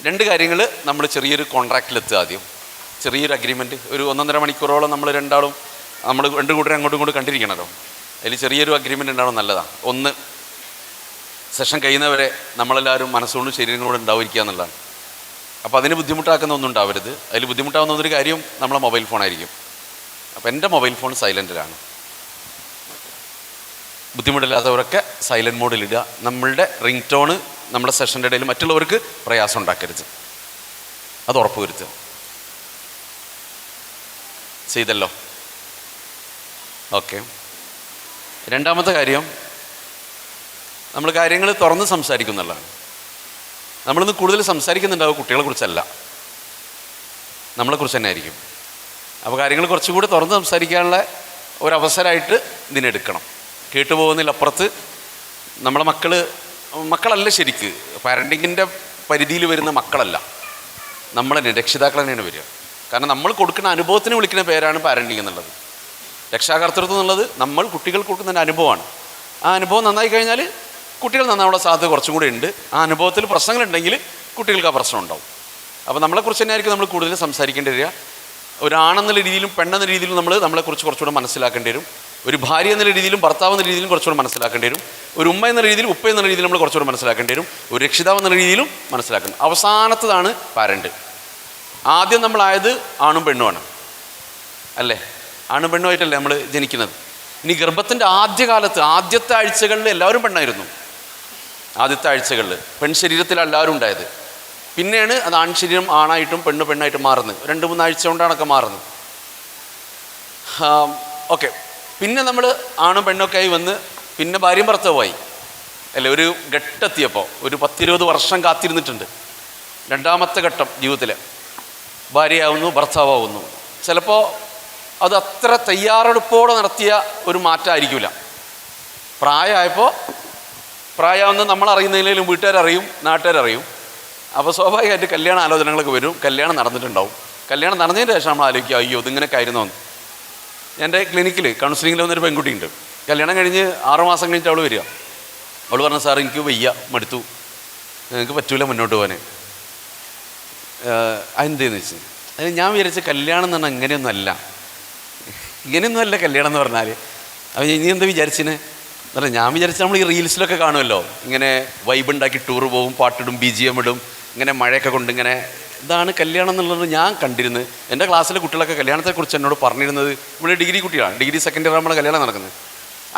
രണ്ട് കാര്യങ്ങൾ നമ്മൾ ചെറിയൊരു കോൺട്രാക്റ്റിലെത്തുക. ആദ്യം ചെറിയൊരു അഗ്രിമെൻറ്റ്, ഒരു 1.5 മണിക്കൂറോളം നമ്മൾ രണ്ടാളും നമ്മൾ രണ്ട് കൂട്ടരും അങ്ങോട്ടും ഇങ്ങോട്ടും കണ്ടിരിക്കണമല്ലോ. അതിൽ ചെറിയൊരു അഗ്രിമെൻ്റ് ഉണ്ടാവണം, നല്ലതാണ്. ഒന്ന്, സെഷൻ കഴിയുന്നവരെ നമ്മളെല്ലാവരും മനസ്സുകൊണ്ടും ശരീരങ്ങളോടും ഉണ്ടാവുക എന്നുള്ളതാണ്. അപ്പോൾ അതിന് ബുദ്ധിമുട്ടാക്കുന്ന ഒന്നും ഉണ്ടാവരുത്. അതിൽ ബുദ്ധിമുട്ടാവുന്ന ഒരു കാര്യം നമ്മളെ മൊബൈൽ ഫോണായിരിക്കും. അപ്പോൾ എൻ്റെ മൊബൈൽ ഫോൺ സൈലൻറ്റിലാണ്. ബുദ്ധിമുട്ടില്ലാത്തവരൊക്കെ സൈലൻറ്റ് മോഡിലിടുക. നമ്മളുടെ റിംഗ് ടോണ് നമ്മുടെ സെഷൻ്റെ ഇടയിൽ മറ്റുള്ളവർക്ക് പ്രയാസം ഉണ്ടാക്കരുത്, അത് ഉറപ്പ് വരുത്തുക. ചെയ്തല്ലോ? ഓക്കെ. രണ്ടാമത്തെ കാര്യം, നമ്മൾ കാര്യങ്ങൾ തുറന്ന് സംസാരിക്കുന്നുള്ളതാണ്. നമ്മളിന്ന് കൂടുതൽ സംസാരിക്കുന്നുണ്ടാവും കുട്ടികളെ കുറിച്ചല്ല, നമ്മളെക്കുറിച്ച് തന്നെ ആയിരിക്കും. അപ്പോൾ കാര്യങ്ങൾ കുറച്ചുകൂടി തുറന്ന് സംസാരിക്കാനുള്ള ഒരവസരമായിട്ട് ഇതിനെടുക്കണം. കേട്ടുപോകുന്നതിലപ്പുറത്ത് നമ്മളെ മക്കളല്ല, ശരിക്ക് പാരൻറ്റിങ്ങിൻ്റെ പരിധിയിൽ വരുന്ന മക്കളല്ല, നമ്മൾ തന്നെ രക്ഷിതാക്കൾ തന്നെയാണ് വരിക. കാരണം നമ്മൾ കൊടുക്കുന്ന അനുഭവത്തിന് വിളിക്കുന്ന പേരാണ് പാരൻറ്റിങ് എന്നുള്ളത്. രക്ഷാകർതൃത്വം എന്നുള്ളത് നമ്മൾ കുട്ടികൾക്ക് കൊടുക്കുന്ന അനുഭവമാണ്. ആ അനുഭവം നന്നായി കഴിഞ്ഞാൽ കുട്ടികൾ നന്നാവുള്ള സാധ്യത കുറച്ചും കൂടെ ഉണ്ട്. ആ അനുഭവത്തിൽ പ്രശ്നങ്ങളുണ്ടെങ്കിൽ കുട്ടികൾക്ക് ആ പ്രശ്നം ഉണ്ടാവും. അപ്പോൾ നമ്മളെക്കുറിച്ച് തന്നെ ആയിരിക്കും നമ്മൾ കൂടുതൽ സംസാരിക്കേണ്ടി വരിക. ഒരാണെന്നുള്ള രീതിയിലും പെണ്ണെന്ന രീതിയിലും നമ്മളെക്കുറിച്ച് കുറച്ചുകൂടെ മനസ്സിലാക്കേണ്ടി വരും. ഒരു ഭാര്യ എന്നുള്ള രീതിയിലും ഭർത്താവ് എന്ന രീതിയിലും കുറച്ചുകൂടെ മനസ്സിലാക്കേണ്ടി വരും. ഒരു ഉമ്മ എന്ന രീതിയിലും ഉപ്പ എന്ന രീതിയിലും നമ്മൾ കുറച്ചുകൂടെ മനസ്സിലാക്കേണ്ടി വരും. ഒരു രക്ഷിതാവ് എന്ന രീതിയിലും മനസ്സിലാക്കണം. അവസാനത്തതാണ് പാരൻറ്റ്. ആദ്യം നമ്മളായത് ആണും പെണ്ണുമാണ്, അല്ലേ? ആണും പെണ്ണുമായിട്ടല്ലേ നമ്മൾ ജനിക്കുന്നത്. ഇനി ഗർഭത്തിൻ്റെ ആദ്യകാലത്ത്, ആദ്യത്തെ ആഴ്ചകളിൽ എല്ലാവരും പെണ്ണായിരുന്നു. ആദ്യത്തെ ആഴ്ചകളിൽ പെൺശരീരത്തിലാണ് എല്ലാവരും ഉണ്ടായത്. പിന്നെയാണ് അത് ആൺശരീരം ആണായിട്ടും പെണ്ണായിട്ടും മാറുന്നത്. 2-3 ആഴ്ച കൊണ്ടാണൊക്കെ മാറുന്നത്. ഓക്കെ. പിന്നെ നമ്മൾ ആണും പെണ്ണൊക്കെ ആയി വന്ന് പിന്നെ ഭാര്യയും ഭർത്താവുമായി, അല്ലേ? ഒരു ഘട്ടെത്തിയപ്പോൾ ഒരു 10-20 വർഷം കാത്തിരുന്നിട്ടുണ്ട്. രണ്ടാമത്തെ ഘട്ടം ജീവിതത്തിൽ ഭാര്യയാവുന്നു, ഭർത്താവുന്നു. ചിലപ്പോൾ അത് അത്ര തയ്യാറെടുപ്പോടെ നടത്തിയ ഒരു മാറ്റമായിരിക്കില്ല. പ്രായമാവുന്നത് നമ്മളറിയുന്നതിലും വീട്ടുകാരറിയും, നാട്ടുകാരറിയും. അപ്പോൾ സ്വാഭാവികമായിട്ട് കല്യാണ ആലോചനകളൊക്കെ വരും. കല്യാണം നടന്നിട്ടുണ്ടാവും. കല്യാണം നടന്നതിന് ശേഷം നമ്മൾ ആലോചിക്കുക, അയ്യോ ഇതിങ്ങനെയൊക്കെ ആയിരുന്നോ എന്ന്. എൻ്റെ ക്ലിനിക്കിൽ കൗൺസിലിങ്ങിൽ വന്നൊരു പെൺകുട്ടിയുണ്ട്. കല്യാണം കഴിഞ്ഞ് 6 മാസം കഴിഞ്ഞിട്ട് അവൾ വരിക. അവൾ പറഞ്ഞു, സാർ എനിക്ക് വയ്യ, മടുത്തു, എനിക്ക് പറ്റൂല മുന്നോട്ട് പോകാൻ. അതെന്തെന്ന് വെച്ച് അതിന് ഞാൻ വിചാരിച്ച കല്യാണം എന്ന് പറഞ്ഞാൽ ഇങ്ങനെയൊന്നുമല്ല കല്യാണം എന്ന് പറഞ്ഞാൽ. അപ്പോൾ ഇനി എന്താ വിചാരിച്ചിന് എന്നല്ല, ഞാൻ വിചാരിച്ച നമ്മൾ ഈ റീൽസിലൊക്കെ കാണുമല്ലോ, ഇങ്ങനെ വൈബ് ഉണ്ടാക്കി ടൂറ് പോകും, പാട്ടിടും, BGM ഇടും, ഇങ്ങനെ മഴയൊക്കെ കൊണ്ട് ഇങ്ങനെ. ഇതാണ് കല്യാണം എന്നുള്ളത് ഞാൻ കണ്ടിരുന്നത്. എൻ്റെ ക്ലാസ്സിലെ കുട്ടികളൊക്കെ കല്യാണത്തെക്കുറിച്ച് എന്നോട് പറഞ്ഞിരുന്നത്, ഇവിടെ ഡിഗ്രി കുട്ടികളാണ്, ഡിഗ്രി സെക്കൻഡ് ഇയർ ആകുമ്പോൾ കല്യാണം നടക്കുന്നത്,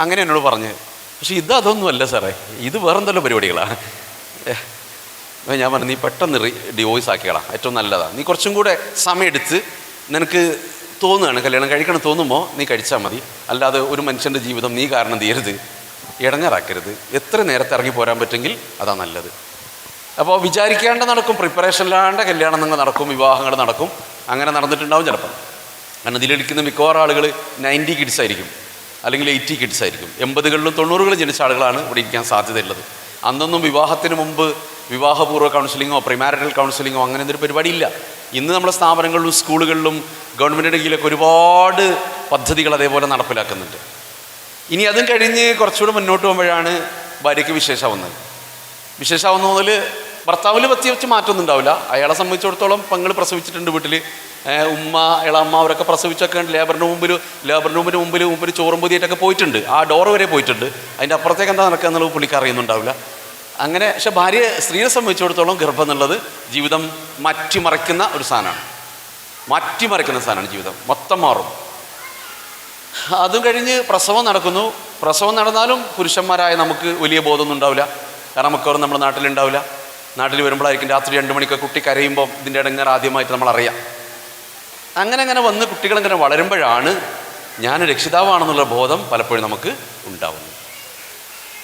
അങ്ങനെ എന്നോട് പറഞ്ഞത്. പക്ഷേ അതൊന്നുമല്ല സാറേ, ഇത് വേറെന്തല്ലോ പരിപാടികളാണ്. ഞാൻ പറഞ്ഞു, നീ പെട്ടെന്ന് ഡിവോഴ്സ് ആക്കിക്കളാം, ഏറ്റവും നല്ലതാണ്. നീ കുറച്ചും കൂടെ സമയമെടുത്ത് നിനക്ക് തോന്നുകയാണ് കല്യാണം കഴിക്കണം തോന്നുമ്പോൾ നീ കഴിച്ചാൽ മതി. അല്ലാതെ ഒരു മനുഷ്യൻ്റെ ജീവിതം നീ കാരണം തീരരുത്, ഇടങ്ങാറാക്കരുത്. എത്ര നേരത്തെ ഇറങ്ങി പോരാൻ പറ്റുമെങ്കിൽ അതാ നല്ലത്. അപ്പോൾ വിചാരിക്കേണ്ട നടക്കും, പ്രിപ്പറേഷനിലാണ്ട കല്യാണം നിങ്ങൾ നടക്കും, വിവാഹങ്ങൾ നടക്കും. അങ്ങനെ നടന്നിട്ടുണ്ടാവും ചിലപ്പം. കാരണം ഇതിലിരിക്കുന്ന മിക്കവാറും ആളുകൾ 90 കിഡ്സ് ആയിരിക്കും, അല്ലെങ്കിൽ 80 കിഡ്സ് ആയിരിക്കും. 80കളിലും 90കളിലും ജനിച്ച ആളുകളാണ് ഇവിടെ ഇരിക്കാൻ സാധ്യതയുള്ളത്. അന്നൊന്നും വിവാഹത്തിന് മുമ്പ് വിവാഹപൂർവ്വ കൗൺസിലിങ്ങോ പ്രിമാരിറ്റൽ കൗൺസിലിങ്ങോ അങ്ങനെ എന്തൊരു പരിപാടിയില്ല. ഇന്ന് നമ്മുടെ സ്ഥാപനങ്ങളിലും സ്കൂളുകളിലും ഗവൺമെൻറ്റിൻ്റെ കീഴിലൊക്കെ ഒരുപാട് പദ്ധതികൾ അതേപോലെ നടപ്പിലാക്കുന്നുണ്ട്. ഇനി അതും കഴിഞ്ഞ് കുറച്ചുകൂടെ മുന്നോട്ട് പോകുമ്പോഴാണ് ഭാര്യയ്ക്ക് വിശേഷാവുന്ന മുതൽ ഭർത്താവിൽ പ്രത്യേകിച്ച് മാറ്റമൊന്നും ഉണ്ടാവില്ല. അയാളെ സംബന്ധിച്ചിടത്തോളം പെങ്ങൾ പ്രസവിച്ചിട്ടുണ്ട് വീട്ടിൽ, ഉമ്മ ഇളമ്മ അവരൊക്കെ പ്രസവിച്ചൊക്കെ ഉണ്ട്. ലേബറിന് മുമ്പിൽ ചോറും പൊതിയായിട്ടൊക്കെ പോയിട്ടുണ്ട്, ആ ഡോറ് വരെ പോയിട്ടുണ്ട്. അതിൻ്റെ അപ്പുറത്തേക്ക് എന്താ നടക്കുക എന്നുള്ളത് പുള്ളിക്ക് അറിയുന്നുണ്ടാവില്ല. അങ്ങനെ. പക്ഷെ സ്ത്രീയെ സംബന്ധിച്ചിടത്തോളം ഗർഭം എന്നുള്ളത് ജീവിതം മാറ്റിമറിക്കുന്ന ഒരു സാധനമാണ്. ജീവിതം മൊത്തം മാറും. അതും കഴിഞ്ഞ് പ്രസവം നടക്കുന്നു. പ്രസവം നടന്നാലും പുരുഷന്മാരായ നമുക്ക് വലിയ ബോധമൊന്നും ഉണ്ടാവില്ല. കാരണം നമുക്കവർ നമ്മുടെ നാട്ടിലുണ്ടാവില്ല. നാട്ടിൽ വരുമ്പോഴായിരിക്കും രാത്രി 2 മണിക്ക് കുട്ടി കരയുമ്പോൾ ഇതിൻ്റെ ഇടങ്ങേറ് ആദ്യമായിട്ട് നമ്മളറിയാം. അങ്ങനെ വന്ന് കുട്ടികളിങ്ങനെ വളരുമ്പോഴാണ് ഞാൻ രക്ഷിതാവാണെന്നുള്ള ബോധം പലപ്പോഴും നമുക്ക് ഉണ്ടാവുന്നത്.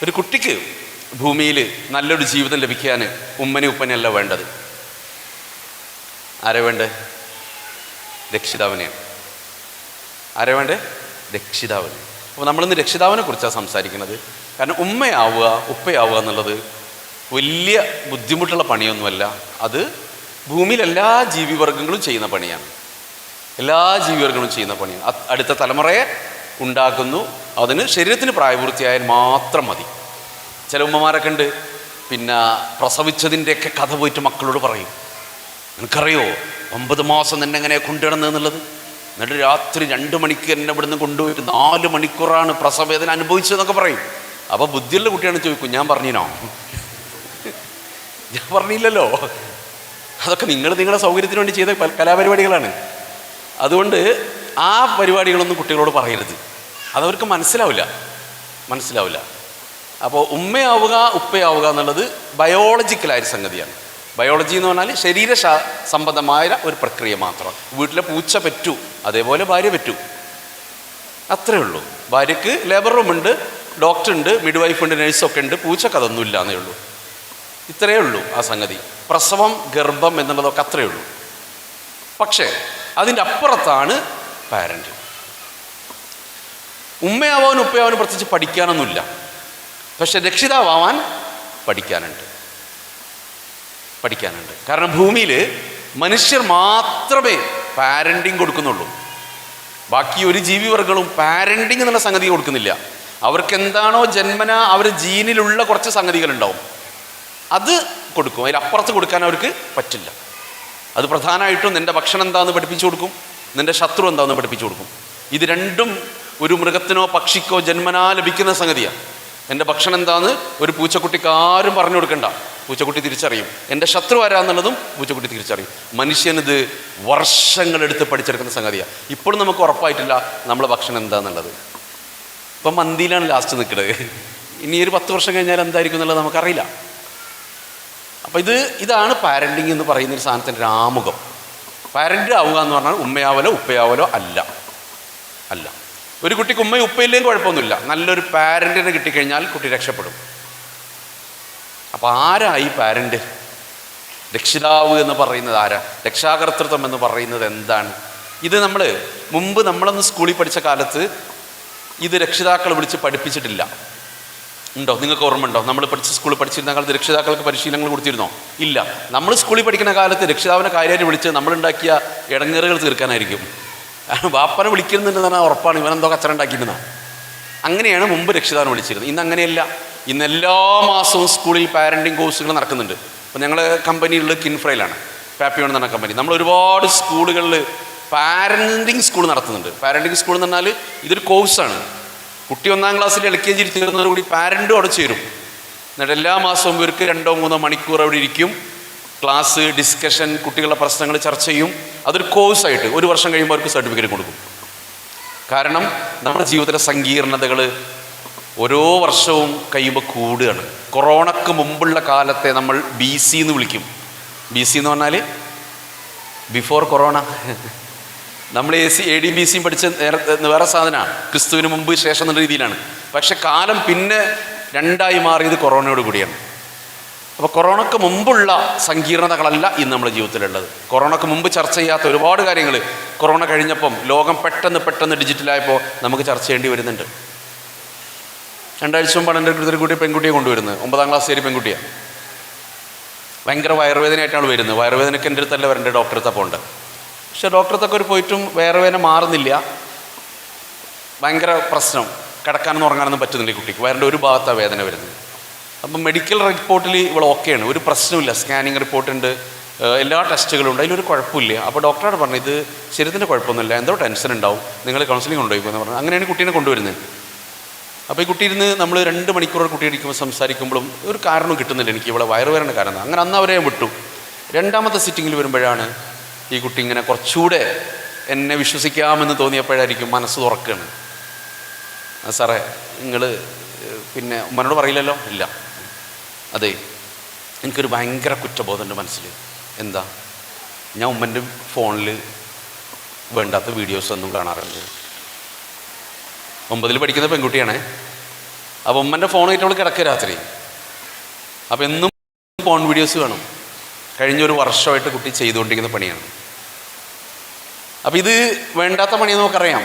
ഒരു കുട്ടിക്ക് ഭൂമിയിൽ നല്ലൊരു ജീവിതം ലഭിക്കാൻ ഉപ്പനെയല്ല വേണ്ടത്. ആരെ വേണ്ടേ? രക്ഷിതാവിനെയാണ്. ആരെ വേണ്ടേ? രക്ഷിതാവിനെ. അപ്പോൾ നമ്മളിന്ന് രക്ഷിതാവിനെ കുറിച്ചാണ് സംസാരിക്കുന്നത്. കാരണം ഉപ്പയാവുക എന്നുള്ളത് വലിയ ബുദ്ധിമുട്ടുള്ള പണിയൊന്നുമല്ല. അത് ഭൂമിയിൽ എല്ലാ ജീവിവർഗങ്ങളും ചെയ്യുന്ന പണിയാണ്. അടുത്ത തലമുറയെ ഉണ്ടാക്കുന്നു. അതിന് ശരീരത്തിന് പ്രായപൂർത്തിയായാൽ മാത്രം മതി. ചില ഉമ്മമാരൊക്കെ ഉണ്ട്, പിന്നെ പ്രസവിച്ചതിൻ്റെയൊക്കെ കഥ പോയിട്ട് മക്കളോട് പറയും, എനിക്കറിയോ 9 മാസം തന്നെ എങ്ങനെ കൊണ്ടുവരുന്നത്. എന്നിട്ട് രാത്രി 2 മണിക്ക് എന്നെ ഇവിടുന്ന് കൊണ്ടുപോയിട്ട് 4 മണിക്കൂറാണ് പ്രസവവേദന അനുഭവിച്ചതെന്നൊക്കെ പറയും. അപ്പോൾ ബുദ്ധിയുള്ള കുട്ടിയാണ് ചോദിക്കും, ഞാൻ പറഞ്ഞിനോ? ഞാൻ പറഞ്ഞില്ലല്ലോ. അതൊക്കെ നിങ്ങളുടെ സൗകര്യത്തിന് വേണ്ടി ചെയ്ത കലാപരിപാടികളാണ്. അതുകൊണ്ട് ആ പരിപാടികളൊന്നും കുട്ടികളോട് പറയരുത്, അതവർക്ക് മനസ്സിലാവില്ല. അപ്പോൾ ഉമ്മയാവുക ഉപ്പയാവുക എന്നുള്ളത് ബയോളജിക്കലായ സംഗതിയാണ്. ബയോളജി എന്ന് പറഞ്ഞാൽ ശരീര സംബന്ധമായ ഒരു പ്രക്രിയ മാത്രം. വീട്ടിലെ പൂച്ച പറ്റൂ, അതേപോലെ ഭാര്യ പറ്റൂ, അത്രയേ ഉള്ളൂ. ഭാര്യയ്ക്ക് ലേബർ റൂമുണ്ട്, ഡോക്ടറുണ്ട്, മിഡ് വൈഫുണ്ട്, നഴ്സൊക്കെ ഉണ്ട്. പൂച്ചക്ക് അതൊന്നും ഇല്ല എന്നേ ഉള്ളൂ. ഇത്രയേ ഉള്ളൂ ആ സംഗതി. പ്രസവം, ഗർഭം എന്നുള്ളതൊക്കെ അത്രയേ ഉള്ളൂ. പക്ഷേ അതിൻ്റെ അപ്പുറത്താണ് പാരൻ്റ്. ഉമ്മയാവാനും ഉപ്പയാവാനും പ്രത്യേകിച്ച് പഠിക്കാനൊന്നുമില്ല. പക്ഷെ രക്ഷിതാവാൻ പഠിക്കാനുണ്ട്. കാരണം ഭൂമിയിൽ മനുഷ്യർ മാത്രമേ പാരൻറ്റിങ് കൊടുക്കുന്നുള്ളൂ. ബാക്കി ഒരു ജീവിവർഗങ്ങളും പാരൻറ്റിങ് എന്നുള്ള സംഗതി കൊടുക്കുന്നില്ല. അവർക്ക് എന്താണോ ജന്മന അവർ ജീനിലുള്ള കുറച്ച് സംഗതികളുണ്ടാവും, അത് കൊടുക്കും. അതിലപ്പുറത്ത് കൊടുക്കാൻ അവർക്ക് പറ്റില്ല. അത് പ്രധാനമായിട്ടും നിൻ്റെ ഭക്ഷണം എന്താണെന്ന് പഠിപ്പിച്ചു കൊടുക്കും, നിൻ്റെ ശത്രു എന്താണെന്ന് പഠിപ്പിച്ചു കൊടുക്കും. ഇത് രണ്ടും ഒരു മൃഗത്തിനോ പക്ഷിക്കോ ജന്മനാ ലഭിക്കുന്ന സംഗതിയാണ്. എൻ്റെ ഭക്ഷണം എന്താണെന്ന് ഒരു പൂച്ചക്കുട്ടിക്ക് ആരും പറഞ്ഞു കൊടുക്കണ്ട, പൂച്ചക്കുട്ടി തിരിച്ചറിയും. എൻ്റെ ശത്രു ആരാന്നുള്ളതും പൂച്ചക്കുട്ടി തിരിച്ചറിയും. മനുഷ്യനിത് വർഷങ്ങളെടുത്ത് പഠിച്ചെടുക്കുന്ന സംഗതിയാണ്. ഇപ്പോഴും നമുക്ക് ഉറപ്പായിട്ടില്ല നമ്മളെ ഭക്ഷണം എന്താണെന്നുള്ളത്. ഇപ്പം മന്തിയിലാണ് ലാസ്റ്റ് നിൽക്കുന്നത്. ഇനി ഒരു 10 വർഷം കഴിഞ്ഞാൽ എന്തായിരിക്കും എന്നുള്ളത് നമുക്കറിയില്ല. അപ്പം ഇതാണ് പാരൻറ്റിങ് എന്ന് പറയുന്നൊരു സാധനത്തിൻ്റെ ആമുഖം. പാരൻ്റ് ആവുക എന്ന് പറഞ്ഞാൽ ഉമ്മയാവലോ ഉപ്പയാവലോ അല്ല. ഒരു കുട്ടിക്ക് ഉമ്മയും ഉപ്പയില്ലേയും കുഴപ്പമൊന്നുമില്ല. നല്ലൊരു പാരൻറ്റിനെ കിട്ടിക്കഴിഞ്ഞാൽ കുട്ടി രക്ഷപ്പെടും. അപ്പോൾ ആരായി പാരൻ്റ്? രക്ഷിതാവ് എന്ന് പറയുന്നത് ആരാ? രക്ഷാകർതൃത്വം എന്ന് പറയുന്നത് എന്താണ്? ഇത് നമ്മളൊന്ന് സ്കൂളിൽ പഠിച്ച കാലത്ത് ഇത് രക്ഷിതാക്കൾ വിളിച്ച് പഠിപ്പിച്ചിട്ടില്ല. ഉണ്ടോ? നിങ്ങൾക്ക് ഓർമ്മ ഉണ്ടോ? നമ്മൾ സ്കൂളിൽ പഠിച്ചിരുന്ന കാലത്ത് രക്ഷിതാക്കൾക്ക് പരിശീലനങ്ങൾ കൊടുത്തിരുന്നോ? ഇല്ല. നമ്മൾ സ്കൂളിൽ പഠിക്കുന്ന കാലത്ത് രക്ഷിതാവിനെ കാര്യമായിട്ട് വിളിച്ച് നമ്മളുണ്ടാക്കിയ ഇടങ്ങേറുകൾ തീർക്കാനായിരിക്കും. വാപ്പനെ വിളിക്കുന്നുണ്ടെന്ന് പറഞ്ഞാൽ ഉറപ്പാണ് ഇവനെന്തോ കച്ചറ ഉണ്ടാക്കിയിരുന്നത്. അങ്ങനെയാണ് മുമ്പ് രക്ഷിതാവിനെ വിളിച്ചിരുന്നത്. ഇന്ന് അങ്ങനെയല്ല. ഇന്ന് എല്ലാ മാസവും സ്കൂളിൽ പാരൻറ്റിങ് കോഴ്സുകൾ നടക്കുന്നുണ്ട്. അപ്പോൾ ഞങ്ങൾ കമ്പനിയുള്ള കിൻഫ്രയിലാണ്, പാപ്പിയോൺ എന്ന് പറഞ്ഞ കമ്പനി. നമ്മൾ ഒരുപാട് സ്കൂളുകളിൽ പാരൻറ്റിങ് സ്കൂൾ നടത്തുന്നുണ്ട്. പാരൻറ്റിങ് സ്കൂൾ എന്ന് പറഞ്ഞാൽ ഇതൊരു കോഴ്സാണ്. കുട്ടി 1ാം ക്ലാസ്സിൽ LKG തീർന്നതോടുകൂടി പാരൻറ്റും അവിടെ ചേരും. എന്നിട്ട് എല്ലാ മാസവും ഇവർക്ക് 2-3 മണിക്കൂർ അവിടെ ഇരിക്കും. ക്ലാസ്, ഡിസ്കഷൻ, കുട്ടികളുടെ പ്രശ്നങ്ങൾ ചർച്ച ചെയ്യും. അതൊരു കോഴ്സായിട്ട് 1 വർഷം കഴിയുമ്പോൾ അവർക്ക് സർട്ടിഫിക്കറ്റ് കൊടുക്കും. കാരണം നമ്മുടെ ജീവിതത്തിലെ സങ്കീർണതകൾ ഓരോ വർഷവും കഴിയുമ്പോൾ കൂടുകയാണ്. കൊറോണക്ക് മുമ്പുള്ള കാലത്തെ നമ്മൾ BC എന്ന് വിളിക്കും. BC എന്ന് പറഞ്ഞാൽ ബിഫോർ കൊറോണ. നമ്മൾ AD-BC പഠിച്ച വേറെ സാധനമാണ്. ക്രിസ്തുവിന് മുമ്പ് ശേഷം എന്ന രീതിയിലാണ്. പക്ഷെ കാലം പിന്നെ 2ആയി മാറിയത് കൊറോണയോട് കൂടിയാണ്. അപ്പോൾ കൊറോണക്ക് മുമ്പുള്ള സങ്കീർണതകളല്ല ഇന്ന് നമ്മുടെ ജീവിതത്തിലുള്ളത്. കൊറോണക്ക് മുമ്പ് ചർച്ച ചെയ്യാത്ത ഒരുപാട് കാര്യങ്ങൾ കൊറോണ കഴിഞ്ഞപ്പം ലോകം പെട്ടെന്ന് ഡിജിറ്റലായപ്പോൾ നമുക്ക് ചർച്ച ചെയ്യേണ്ടി വരുന്നുണ്ട്. 2 ആഴ്ച മുമ്പാണ് എൻ്റെ അടുത്തൊരു പെൺകുട്ടിയെ കൊണ്ടുവരുന്നത്. 9ാം ക്ലാസ് കയറി പെൺകുട്ടിയാണ്. ഭയങ്കര വയറുവേദനയായിട്ടാണ് വരുന്നത്. വയറുവേദനയ്ക്ക് എൻ്റെ അടുത്തല്ല വരേണ്ടത്, ഡോക്ടറത്തെ പോകേണ്ടത്. പക്ഷേ ഡോക്ടറത്തൊക്കെ പോയിട്ടും വയറുവേദന മാറുന്നില്ല. ഭയങ്കര പ്രശ്നം, കിടക്കാനൊന്നും ഉറങ്ങാനൊന്നും പറ്റുന്നില്ല കുട്ടിക്ക്. വയറിൻ്റെ ഒരു ഭാഗത്താണ് വേദന വരുന്നത്. അപ്പം മെഡിക്കൽ റിപ്പോർട്ടിൽ ഇവൾ ഓക്കെയാണ്, ഒരു പ്രശ്നമില്ല. സ്കാനിങ് റിപ്പോർട്ടുണ്ട്, എല്ലാ ടെസ്റ്റുകളും ഉണ്ട്, അതിലൊരു കുഴപ്പമില്ല. അപ്പോൾ ഡോക്ടറോട് പറഞ്ഞു ഇത് ശരീരത്തിൻ്റെ കുഴപ്പമൊന്നുമില്ല, എന്തോ ടെൻഷൻ ഉണ്ടാവും, നിങ്ങൾ കൗൺസിലിംഗ് കൊണ്ടുപോയിക്കുമെന്ന് പറഞ്ഞു. അങ്ങനെയാണ് കുട്ടീനെ കൊണ്ടുവരുന്നത്. അപ്പോൾ ഈ കുട്ടി ഇരുന്ന് നമ്മൾ 2 മണിക്കൂർ കുട്ടി ഇരിക്കുമ്പോൾ സംസാരിക്കുമ്പോഴും ഒരു കാരണവും കിട്ടുന്നില്ല എനിക്ക് ഇവളെ വയറുവേദന കാരണം. അങ്ങനെ അന്ന് അവരെ വിട്ടു. 2ാമത്തെ സിറ്റിങ്ങിൽ വരുമ്പോഴാണ് ഈ കുട്ടി ഇങ്ങനെ കുറച്ചുകൂടെ എന്നെ വിശ്വസിക്കാമെന്ന് തോന്നിയപ്പോഴായിരിക്കും മനസ്സ് തുറക്കുകയാണ്. സാറേ നിങ്ങൾ പിന്നെ ഉമ്മനോട് പറയില്ലല്ലോ? ഇല്ല. അതെ, എനിക്കൊരു ഭയങ്കര കുറ്റബോധമുണ്ട് മനസ്സിൽ. എന്താ? ഞാൻ ഉമ്മൻ്റെ ഫോണിൽ വേണ്ടാത്ത വീഡിയോസ് ഒന്നും കാണാറുണ്ട്. 9ൽ പഠിക്കുന്ന പെൺകുട്ടിയാണ്. അപ്പോൾ ഉമ്മൻ്റെ ഫോണായിട്ട് അവൾ കിടക്കുക രാത്രി. അപ്പോൾ എന്നും ഫോൺ വീഡിയോസ് വേണം. കഴിഞ്ഞൊരു വർഷമായിട്ട് കുട്ടി ചെയ്തുകൊണ്ടിരിക്കുന്ന പണിയാണ്. അപ്പോൾ ഇത് വേണ്ടാത്ത പണിയെന്ന് നമുക്കറിയാം,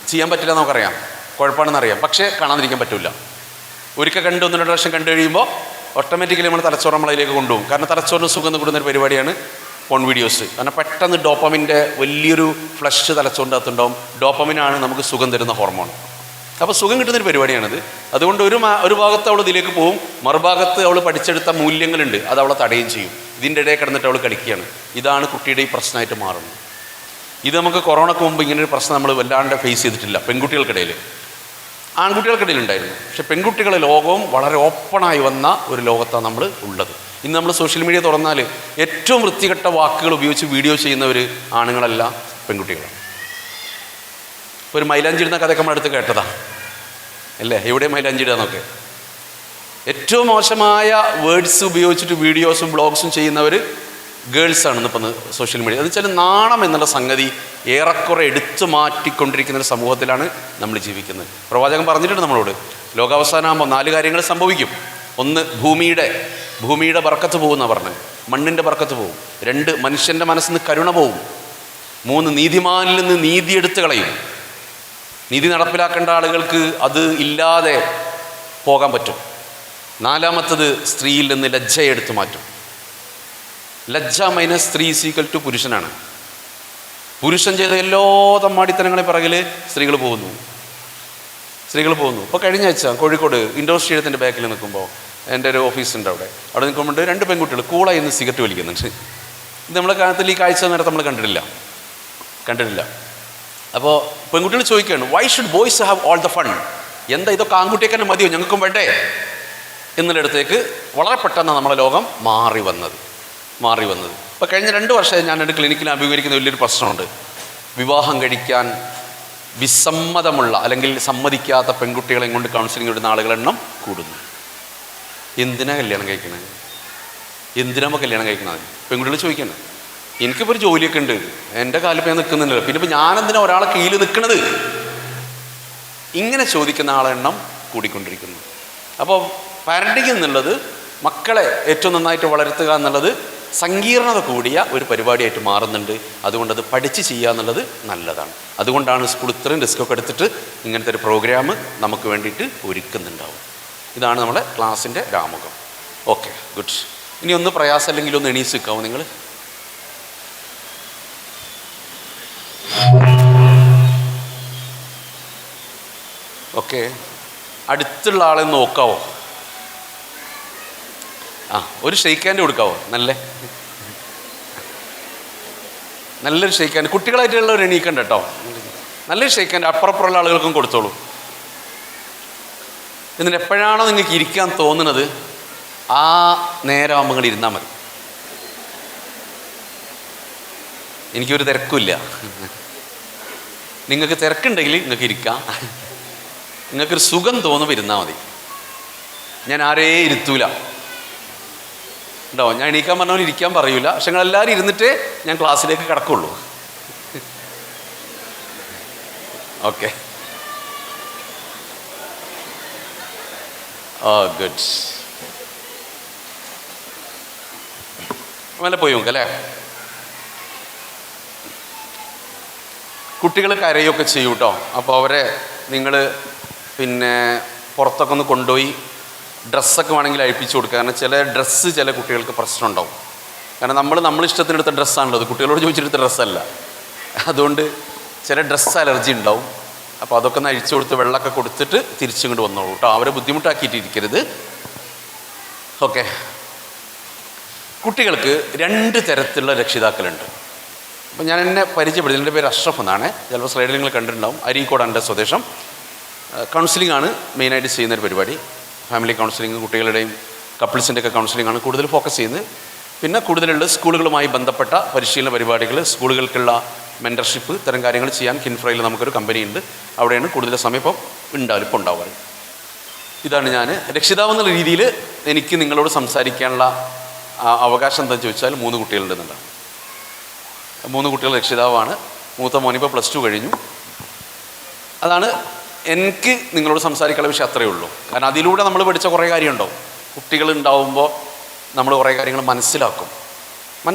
ചെയ്യാൻ പറ്റില്ല നമുക്കറിയാം, കുഴപ്പമാണെന്നറിയാം. പക്ഷേ കാണാതിരിക്കാൻ പറ്റില്ല. ഒരിക്കൽ കണ്ട് 1-2 പ്രാവശ്യം കണ്ടു കഴിയുമ്പോൾ ഓട്ടോമാറ്റിക്കലി നമ്മൾ തലച്ചോറ് നമ്മളതിലേക്ക് കൊണ്ടുപോകും. കാരണം തലച്ചോറിന് സുഖം കൂടുന്നൊരു പരിപാടിയാണ് ഫോൺ വീഡിയോസ്. കാരണം പെട്ടെന്ന് ഡോപ്പമിൻ്റെ വലിയൊരു ഫ്ലഷ് തലച്ചോറിൻ്റെ അകത്തുണ്ടാവും. ഡോപ്പമിനാണ് നമുക്ക് സുഖം തരുന്ന ഹോർമോൺ. അപ്പോൾ സുഖം കിട്ടുന്നൊരു പരിപാടിയാണിത്. അതുകൊണ്ട് ഒരു ഭാഗത്ത് അവൾ ഇതിലേക്ക് പോവും, മറുഭാഗത്ത് അവൾ പഠിച്ചെടുത്ത മൂല്യങ്ങളുണ്ട്, അത് അവളെ തടയുകയും ചെയ്യും. ഇതിൻ്റെ ഇടയിൽ കിടന്നിട്ട് അവൾ കളിക്കുകയാണ്. ഇതാണ് കുട്ടിയുടെ ഈ പ്രശ്നമായിട്ട് മാറുന്നത്. ഇത് നമുക്ക് കൊറോണയ്ക്ക് മുമ്പ് ഇങ്ങനൊരു പ്രശ്നം നമ്മൾ വല്ലാണ്ട് ഫേസ് ചെയ്തിട്ടില്ല. പെൺകുട്ടികൾക്കിടയിൽ, ആൺകുട്ടികൾക്കിടയിൽ ഉണ്ടായിരുന്നു. പക്ഷേ പെൺകുട്ടികളുടെ ലോകവും വളരെ ഓപ്പണായി വന്ന ഒരു ലോകത്താണ് നമ്മൾ ഉള്ളത്. ഇന്ന് നമ്മൾ സോഷ്യൽ മീഡിയ തുറന്നാൽ ഏറ്റവും വൃത്തികെട്ട വാക്കുകൾ ഉപയോഗിച്ച് വീഡിയോ ചെയ്യുന്നവർ ആണുങ്ങളല്ല, പെൺകുട്ടികളാണ്. ഇപ്പോൾ ഒരു മൈലാഞ്ചിടുന്ന കഥയൊക്കെ നമ്മൾ അടുത്ത് കേട്ടതാണ് അല്ലേ? എവിടെ മൈലാഞ്ചിടുകയെന്നൊക്കെ. ഏറ്റവും മോശമായ വേർഡ്സ് ഉപയോഗിച്ചിട്ട് വീഡിയോസും ബ്ലോഗ്സും ചെയ്യുന്നവർ ഗേൾസാണ് ഇന്നിപ്പം സോഷ്യൽ മീഡിയ. എന്ന് വെച്ചാൽ നാണം എന്നുള്ള സംഗതി ഏറെക്കുറെ എടുത്തു മാറ്റിക്കൊണ്ടിരിക്കുന്ന ഒരു സമൂഹത്തിലാണ് നമ്മൾ ജീവിക്കുന്നത്. പ്രവാചകൻ പറഞ്ഞിട്ടുണ്ട് നമ്മളോട്, ലോകാവസാനമാകുമ്പോൾ 4 കാര്യങ്ങൾ സംഭവിക്കും. 1, ഭൂമിയുടെ ബർക്കത്ത് പോകുമെന്നാണ് പറഞ്ഞത്, മണ്ണിൻ്റെ ബർക്കത്ത് പോകും. 2, മനുഷ്യൻ്റെ മനസ്സിൽ നിന്ന് കരുണ പോകും. 3, നീതിമാനിൽ നിന്ന് നീതി എടുത്തു കളയും. നീതി നടപ്പിലാക്കേണ്ട ആളുകൾക്ക് അത് ഇല്ലാതെ പോകാൻ പറ്റും. 4, സ്ത്രീയിൽ നിന്ന് ലജ്ജയെടുത്ത് മാറ്റും. ലജ്ജ മൈനസ് സ്ത്രീ = പുരുഷനാണ്. പുരുഷൻ ചെയ്ത എല്ലാ തമ്മാടിത്തരങ്ങളെ പിറകിൽ സ്ത്രീകൾ പോകുന്നു. ഇപ്പോൾ കഴിഞ്ഞ ആഴ്ച കോഴിക്കോട് ഇൻഡോർ സ്റ്റേഡിയത്തിൻ്റെ ബാക്കിൽ നിൽക്കുമ്പോൾ എൻ്റെ ഒരു ഓഫീസുണ്ട്, അവിടെ നിൽക്കുമ്പോൾ 2 പെൺകുട്ടികൾ കൂളായി ഇന്ന് സിഗരറ്റ് വലിക്കുന്നുണ്ട്. ഇത് നമ്മളെ കാലത്തിൽ ഈ കാഴ്ച നേരത്തെ നമ്മൾ കണ്ടിട്ടില്ല. അപ്പോൾ പെൺകുട്ടികൾ ചോദിക്കുകയാണ്, why should boys have all the fun? എന്താ ഇതൊക്കെ ആൺകുട്ടിയൊക്കെ തന്നെ മതിയോ, ഞങ്ങൾക്കും വേണ്ടേ എന്നുള്ളിടത്തേക്ക് വളരെ പെട്ടെന്ന് നമ്മളെ ലോകം മാറി വന്നത്. ഇപ്പോൾ കഴിഞ്ഞ 2 വർഷമായി ഞാൻ എൻ്റെ ക്ലിനിക്കിൽ അഭിമുഖീകരിക്കുന്ന വലിയൊരു പ്രശ്നമുണ്ട്. വിവാഹം കഴിക്കാൻ വിസമ്മതമുള്ള അല്ലെങ്കിൽ സമ്മതിക്കാത്ത പെൺകുട്ടികളെ കൊണ്ട് കൗൺസിലിംഗ് ഇടുന്ന ആളുകളുടെ എണ്ണം കൂടുന്നു. എന്തിനാ കല്യാണം കഴിക്കുന്നത്? പെൺകുട്ടികൾ ചോദിക്കുന്നത്. എനിക്കിപ്പോൾ ഒരു ജോലിയൊക്കെ ഉണ്ട്, എൻ്റെ കാലിപ്പോൾ ഞാൻ നിൽക്കുന്നുണ്ടല്ലോ, പിന്നെ ഇപ്പോൾ ഞാനെന്തിനാ ഒരാളെ കീഴിൽ നിൽക്കുന്നത്? ഇങ്ങനെ ചോദിക്കുന്ന ആളെ എണ്ണം കൂടിക്കൊണ്ടിരിക്കുന്നു. അപ്പോൾ പാരൻറ്റിങ് എന്നുള്ളത്, മക്കളെ ഏറ്റവും നന്നായിട്ട് വളർത്തുക എന്നുള്ളത് സങ്കീർണത കൂടിയ ഒരു പരിപാടിയായിട്ട് മാറുന്നുണ്ട്. അതുകൊണ്ട് അത് പഠിച്ച് ചെയ്യുക എന്നുള്ളത് നല്ലതാണ്. അതുകൊണ്ടാണ് സ്കൂൾ ഇത്രയും റിസ്ക്കൊക്കെ എടുത്തിട്ട് ഇങ്ങനത്തെ ഒരു പ്രോഗ്രാം നമുക്ക് വേണ്ടിയിട്ട് ഒരുക്കുന്നുണ്ടാവും. ഇതാണ് നമ്മുടെ ക്ലാസ്സിൻ്റെ ആമുഖം. Okay, good. ഇനി ഒന്ന് പ്രയാസം അല്ലെങ്കിൽ ഒന്ന് എണീസ് നിൽക്കാമോ നിങ്ങൾ? ഓക്കെ, അടുത്തുള്ള ആളെ നോക്കാവോ? ഒരു ഷെയ്ക്ക് ഹാൻഡ് കൊടുക്കാവോ? നല്ലൊരു ഷെയ്ക്ക് ഹാൻഡ്. കുട്ടികളായിട്ടുള്ളവർ എണീക്കണ്ട കേട്ടോ. നല്ലൊരു ഷെയ്ക്ക് ഹാൻഡ് അപ്പുറപ്പുറമുള്ള ആളുകൾക്കും കൊടുത്തോളൂ. എന്നിട്ട് എപ്പോഴാണോ നിങ്ങൾക്ക് ഇരിക്കാൻ തോന്നുന്നത് ആ നേരമാകുമ്പോൾ നിങ്ങൾ ഇരുന്നാൽ മതി. എനിക്കൊരു തിരക്കുമില്ല. നിങ്ങൾക്ക് തിരക്കുണ്ടെങ്കിൽ നിങ്ങൾക്ക് ഇരിക്കാം. നിങ്ങൾക്കൊരു സുഖം തോന്നുമ്പോൾ ഇരുന്നാൽ മതി. ഞാൻ ആരെയും ഇരുത്തൂല ഉണ്ടോ. ഞാൻ എണീക്കാൻ പറഞ്ഞവർ ഇരിക്കാൻ പറയൂല. പക്ഷെ നിങ്ങളെല്ലാവരും ഇരുന്നിട്ടേ ഞാൻ ക്ലാസ്സിലേക്ക് കിടക്കുള്ളൂ. Okay, good. മേലെ പോയി നോക്കല്ലേ. കുട്ടികൾ കരയൊക്കെ ചെയ്യും കേട്ടോ. അപ്പോൾ അവരെ നിങ്ങൾ പിന്നെ പുറത്തൊക്കെ ഒന്ന് കൊണ്ടുപോയി ഡ്രസ്സൊക്കെ വേണമെങ്കിൽ അഴിപ്പിച്ച് കൊടുക്കുക. കാരണം ചില കുട്ടികൾക്ക് പ്രശ്നം ഉണ്ടാവും. കാരണം നമ്മൾ ഇഷ്ടത്തിനെടുത്ത ഡ്രസ്സാണല്ലോ, അത് കുട്ടികളോട് ചോദിച്ചെടുത്ത ഡ്രസ്സല്ല. അതുകൊണ്ട് ചില ഡ്രസ്സ് അലർജി ഉണ്ടാവും. അപ്പോൾ അതൊക്കെ ഒന്ന് അഴിച്ചു കൊടുത്ത് വെള്ളമൊക്കെ കൊടുത്തിട്ട് തിരിച്ചിങ്ങോട്ട് വന്നോളൂ കേട്ടോ. അവരെ ബുദ്ധിമുട്ടാക്കിയിട്ടിരിക്കരുത്. ഓക്കെ, കുട്ടികൾക്ക് 2 തരത്തിലുള്ള രക്ഷിതാക്കളുണ്ട്. അപ്പോൾ ഞാൻ എന്നെ പരിചയപ്പെടുത്തി. എൻ്റെ പേര് അഷ്റഫ് എന്നാണ്. ചിലപ്പോൾ സ്ലൈഡിൽ നിങ്ങൾ കണ്ടിട്ടുണ്ടാവും. അരീക്കോടാണ് എൻ്റെ സ്വദേശം. കൗൺസിലിംഗ് ആണ് മെയിനായിട്ട് ചെയ്യുന്നൊരു പരിപാടി. ഫാമിലി കൗൺസിലിംഗ്, കുട്ടികളുടെയും കപ്പിൾസിൻ്റെ ഒക്കെ കൗൺസിലിംഗ് ആണ് കൂടുതൽ ഫോക്കസ് ചെയ്യുന്നത്. പിന്നെ കൂടുതലുള്ള സ്കൂളുകളുമായി ബന്ധപ്പെട്ട പരിശീലന പരിപാടികൾ, സ്കൂളുകൾക്കുള്ള മെൻറ്റർഷിപ്പ്, ഇത്തരം കാര്യങ്ങൾ ചെയ്യാൻ കിൻഫ്രയിൽ നമുക്കൊരു കമ്പനി ഉണ്ട്. അവിടെയാണ് കൂടുതൽ സമയം ഇപ്പോൾ ഉണ്ടാവാറ്. ഇതാണ് ഞാൻ രക്ഷിതാവ് എന്നുള്ള രീതിയിൽ എനിക്ക് നിങ്ങളോട് സംസാരിക്കാനുള്ള അവകാശം എന്താണെന്ന് ചോദിച്ചാൽ 3 കുട്ടികളുണ്ടെന്നുണ്ടാവും. 3 കുട്ടികൾ രക്ഷിതാവാണ്. മൂത്ത മോനിപ്പോൾ +2 കഴിഞ്ഞു. അതാണ് എനിക്ക് നിങ്ങളോട് സംസാരിക്കാനുള്ള വിഷയം. അത്രയേ ഉള്ളൂ. കാരണം അതിലൂടെ നമ്മൾ പഠിച്ച കുറേ കാര്യമുണ്ടാവും. കുട്ടികൾ ഉണ്ടാവുമ്പോൾ നമ്മൾ കുറേ കാര്യങ്ങൾ മനസ്സിലാക്കും.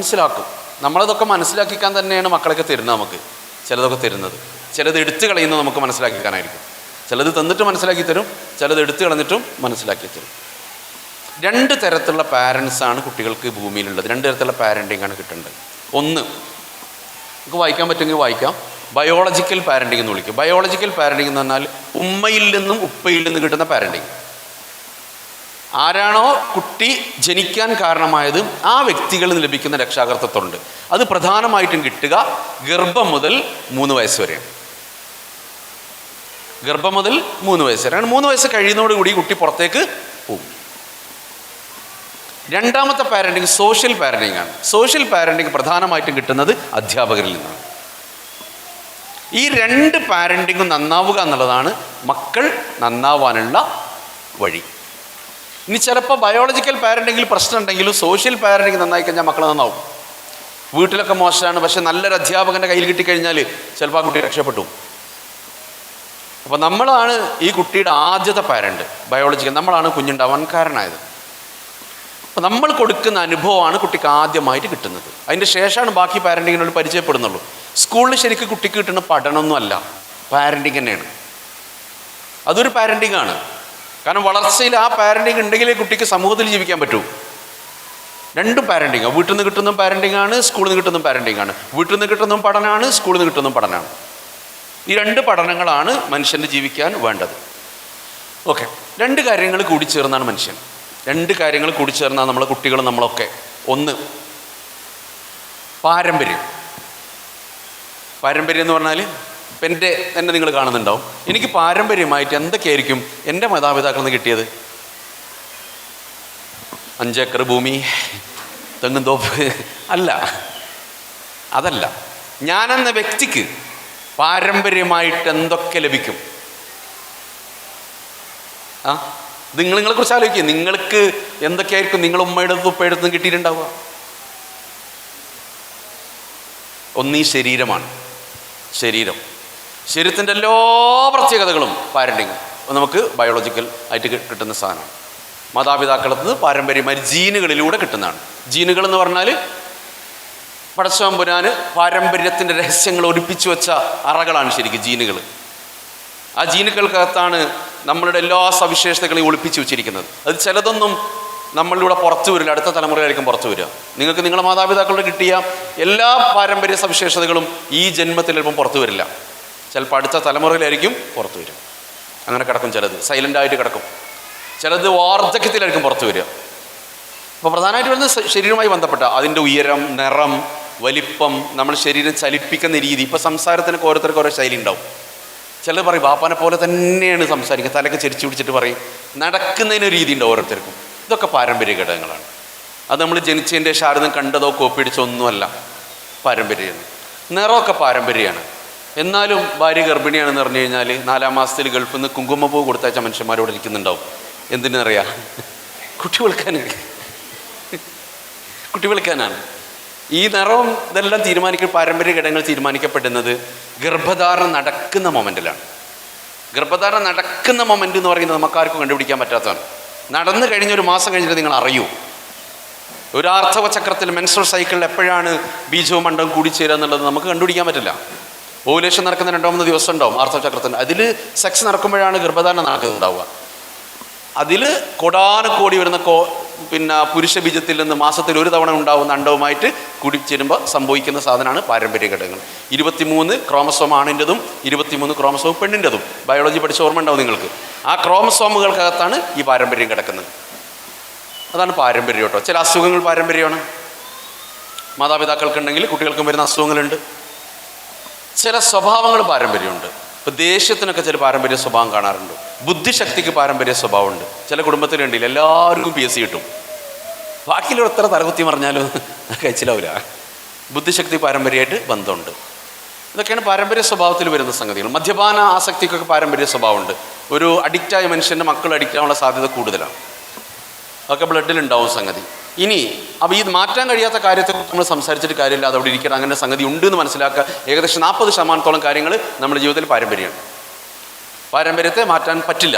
നമ്മളതൊക്കെ മനസ്സിലാക്കിക്കാൻ തന്നെയാണ് മക്കളൊക്കെ തരുന്നത്. നമുക്ക് ചിലതൊക്കെ തരുന്നത്, ചിലത് എടുത്തു കളയുന്നത് നമുക്ക് മനസ്സിലാക്കിക്കാനായിരിക്കും. ചിലത് തന്നിട്ട് മനസ്സിലാക്കി തരും, ചിലത് എടുത്തു കളഞ്ഞിട്ടും മനസ്സിലാക്കി തരും. 2 തരത്തിലുള്ള പാരൻസാണ് കുട്ടികൾക്ക് ഭൂമിയിലുള്ളത്. 2 തരത്തിലുള്ള പാരൻറ്റിങ് ആണ് കിട്ടേണ്ടത്. ഒന്ന്, നമുക്ക് വായിക്കാൻ പറ്റുമെങ്കിൽ വായിക്കാം. ബയോളജിക്കൽ പാരൻറ്റിംഗ് എന്ന് വിളിക്കും. ബയോളജിക്കൽ പാരൻറ്റിംഗ് എന്ന് പറഞ്ഞാൽ ഉമ്മയിൽ നിന്നും ഉപ്പയിൽ നിന്നും കിട്ടുന്ന പാരൻറ്റിംഗ്. ആരാണോ കുട്ടി ജനിക്കാൻ കാരണമായത് ആ വ്യക്തികളിൽ നിന്ന് ലഭിക്കുന്ന രക്ഷാകർത്തത്വമുണ്ട്. അത് പ്രധാനമായിട്ടും കിട്ടുക ഗർഭം മുതൽ 3 വയസ്സ് വരെയാണ്. ഗർഭം മുതൽ 3 വയസ്സ് വരെ. 3 വയസ്സ് കഴിയുന്നതോടുകൂടി കുട്ടി പുറത്തേക്ക് പോകും. രണ്ടാമത്തെ പാരൻറ്റിങ് സോഷ്യൽ പാരൻറ്റിങ് ആണ്. സോഷ്യൽ പാരൻറ്റിങ് പ്രധാനമായിട്ടും കിട്ടുന്നത് അധ്യാപകരിൽ നിന്നാണ്. ഈ 2 പാരൻറ്റിങ്ങും നന്നാവുക എന്നുള്ളതാണ് മക്കൾ നന്നാവാനുള്ള വഴി. ഇനി ചിലപ്പോൾ ബയോളജിക്കൽ പാരൻറ്റിങ്ങിൽ പ്രശ്നം ഉണ്ടെങ്കിലും സോഷ്യൽ പാരൻറ്റിങ് നന്നായി കഴിഞ്ഞാൽ മക്കൾ നന്നാവും. വീട്ടിലൊക്കെ മോശമാണ്, പക്ഷെ നല്ലൊരു അധ്യാപകൻ്റെ കയ്യിൽ കിട്ടിക്കഴിഞ്ഞാൽ ചിലപ്പോൾ ആ കുട്ടി രക്ഷപ്പെട്ടു. അപ്പോൾ നമ്മളാണ് ഈ കുട്ടിയുടെ ആദ്യത്തെ പാരൻറ്റ്. ബയോളജിക്കൽ നമ്മളാണ് കുഞ്ഞുണ്ടാവാൻ കാരണമായത്. അപ്പോൾ നമ്മൾ കൊടുക്കുന്ന അനുഭവമാണ് കുട്ടിക്ക് ആദ്യമായിട്ട് കിട്ടുന്നത്. അതിൻ്റെ ശേഷമാണ് ബാക്കി പാരൻറ്റിങ്ങിനോട് പരിചയപ്പെടുന്നുള്ളൂ. സ്കൂളിൽ ശരിക്കും കുട്ടിക്ക് കിട്ടുന്ന പഠനമൊന്നും അല്ല, പാരൻറ്റിങ് തന്നെയാണ്. അതൊരു പാരൻറ്റിങ് ആണ്. കാരണം വളർച്ചയിൽ ആ പാരൻറ്റിങ് ഉണ്ടെങ്കിലേ കുട്ടിക്ക് സമൂഹത്തിൽ ജീവിക്കാൻ പറ്റൂ. 2 പാരൻറ്റിങ്, വീട്ടിൽ നിന്ന് കിട്ടുന്ന പാരൻറ്റിങ് ആണ്, സ്കൂളിൽ നിന്ന് കിട്ടുന്ന പാരൻറ്റിങ് ആണ്. വീട്ടിൽ നിന്ന് കിട്ടുന്നതും പഠനമാണ്, സ്കൂളിൽ നിന്ന് കിട്ടുന്നതും പഠനമാണ്. ഈ 2 പഠനങ്ങളാണ് മനുഷ്യന് ജീവിക്കാൻ വേണ്ടത്. ഓക്കെ, 2 കാര്യങ്ങൾ കൂടിച്ചേർന്നാണ് മനുഷ്യൻ. 2 കാര്യങ്ങൾ കൂടിച്ചേർന്നാണ് നമ്മളെ കുട്ടികളും നമ്മളൊക്കെ. ഒന്ന് പാരമ്പര്യം. പാരമ്പര്യം എന്ന് പറഞ്ഞാൽ ഇപ്പം എന്നെ നിങ്ങൾ കാണുന്നുണ്ടാവും. എനിക്ക് പാരമ്പര്യമായിട്ട് എന്തൊക്കെയായിരിക്കും എൻ്റെ മാതാപിതാക്കളിൽ നിന്ന് കിട്ടിയത്? 5 ഏക്കർ ഭൂമി, തെങ്ങും തോപ്പ് അല്ല, അതല്ല. ഞാനെന്ന വ്യക്തിക്ക് പാരമ്പര്യമായിട്ട് എന്തൊക്കെ ലഭിക്കും? നിങ്ങളെക്കുറിച്ച് ആലോചിക്കുക. നിങ്ങൾക്ക് എന്തൊക്കെയായിരിക്കും നിങ്ങൾ ഉമ്മയുടെ ഉപ്പയുടെ കിട്ടിയിട്ടുണ്ടാവുക? ഒന്ന് ഈ ശരീരമാണ്. ശരീരത്തിൻ്റെ എല്ലാ പ്രത്യേകതകളും പാരൻറ്റിങ് നമുക്ക് ബയോളജിക്കൽ ആയിട്ട് കിട്ടുന്ന സാധനമാണ്. മാതാപിതാക്കളിൽ നിന്ന് പാരമ്പര്യമായി ജീനുകളിലൂടെ കിട്ടുന്നതാണ്. ജീനുകൾ എന്ന് പറഞ്ഞാൽ പടച്ചതമ്പുരാൻ പാരമ്പര്യത്തിൻ്റെ രഹസ്യങ്ങൾ ഒളിപ്പിച്ചു വെച്ച അറകളാണ് ശരിക്കും ജീനുകൾ. ആ ജീനുകൾക്കകത്താണ് നമ്മളുടെ എല്ലാ സവിശേഷതകളെയും ഒളിപ്പിച്ചു വെച്ചിരിക്കുന്നത്. അത് ചിലതൊന്നും നമ്മളിലൂടെ പുറത്തു വരില്ല, അടുത്ത തലമുറയിലായിരിക്കും പുറത്തു വരിക. നിങ്ങൾക്ക് നിങ്ങളുടെ മാതാപിതാക്കളുടെ കിട്ടിയ എല്ലാ പാരമ്പര്യ സവിശേഷതകളും ഈ ജന്മത്തിൽ ചിലപ്പം പുറത്തു വരില്ല, ചിലപ്പോൾ അടുത്ത തലമുറയിലായിരിക്കും പുറത്തു വരിക. അങ്ങനെ കിടക്കും. ചിലത് സൈലൻ്റായിട്ട് കിടക്കും, ചിലത് വാർദ്ധക്യത്തിലായിരിക്കും പുറത്തു വരിക. അപ്പോൾ പ്രധാനമായിട്ട് വരുന്നത് ശരീരവുമായി ബന്ധപ്പെട്ട അതിൻ്റെ ഉയരം, നിറം, വലിപ്പം, നമ്മൾ ശരീരം ചലിപ്പിക്കുന്ന രീതി. ഇപ്പോൾ സംസാരത്തിനൊക്കെ ഓരോരുത്തർക്ക് ഓരോ ശൈലി ഉണ്ടാവും. ചിലർ പറയും ബാപ്പാനെ പോലെ തന്നെയാണ് സംസാരിക്കുക, തലയൊക്കെ ചെരിച്ചു പിടിച്ചിട്ട് പറയും. നടക്കുന്നതിനൊരു രീതി ഉണ്ട് ഓരോരുത്തർക്കും. ഇതൊക്കെ പാരമ്പര്യ ഘടകങ്ങളാണ്. അത് നമ്മൾ ജനിച്ചതിൻ്റെ ശാരദം കണ്ടതോ കോപ്പിടിച്ചോ ഒന്നുമല്ല, പാരമ്പര്യമാണ്. നിറമൊക്കെ പാരമ്പര്യമാണ്. എന്നാലും ഭാര്യ ഗർഭിണിയാണെന്ന് പറഞ്ഞു കഴിഞ്ഞാൽ 4-ാം മാസത്തിൽ ഗൾഫിൽ നിന്ന് കുങ്കുമപ്പൂ കൊടുത്തയച്ച മനുഷ്യന്മാരോട് ഇരിക്കുന്നുണ്ടാവും. എന്തിനറിയാം? കുട്ടി വിളിക്കാനാണ്. ഈ നിറവും ഇതെല്ലാം പാരമ്പര്യ ഘടകങ്ങൾ തീരുമാനിക്കപ്പെടുന്നത് ഗർഭധാരണം നടക്കുന്ന മൊമെൻറ്റിലാണ്. ഗർഭധാരണം നടക്കുന്ന മൊമെൻറ്റ് എന്ന് പറയുന്നത് നമുക്കാർക്കും കണ്ടുപിടിക്കാൻ പറ്റാത്തതാണ്. നടന്നു കഴിഞ്ഞ 1 മാസം കഴിഞ്ഞിട്ട് നിങ്ങൾ അറിയൂ. ഒരു ആർത്തവ ചക്രത്തിൽ മെൻസ്ട്രൽ സൈക്കിളിൽ എപ്പോഴാണ് ബീജവും മണ്ടവും കൂടിച്ചേരുക എന്നുള്ളത് നമുക്ക് കണ്ടുപിടിക്കാൻ പറ്റില്ല. ഓവുലേഷൻ നടക്കുന്ന 2-3 ദിവസം ഉണ്ടാവും ആർത്തവ ചക്രത്തിന്. അതിൽ സെക്സ് നടക്കുമ്പോഴാണ് ഗർഭധാരണം നടക്കുന്നുണ്ടാവുക. അതിൽ കോടാനുകോടി വരുന്ന പുരുഷ ബീജത്തിൽ നിന്ന് മാസത്തിൽ 1 തവണ ഉണ്ടാവുന്ന അണ്ടവുമായിട്ട് കൂടിച്ചേരുമ്പോൾ സംഭവിക്കുന്ന സാധനമാണ് പാരമ്പര്യ ഘടകങ്ങൾ. 23 ക്രോമസോം ആണിൻ്റെതും 23 ക്രോമസോം പെണ്ണിൻ്റെതും. ബയോളജി പഠിച്ച ഓർമ്മ ഉണ്ടാവും നിങ്ങൾക്ക്. ആ ക്രോമസോമുകൾക്കകത്താണ് ഈ പാരമ്പര്യം കിടക്കുന്നത്. അതാണ് പാരമ്പര്യം കേട്ടോ. ചില അസുഖങ്ങൾ പാരമ്പര്യമാണ്. മാതാപിതാക്കൾക്കുണ്ടെങ്കിൽ കുട്ടികൾക്കും വരുന്ന അസുഖങ്ങളുണ്ട്. ചില സ്വഭാവങ്ങൾ പാരമ്പര്യമുണ്ട്. ഇപ്പോൾ ദേഷ്യത്തിനൊക്കെ ചില പാരമ്പര്യ സ്വഭാവം കാണാറുണ്ട്. ബുദ്ധിശക്തിക്ക് പാരമ്പര്യ സ്വഭാവമുണ്ട്. ചില കുടുംബത്തിലുണ്ടെങ്കിൽ എല്ലാവർക്കും PSC കിട്ടും. ബാക്കിയുള്ള എത്ര തലകുത്തി പറഞ്ഞാലും കഴിച്ചിലാവില്ല. ബുദ്ധിശക്തി പാരമ്പര്യമായിട്ട് ബന്ധമുണ്ട്. ഇതൊക്കെയാണ് പാരമ്പര്യ സ്വഭാവത്തിൽ വരുന്ന സംഗതികൾ. മദ്യപാന ആസക്തിക്കൊക്കെ പാരമ്പര്യ സ്വഭാവമുണ്ട്. ഒരു അഡിക്റ്റായ മനുഷ്യൻ്റെ മക്കൾ അഡിക്റ്റ് ആവാനുള്ള സാധ്യത കൂടുതലാണ്. അതൊക്കെ ബ്ലഡിലുണ്ടാവും സംഗതി. ഇനി അപ്പോൾ ഈ മാറ്റാൻ കഴിയാത്ത കാര്യത്തെ നമ്മൾ സംസാരിച്ചിട്ട് കാര്യമില്ല, അതവിടെ ഇരിക്കണം. അങ്ങനെ സംഗതി ഉണ്ട് എന്ന് മനസ്സിലാക്കുക. ഏകദേശം 40% കാര്യങ്ങൾ നമ്മുടെ ജീവിതത്തിൽ പാരമ്പര്യമാണ്. പാരമ്പര്യത്തെ മാറ്റാൻ പറ്റില്ല,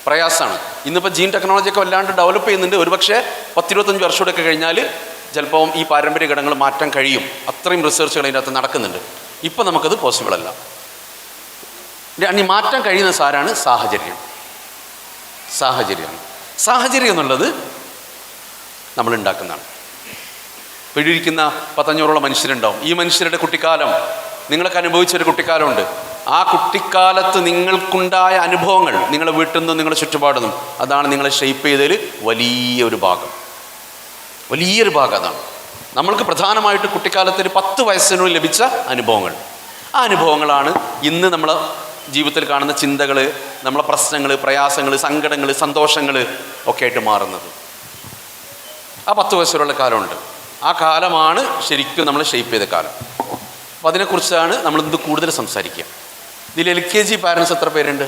പ്രയാസമാണ്. ഇന്നിപ്പോൾ ജീൻ ടെക്നോളജിയൊക്കെ വല്ലാണ്ട് ഡെവലപ്പ് ചെയ്യുന്നുണ്ട്. ഒരുപക്ഷെ 10-25 വർഷമൊക്കെ കഴിഞ്ഞാൽ ചിലപ്പോൾ ഈ പാരമ്പര്യ ഘടകങ്ങൾ മാറ്റാൻ കഴിയും. അത്രയും റിസർച്ചുകൾ അതിൻ്റെ അകത്ത് നടക്കുന്നുണ്ട്. ഇപ്പം നമുക്കത് പോസിബിൾ അല്ല. ഇനി മാറ്റാൻ കഴിയുന്ന സാരാണ് സാഹചര്യമാണ്. സാഹചര്യം എന്നുള്ളത് നമ്മൾ ഉണ്ടാക്കുന്നതാണ്. ഇപ്പോൾ ഇരിക്കുന്ന 100-500 മനുഷ്യരുണ്ടാവും. ഈ മനുഷ്യരുടെ കുട്ടിക്കാലം നിങ്ങളൊക്കെ അനുഭവിച്ചൊരു കുട്ടിക്കാലമുണ്ട്. ആ കുട്ടിക്കാലത്ത് നിങ്ങൾക്കുണ്ടായ അനുഭവങ്ങൾ നിങ്ങളുടെ വീട്ടിൽ നിന്നും നിങ്ങളുടെ ചുറ്റുപാടിൽ നിന്നും അതാണ് നിങ്ങളെ ഷെയ്പ്പ് ചെയ്തതിൽ വലിയൊരു ഭാഗം അതാണ്. നമ്മൾക്ക് പ്രധാനമായിട്ട് കുട്ടിക്കാലത്തിൽ 10 വയസ്സിനുള്ളിൽ ലഭിച്ച അനുഭവങ്ങൾ. ആ അനുഭവങ്ങളാണ് ഇന്ന് നമ്മൾ ജീവിതത്തിൽ കാണുന്ന ചിന്തകൾ, നമ്മളെ പ്രശ്നങ്ങൾ, പ്രയാസങ്ങൾ, സങ്കടങ്ങൾ, സന്തോഷങ്ങൾ ഒക്കെ ആയിട്ട് മാറുന്നത്. ആ 10 വയസ്സിലുള്ള കാലമുണ്ട്. ആ കാലമാണ് ശരിക്കും നമ്മൾ ഷെയ്പ്പ് ചെയ്ത കാലം. അപ്പോൾ അതിനെക്കുറിച്ചാണ് നമ്മളിത് കൂടുതൽ സംസാരിക്കുക. ഇതിൽ LKG പാരൻസ് എത്ര പേരുണ്ട്?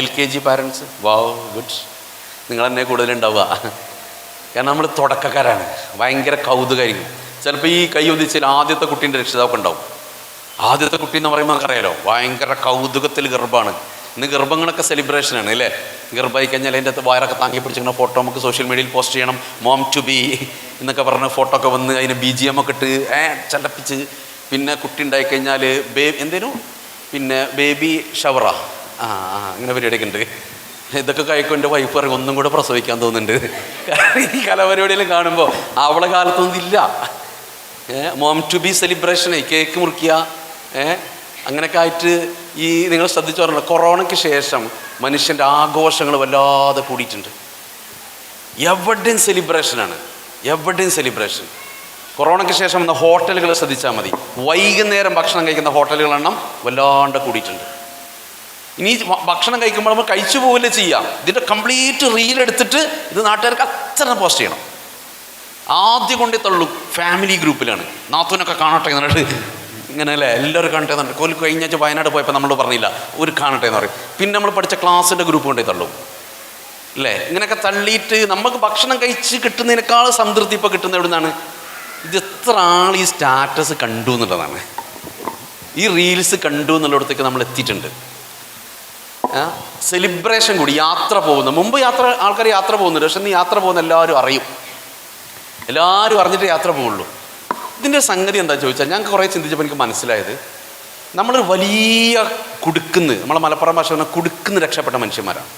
LKG parents? Wow, good. നിങ്ങൾ തന്നെ കൂടുതലുണ്ടാവുക. കാരണം നമ്മൾ തുടക്കക്കാരാണ്, ഭയങ്കര കൗതുകമായിരിക്കും. ചിലപ്പോൾ ഈ കൈ ഒന്നിച്ചാൽ ആദ്യത്തെ കുട്ടീൻ്റെ രക്ഷിതാവൊക്കെ ഉണ്ടാവും. ആദ്യത്തെ കുട്ടി എന്ന് പറയുമ്പോൾ നമുക്കറിയാലോ, ഭയങ്കര കൗതുകത്തിൽ ഗർഭമാണ്. ഇന്ന് ഗർഭങ്ങളൊക്കെ സെലിബ്രേഷനാണ് അല്ലേ? ഗർഭമായി കഴിഞ്ഞാൽ അതിൻ്റെ അകത്ത് വയറൊക്കെ താങ്ങി പിടിച്ചിങ്ങനെ ഫോട്ടോ നമുക്ക് സോഷ്യൽ മീഡിയയിൽ പോസ്റ്റ് ചെയ്യണം. മോം ടു ബി എന്നൊക്കെ പറഞ്ഞ് ഫോട്ടോ ഒക്കെ വന്ന് അതിന് BGM ഒക്കെ ഇട്ട് ചലപ്പിച്ച്, പിന്നെ കുട്ടി ഉണ്ടായിക്കഴിഞ്ഞാൽ എന്തേലും പിന്നെ ബേബി ഷവറ അങ്ങനെ പരിപാടിയൊക്കെ ഉണ്ട്. ഇതൊക്കെ കഴിക്കും എൻ്റെ വൈഫ് പറയും ഒന്നും കൂടെ പ്രസവിക്കാൻ തോന്നുന്നുണ്ട്. ഈ കലാപരിപാടിയെല്ലാം കാണുമ്പോൾ അവളെ കാലത്തൊന്നും ഇല്ല. മോം ടു ബി സെലിബ്രേഷനെ കേക്ക് മുറിക്കുക അങ്ങനെയൊക്കെ ആയിട്ട്. ഈ നിങ്ങൾ ശ്രദ്ധിച്ചു പറഞ്ഞല്ലോ, കൊറോണയ്ക്ക് ശേഷം മനുഷ്യൻ്റെ ആഘോഷങ്ങൾ വല്ലാതെ കൂടിയിട്ടുണ്ട്. എവിടെയും സെലിബ്രേഷനാണ്, എവിടെയും സെലിബ്രേഷൻ. കൊറോണയ്ക്ക് ശേഷം വന്ന ഹോട്ടലുകൾ ശ്രദ്ധിച്ചാൽ മതി, വൈകുന്നേരം ഭക്ഷണം കഴിക്കുന്ന ഹോട്ടലുകളുടെ എണ്ണം വല്ലാണ്ട് കൂടിയിട്ടുണ്ട്. ഇനി ഭക്ഷണം കഴിക്കുമ്പോൾ നമ്മൾ കഴിച്ചു പോവില്ല ചെയ്യാം, ഇതിൻ്റെ കംപ്ലീറ്റ് റീലെടുത്തിട്ട് ഇത് നാട്ടുകാർക്ക് അത്ര പോസ്റ്റ് ചെയ്യണം. ആദ്യം കൊണ്ടേ തള്ളു ഫാമിലി ഗ്രൂപ്പിലാണ്. നാത്തൂനൊക്കെ കാണട്ടെ എന്നിട്ട് ഇങ്ങനെ അല്ലേ എല്ലാവരും കാണട്ടെ എന്നുണ്ട്. കൊല്ലം കഴിഞ്ഞാൽ വയനാട് പോയപ്പോൾ നമ്മൾ പറഞ്ഞില്ല ഒരു കാണട്ടെ എന്ന് പറയും. പിന്നെ നമ്മൾ പഠിച്ച ക്ലാസ്സിൻ്റെ ഗ്രൂപ്പ് കൊണ്ടേ തള്ളും അല്ലേ? ഇങ്ങനെയൊക്കെ തള്ളിയിട്ട് നമുക്ക് ഭക്ഷണം കഴിച്ച് കിട്ടുന്നതിനേക്കാൾ സംതൃപ്തി ഇപ്പോൾ കിട്ടുന്നത് എവിടെ നിന്നാണ്? ഇത് എത്ര ആൾ ഈ സ്റ്റാറ്റസ് കണ്ടു എന്നുള്ളതാണ്, ഈ റീൽസ് കണ്ടു എന്നുള്ളിടത്തേക്ക് നമ്മൾ എത്തിയിട്ടുണ്ട്. സെലിബ്രേഷൻ കൂടി. യാത്ര പോകുന്നു, മുമ്പ് ആൾക്കാർ യാത്ര പോകുന്നുണ്ട്, പക്ഷെ ഇന്ന് യാത്ര പോകുന്ന എല്ലാവരും അറിഞ്ഞിട്ട് യാത്ര പോവുള്ളൂ. ഇതിൻ്റെ സംഗതി എന്താ ചോദിച്ചാൽ, ഞാൻ കുറേ ചിന്തിച്ചപ്പോൾ എനിക്ക് മനസ്സിലായത്, നമ്മൾ വലിയ കുടുക്കുന്ന്, നമ്മളെ മലപ്പുറം ഭാഷ പറഞ്ഞാൽ കുടുക്കുന്ന് രക്ഷപ്പെട്ട മനുഷ്യന്മാരാണ്.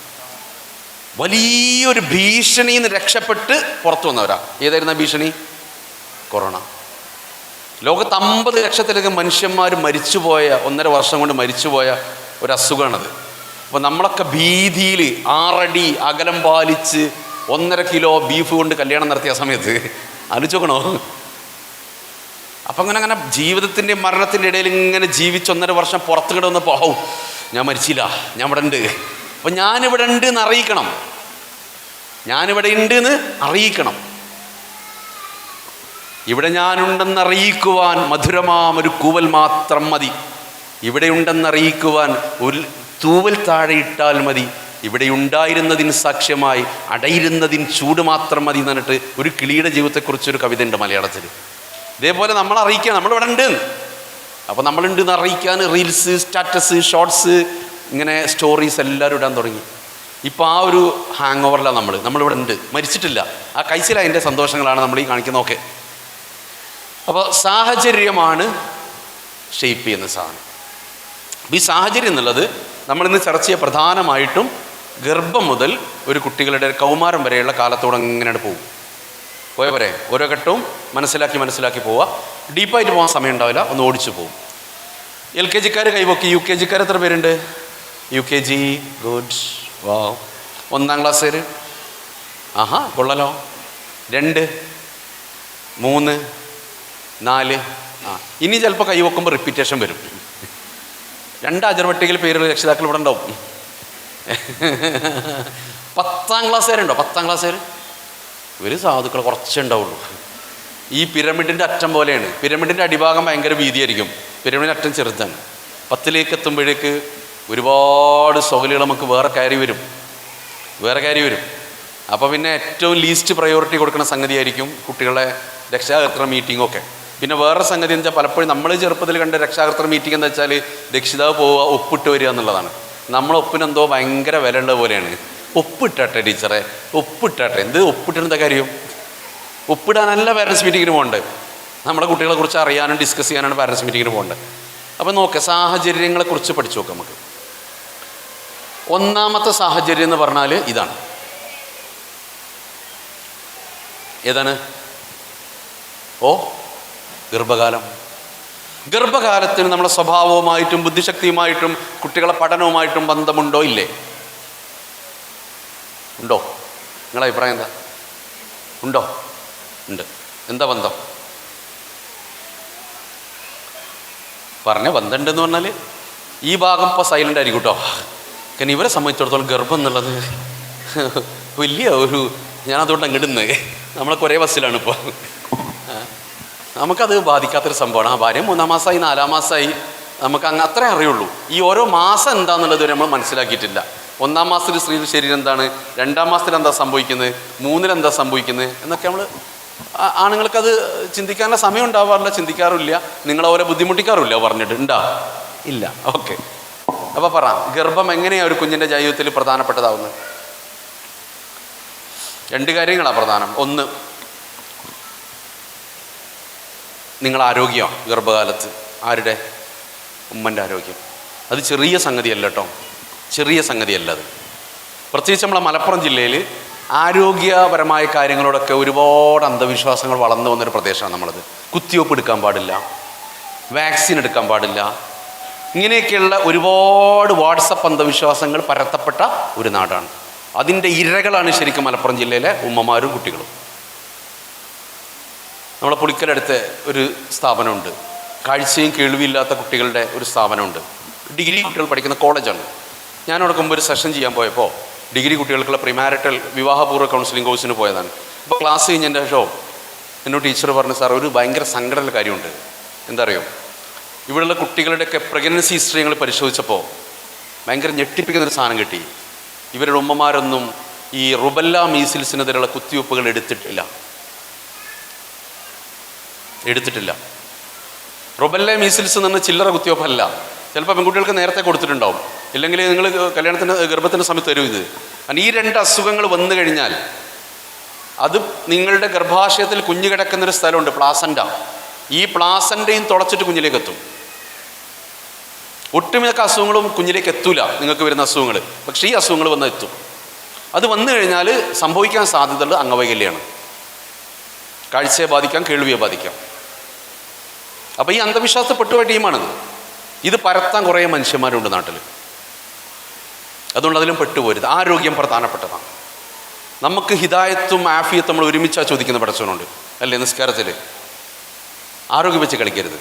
വലിയൊരു ഭീഷണിയിൽ നിന്ന് രക്ഷപ്പെട്ട് പുറത്തു വന്നവരാ. ഏതായിരുന്നു ആ ഭീഷണി? കൊറോണ. ലോകത്ത് 50 ലക്ഷത്തിലധികം മനുഷ്യന്മാർ മരിച്ചുപോയ, 1.5 വർഷം കൊണ്ട് മരിച്ചുപോയ ഒരു അസുഖമാണത്. അപ്പോൾ നമ്മളൊക്കെ ഭീതിയിൽ 6 അടി അകലം പാലിച്ച് 1.5 കിലോ ബീഫ് കൊണ്ട് കല്യാണം നടത്തിയ സമയത്ത് ആലോചിച്ചോക്കണോ? അപ്പം അങ്ങനെ ജീവിതത്തിൻ്റെ മരണത്തിൻ്റെ ഇടയിൽ ഇങ്ങനെ ജീവിച്ച് 1.5 വർഷം പുറത്ത് കിടന്നപ്പോൾ ഞാൻ മരിച്ചില്ല, ഞാൻ ഇവിടെ ഉണ്ട്. അപ്പം ഞാനിവിടെ ഉണ്ട് എന്ന് അറിയിക്കണം, ഞാനിവിടെ ഉണ്ട് എന്ന് അറിയിക്കണം. ഇവിടെ ഞാനുണ്ടെന്ന് അറിയിക്കുവാൻ മധുരമാമൊരു കൂവൽ മാത്രം മതി. ഇവിടെ ഉണ്ടെന്നറിയിക്കുവാൻ ഒരു തൂവൽ താഴെ ഇട്ടാൽ മതി. ഇവിടെ ഉണ്ടായിരുന്നതിന് സാക്ഷ്യമായി അടയിരുന്നതിന് ചൂട് മാത്രം മതി എന്ന് പറഞ്ഞിട്ട് ഒരു കിളിയുടെ ജീവിതത്തെക്കുറിച്ചൊരു കവിത ഉണ്ട് മലയാളത്തിൽ. ഇതേപോലെ നമ്മൾ അറിയിക്കുക നമ്മളിവിടെ ഉണ്ട്. അപ്പോൾ നമ്മളുണ്ട് എന്ന് അറിയിക്കാൻ റീൽസ്, സ്റ്റാറ്റസ്, ഷോർട്സ്, ഇങ്ങനെ സ്റ്റോറീസ് എല്ലാവരും ഇടാൻ തുടങ്ങി. ഇപ്പോൾ ആ ഒരു ഹാങ് ഓവറിലാണ് നമ്മളിവിടെ ഉണ്ട്, മരിച്ചിട്ടില്ല. ആ കൈസിൽ അതിൻ്റെ സന്തോഷങ്ങളാണ് നമ്മൾ ഈ കാണിക്കുന്നതൊക്കെ. അപ്പോൾ സാഹചര്യമാണ് ഷെയ്പ്പ് ചെയ്യുന്ന സാധനം. ഈ സാഹചര്യം എന്നുള്ളത് നമ്മളിന്ന് ചർച്ച ചെയ്യുക പ്രധാനമായിട്ടും ഗർഭം മുതൽ ഒരു കുട്ടികളുടെ കൗമാരം വരെയുള്ള കാലത്തോടെ ഇങ്ങനെ പോകും. പോരെ ഓരോ ഘട്ടവും മനസ്സിലാക്കി പോവുക. ഡീപ്പായിട്ട് പോകാൻ സമയം ഉണ്ടാവില്ല, ഒന്ന് ഓടിച്ചു പോകും. LKG-ക്കാർ കൈവക്കി. UKG-ക്കാർ എത്ര പേരുണ്ട്? UKG, good. വാ. 1-ാം ക്ലാസ്സുകാർ? ആഹാ, കൊള്ളലോ. 2, 3, 4. ഇനി ചിലപ്പോൾ കൈവക്കുമ്പോൾ റിപ്പീറ്റേഷൻ വരും. 2 അജർവട്ടികൾ പേരുള്ള രക്ഷിതാക്കൾ ഇവിടെ ഉണ്ടാവും. 10-ാം ക്ലാസ്സുകാരുണ്ടോ? 10-ാം ക്ലാസ്സുകാർ ഇവർ സാധുക്കൾ കുറച്ചേ ഉണ്ടാവുള്ളൂ. ഈ പിരമിഡിൻ്റെ അറ്റം പോലെയാണ്. പിരമിഡിൻ്റെ അടിഭാഗം ഭയങ്കര വീതിയായിരിക്കും, പിരമിഡിൻ്റെ അറ്റം ചെറുതാണ്. 10ലേക്ക് എത്തുമ്പോഴേക്ക് ഒരുപാട് സ്വകലുകൾ നമുക്ക് വേറെ കയറി വരും. അപ്പോൾ പിന്നെ ഏറ്റവും ലീസ്റ്റ് പ്രയോറിറ്റി കൊടുക്കുന്ന സംഗതിയായിരിക്കും കുട്ടികളെ രക്ഷാകർതൃ മീറ്റിങ്ങൊക്കെ. പിന്നെ വേറെ സംഗതി എന്ന് വെച്ചാൽ പലപ്പോഴും നമ്മൾ ചെറുപ്പത്തിൽ കണ്ട രക്ഷാകർതൃ മീറ്റിംഗ് എന്ന് വെച്ചാൽ രക്ഷിതാവ് പോവുക, ഒപ്പിട്ട് വരിക എന്നുള്ളതാണ്. നമ്മളൊപ്പിനെന്തോ ഭയങ്കര വില ഉള്ളത് പോലെയാണ്. ഒപ്പിട്ടെ ടീച്ചറെ, ഒപ്പിട്ടെ. എന്ത് ഒപ്പിട്ടിരുന്ന കാര്യം? ഒപ്പിടാനല്ല പാരൻസ് മീറ്റിങ്ങിന് പോകേണ്ടത്. നമ്മുടെ കുട്ടികളെ കുറിച്ച് അറിയാനും ഡിസ്കസ് ചെയ്യാനാണ് പാരൻസ് മീറ്റിങ്ങിന് പോകേണ്ടത്. അപ്പോൾ നോക്കുക, സാഹചര്യങ്ങളെക്കുറിച്ച് പഠിച്ചു നോക്കാം നമുക്ക്. 1-ാമത്തെ സാഹചര്യം എന്ന് പറഞ്ഞാൽ ഇതാണ്. ഏതാണ്? ഗർഭകാലം. ഗർഭകാലത്തിന് നമ്മുടെ സ്വഭാവവുമായിട്ടും ബുദ്ധിശക്തിയുമായിട്ടും കുട്ടികളെ പഠനവുമായിട്ടും ബന്ധമുണ്ടോ ഇല്ലേ? ഉണ്ടോ? നിങ്ങളെ അഭിപ്രായം എന്താ? ഉണ്ടോ? ഉണ്ട്. എന്താ ബന്ധം? പറഞ്ഞ ബന്ധമുണ്ടെന്ന് പറഞ്ഞാൽ ഈ ഭാഗം ഇപ്പോൾ സൈലൻ്റ് ആയിരിക്കും കേട്ടോ. കാരണം ഇവരെ സംബന്ധിച്ചിടത്തോളം ഗർഭം എന്നുള്ളത് വലിയ ഒരു, ഞാനതുകൊണ്ട് അങ്ങിടുന്നത്, നമ്മളൊക്കെ ഒരേ ബസ്സിലാണ് ഇപ്പോൾ. നമുക്കത് ബാധിക്കാത്തൊരു സംഭവമാണ്. ആ ഭാര്യ 3-ാം മാസമായി 4-ാം മാസമായി, നമുക്ക് അങ്ങ് അത്രേ അറിയുള്ളൂ. ഈ ഓരോ മാസം എന്താണെന്നുള്ളത് നമ്മൾ മനസ്സിലാക്കിയിട്ടില്ല. 1-ാം മാസത്തിൽ സ്ത്രീയുടെ ശരീരം എന്താണ്, 2-ാം മാസത്തിൽ എന്താ സംഭവിക്കുന്നത്, 3-ൽ എന്താ സംഭവിക്കുന്നത് എന്നൊക്കെ നമ്മൾ, ആണുങ്ങൾക്കത് ചിന്തിക്കാനുള്ള സമയം ഉണ്ടാവാറില്ല, ചിന്തിക്കാറില്ല. നിങ്ങളവരെ ബുദ്ധിമുട്ടിക്കാറില്ല പറഞ്ഞിട്ട് ഉണ്ടാ ഇല്ല. ഓക്കെ, അപ്പോൾ പറ, ഗർഭം എങ്ങനെയാണ് ഒരു കുഞ്ഞിൻ്റെ ജീവിതത്തിൽ പ്രധാനപ്പെട്ടതാവുന്നത്? 2 കാര്യങ്ങളാണ് പ്രധാനം. ഒന്ന്, നിങ്ങളെ ആരോഗ്യമാണ് ഗർഭകാലത്ത്. ആരുടെ? ഉമ്മൻ്റെ ആരോഗ്യം. അത് ചെറിയ സംഗതിയല്ല കേട്ടോ, ചെറിയ സംഗതിയല്ല അത്. പ്രത്യേകിച്ച് നമ്മളെ മലപ്പുറം ജില്ലയിൽ ആരോഗ്യപരമായ കാര്യങ്ങളോടൊക്കെ ഒരുപാട് അന്ധവിശ്വാസങ്ങൾ വളർന്നു വന്നൊരു പ്രദേശമാണ് നമ്മളത്. കുത്തിവെപ്പ് എടുക്കാൻ പാടില്ല, വാക്സിൻ എടുക്കാൻ പാടില്ല, ഇങ്ങനെയൊക്കെയുള്ള ഒരുപാട് വാട്സപ്പ് അന്ധവിശ്വാസങ്ങൾ പരത്തപ്പെട്ട ഒരു നാടാണ്. അതിൻ്റെ ഇരകളാണ് ശരിക്കും മലപ്പുറം ജില്ലയിലെ ഉമ്മമാരും കുട്ടികളും. നമ്മളെ പുളിക്കലടുത്ത് ഒരു സ്ഥാപനമുണ്ട്, കാഴ്ചയും കേൾവിയില്ലാത്ത കുട്ടികളുടെ ഒരു സ്ഥാപനമുണ്ട്. ഡിഗ്രി കുട്ടികൾ പഠിക്കുന്ന കോളേജാണ്. ഞാനവിടെ മുമ്പ് ഒരു സെഷൻ ചെയ്യാൻ പോയപ്പോൾ ഡിഗ്രി കുട്ടികൾക്കുള്ള പ്രിമാരിറ്റൽ വിവാഹപൂർവ്വ കൗൺസിലിംഗ് കോഴ്സിന് പോയതാണ്. അപ്പോൾ ക്ലാസ് കഴിഞ്ഞതിൻ്റെ ശേഷം എന്നോട് ടീച്ചർ പറഞ്ഞു, സാർ ഒരു ഭയങ്കര സങ്കടമുള്ള കാര്യമുണ്ട്. എന്താ അറിയോ, ഇവിടെയുള്ള കുട്ടികളുടെയൊക്കെ പ്രഗ്നൻസി ഹിസ്റ്ററി ഞങ്ങൾ പരിശോധിച്ചപ്പോൾ ഭയങ്കര ഞെട്ടിപ്പിക്കുന്നൊരു സാധനം കിട്ടി. ഇവരുടെ ഉമ്മമാരൊന്നും ഈ റുബല്ല മീസിൽസിനെതിരെയുള്ള കുത്തിവെപ്പുകൾ എടുത്തിട്ടില്ല. റുബല്ല മീസിൽസ് എന്ന് പറഞ്ഞാൽ ചില്ലറ കുത്തിവെപ്പല്ല. ചിലപ്പോൾ പെൺകുട്ടികൾക്ക് നേരത്തെ കൊടുത്തിട്ടുണ്ടാവും, ഇല്ലെങ്കിൽ നിങ്ങൾ കല്യാണത്തിന് ഗർഭത്തിൻ്റെ സമയത്ത് തരും ഇത്. കാരണം ഈ 2 അസുഖങ്ങൾ വന്നു കഴിഞ്ഞാൽ അത് നിങ്ങളുടെ ഗർഭാശയത്തിൽ കുഞ്ഞ് കിടക്കുന്നൊരു സ്ഥലമുണ്ട്, പ്ലാസൻ്റ. ഈ പ്ലാസൻ്റയും തുളച്ചിട്ട് കുഞ്ഞിലേക്ക് എത്തും. ഒട്ടുമിക്ക അസുഖങ്ങളും കുഞ്ഞിലേക്ക് എത്തൂല, നിങ്ങൾക്ക് വരുന്ന അസുഖങ്ങൾ. പക്ഷേ ഈ അസുഖങ്ങൾ വന്ന് എത്തും. അത് വന്നു കഴിഞ്ഞാൽ സംഭവിക്കാൻ സാധ്യതയുള്ള അംഗവൈകല്യമാണ്. കാഴ്ചയെ ബാധിക്കാം, കേൾവിയെ ബാധിക്കാം. അപ്പോൾ ഈ അന്ധവിശ്വാസപ്പെട്ടുപോയ ടീമാണിത്. ഇത് പരത്താൻ കുറേ മനുഷ്യന്മാരുണ്ട് നാട്ടിൽ. അതുകൊണ്ട് അതിലും പെട്ടുപോരുത്. ആരോഗ്യം പ്രധാനപ്പെട്ടതാണ്. നമുക്ക് ഹിദായത്തും ആഫിയത്തും നമ്മൾ ഒരുമിച്ചാണ് ചോദിക്കുന്ന പടച്ചവനുണ്ട് അല്ലേ? നിസ്കാരത്തിൽ ആരോഗ്യം വെച്ച് കളിക്കരുത്.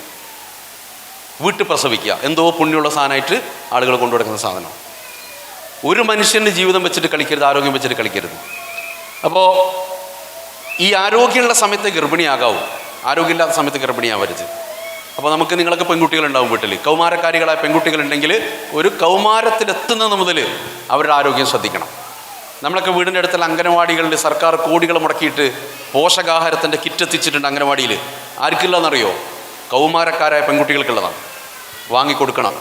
വീട്ടിൽ പ്രസവിക്കുക എന്തോ പുണ്യമുള്ള സാധനമായിട്ട് ആളുകൾ കൊണ്ടുനടക്കുന്ന സാധനം. ഒരു മനുഷ്യൻ്റെ ജീവിതം വെച്ചിട്ട് കളിക്കരുത്, ആരോഗ്യം വെച്ചിട്ട് കളിക്കരുത്. അപ്പോൾ ഈ ആരോഗ്യമുള്ള സമയത്ത് ഗർഭിണിയാകാവൂ, ആരോഗ്യമില്ലാത്ത സമയത്ത് ഗർഭിണിയാവരുത്. അപ്പോൾ നമുക്ക്, നിങ്ങളൊക്കെ പെൺകുട്ടികളുണ്ടാവും വീട്ടിൽ, കൗമാരക്കാരികളായ പെൺകുട്ടികളുണ്ടെങ്കിൽ ഒരു കൗമാരത്തിലെത്തുന്നത് മുതൽ അവരുടെ ആരോഗ്യം ശ്രദ്ധിക്കണം. നമ്മളൊക്കെ വീടിൻ്റെ അടുത്തുള്ള അംഗനവാടികളിൽ സർക്കാർ കോടികൾ മുടക്കിയിട്ട് പോഷകാഹാരത്തിൻ്റെ കിറ്റ് എത്തിച്ചിട്ടുണ്ട് അംഗനവാടിയിൽ. ആർക്കില്ലെന്നറിയോ? കൗമാരക്കാരായ പെൺകുട്ടികൾക്കുള്ളതാണ്. വാങ്ങിക്കൊടുക്കണം.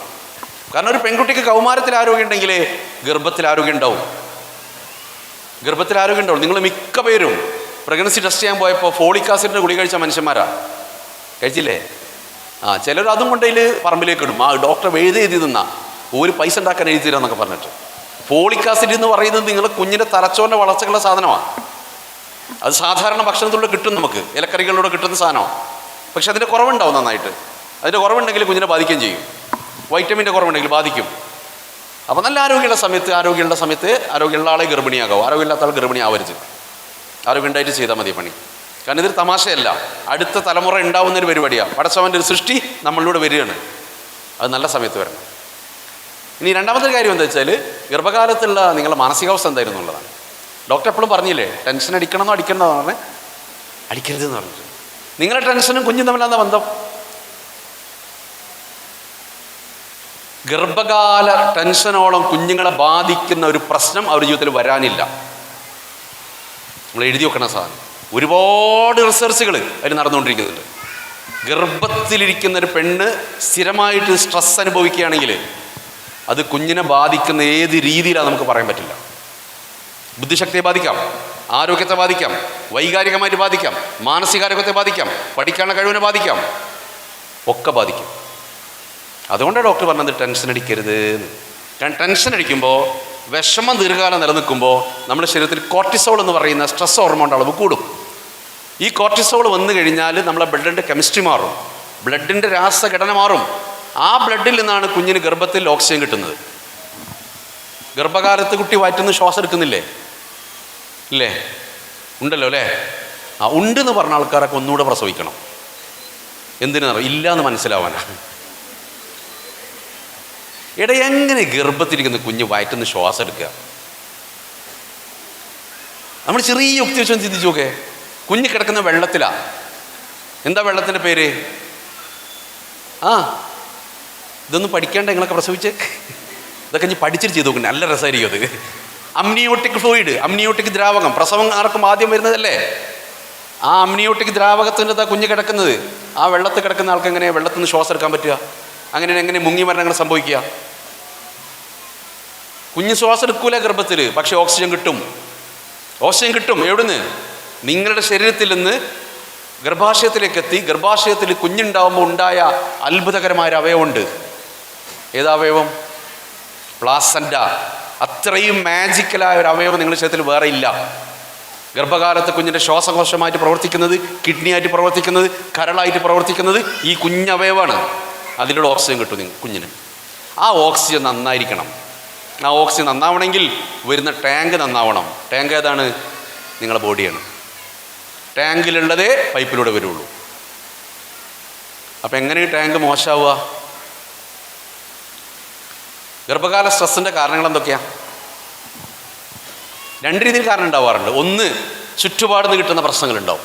കാരണം ഒരു പെൺകുട്ടിക്ക് കൗമാരത്തിൽ ആരോഗ്യം ഉണ്ടെങ്കിൽ ഗർഭത്തിൽ ആരോഗ്യം ഉണ്ടാവും. നിങ്ങൾ മിക്ക പേരും പ്രഗ്നൻസി ടെസ്റ്റ് ചെയ്യാൻ പോയപ്പോൾ ഫോളിക് ആസിഡിൻ്റെ ഗുളിക കഴിച്ച മനുഷ്യന്മാരാ. കഴിച്ചില്ലേ? ചിലർ അതും കൊണ്ടതിൽ പറമ്പിലേക്ക് ഇടും. ഡോക്ടർ എഴുതി തന്നാ ഒരു പൈസ ഉണ്ടാക്കാൻ എഴുതി തരാമെന്നൊക്കെ പറഞ്ഞിട്ട്. ഫോളിക് ആസിഡ് എന്ന് പറയുന്നത് നിങ്ങൾ കുഞ്ഞിൻ്റെ തലച്ചോറിൻ്റെ വളർച്ചക്കുള്ള സാധനമാണ്. അത് സാധാരണ ഭക്ഷണത്തിലൂടെ കിട്ടും, നമുക്ക് ഇലക്കറികളിലൂടെ കിട്ടുന്ന സാധനമാണ്. പക്ഷെ അതിൻ്റെ കുറവുണ്ടാവും നന്നായിട്ട്. അതിൻ്റെ കുറവുണ്ടെങ്കിൽ കുഞ്ഞിനെ ബാധിക്കുകയും ചെയ്യും. വൈറ്റമിൻ്റെ കുറവുണ്ടെങ്കിൽ ബാധിക്കും. അപ്പോൾ നല്ല ആരോഗ്യമുള്ള സമയത്ത് ആരോഗ്യമുള്ള ആളെ ഗർഭിണിയാകാവും. ആരോഗ്യമില്ലാത്ത ആൾ ഗർഭിണിയാവരുത്. ആരോഗ്യം ഉണ്ടായിട്ട് ചെയ്താൽ മതി പണി. കാരണം ഇതൊരു തമാശയല്ല, അടുത്ത തലമുറ ഉണ്ടാവുന്നൊരു പരിപാടിയാണ്. പടച്ചവൻ്റെ ഒരു സൃഷ്ടി നമ്മളിലൂടെ വരികയാണ്. അത് നല്ല സമയത്ത് വരണം. ഇനി രണ്ടാമത്തെ കാര്യം എന്താ വെച്ചാൽ, ഗർഭകാലത്തുള്ള നിങ്ങളുടെ മാനസികാവസ്ഥ എന്തായിരുന്നു എന്നുള്ളതാണ്. ഡോക്ടർ എപ്പോഴും പറഞ്ഞില്ലേ, ടെൻഷൻ അടിക്കണമെന്നോ അടിക്കണമെന്നോ പറഞ്ഞാൽ അടിക്കരുതെന്ന് പറഞ്ഞിട്ട്. നിങ്ങളുടെ ടെൻഷനും കുഞ്ഞും തമ്മിലാന്ന ബന്ധം. ഗർഭകാല ടെൻഷനോളം കുഞ്ഞുങ്ങളെ ബാധിക്കുന്ന ഒരു പ്രശ്നം അവരുടെ ജീവിതത്തിൽ വരാനില്ല. നമ്മൾ എഴുതി വെക്കണ സാധനം. ഒരുപാട് റിസർച്ചുകൾ അതിൽ നടന്നുകൊണ്ടിരിക്കുന്നുണ്ട്. ഗർഭത്തിലിരിക്കുന്നൊരു പെണ്ണ് സ്ഥിരമായിട്ട് സ്ട്രെസ് അനുഭവിക്കുകയാണെങ്കിൽ അത് കുഞ്ഞിനെ ബാധിക്കുന്ന ഏത് രീതിയിലാണ് നമുക്ക് പറയാൻ പറ്റില്ല. ബുദ്ധിശക്തിയെ ബാധിക്കാം, ആരോഗ്യത്തെ ബാധിക്കാം, വൈകാരികമായിട്ട് ബാധിക്കാം, മാനസികാരോഗ്യത്തെ ബാധിക്കാം, പഠിക്കാനുള്ള കഴിവിനെ ബാധിക്കാം, ഒക്കെ ബാധിക്കും. അതുകൊണ്ടാണ് ഡോക്ടർ പറഞ്ഞത് ടെൻഷൻ അടിക്കരുത്. കാരണം ടെൻഷൻ അടിക്കുമ്പോൾ, വിഷമം ദീർഘകാലം നിലനിൽക്കുമ്പോൾ നമ്മുടെ ശരീരത്തിൽ കോർട്ടിസോൾ എന്ന് പറയുന്ന സ്ട്രെസ് ഹോർമോണിൻ്റെ അളവ് കൂടും. ഈ കോർട്ടിസോൾ വന്നു കഴിഞ്ഞാൽ നമ്മളെ ബ്ലഡിൻ്റെ കെമിസ്ട്രി മാറും. ബ്ലഡിൻ്റെ രാസഘടന മാറും. ആ ബ്ലഡിൽ നിന്നാണ് കുഞ്ഞിന് ഗർഭത്തിൽ ഓക്സിജൻ കിട്ടുന്നത്. ഗർഭകാലത്ത് കുട്ടി വയറ്റുന്ന ശ്വാസം എടുക്കുന്നില്ലേ? ഇല്ലേ? ഉണ്ടല്ലോ അല്ലേ? ആ ഉണ്ടെന്ന് പറഞ്ഞ ആൾക്കാരൊക്കെ ഒന്നുകൂടെ പ്രസവിക്കണം. എന്തിനാണ്? ഇല്ല എന്ന് മനസ്സിലാവാനാണ്. എങ്ങനെ ഗർഭത്തിരിക്കുന്ന കുഞ്ഞ് വയറ്റുന്ന ശ്വാസം എടുക്കുക? നമ്മൾ ചെറിയ യുക്തി വെച്ച് ചിന്തിച്ചു നോക്കേ. കുഞ്ഞ് കിടക്കുന്ന വെള്ളത്തിലാ. എന്താ വെള്ളത്തിൻ്റെ പേര്? ഇതൊന്നും പഠിക്കേണ്ട നിങ്ങളൊക്കെ പ്രസവിച്ച് ഇതൊക്കെ ഇനി പഠിച്ചിട്ട് ചെയ്ത് നോക്കണ്ടേ? നല്ല രസമായിരിക്കും അത്. അമ്നിയോട്ടിക് ഫ്ലൂയിഡ്, അമ്നിയോട്ടിക് ദ്രാവകം. പ്രസവം ആർക്കും ആദ്യം വരുന്നതല്ലേ? ആ അമ്നിയോട്ടിക് ദ്രാവകത്തിൻ്റെ കുഞ്ഞ് കിടക്കുന്നത്. ആ വെള്ളത്തിൽ കിടക്കുന്ന ആൾക്ക് എങ്ങനെ വെള്ളത്തിൽ നിന്ന് ശ്വാസം എടുക്കാൻ പറ്റുക? എങ്ങനെ മുങ്ങി മരണങ്ങൾ സംഭവിക്കുക? കുഞ്ഞ് ശ്വാസം എടുക്കൂല ഗർഭത്തിൽ, പക്ഷെ ഓക്സിജൻ കിട്ടും. ഓക്സിജൻ കിട്ടും എവിടുന്ന്? നിങ്ങളുടെ ശരീരത്തിൽ നിന്ന് ഗർഭാശയത്തിലേക്ക് എത്തി. ഗർഭാശയത്തിൽ കുഞ്ഞുണ്ടാവുമ്പോൾ ഉണ്ടായ അത്ഭുതകരമായ ഒരു അവയവമുണ്ട്. ഏതവയവം? പ്ലാസന്റ. അത്രയും മാജിക്കലായ ഒരു അവയവം നിങ്ങളുടെ ശരീരത്തിൽ വേറെ ഇല്ല. ഗർഭകാലത്ത് കുഞ്ഞിൻ്റെ ശ്വാസകോശമായിട്ട് പ്രവർത്തിക്കുന്നത്, കിഡ്നിയായിട്ട് പ്രവർത്തിക്കുന്നത്, കരളായിട്ട് പ്രവർത്തിക്കുന്നത് ഈ കുഞ്ഞവയവാണ്. അതിലൂടെ ഓക്സിജൻ കിട്ടും കുഞ്ഞിന്. ആ ഓക്സിജൻ നന്നായിരിക്കണം. ആ ഓക്സിജൻ നന്നാവണമെങ്കിൽ വരുന്ന ടാങ്ക് നന്നാവണം. ടാങ്ക് ഏതാണ്? നിങ്ങളുടെ ബോഡിയാണ്. ടാങ്കിലുള്ളതേ പൈപ്പിലൂടെ വരുള്ളൂ. അപ്പം എങ്ങനെ ഈ ടാങ്ക് മോശമാവുക? ഗർഭകാല സ്ട്രെസ്സിൻ്റെ കാരണങ്ങൾ എന്തൊക്കെയാണ്? രണ്ട് രീതിയിൽ കാരണം ഉണ്ടാവാറുണ്ട്. ഒന്ന്, ചുറ്റുപാട് നിന്ന് കിട്ടുന്ന പ്രശ്നങ്ങളുണ്ടാവും.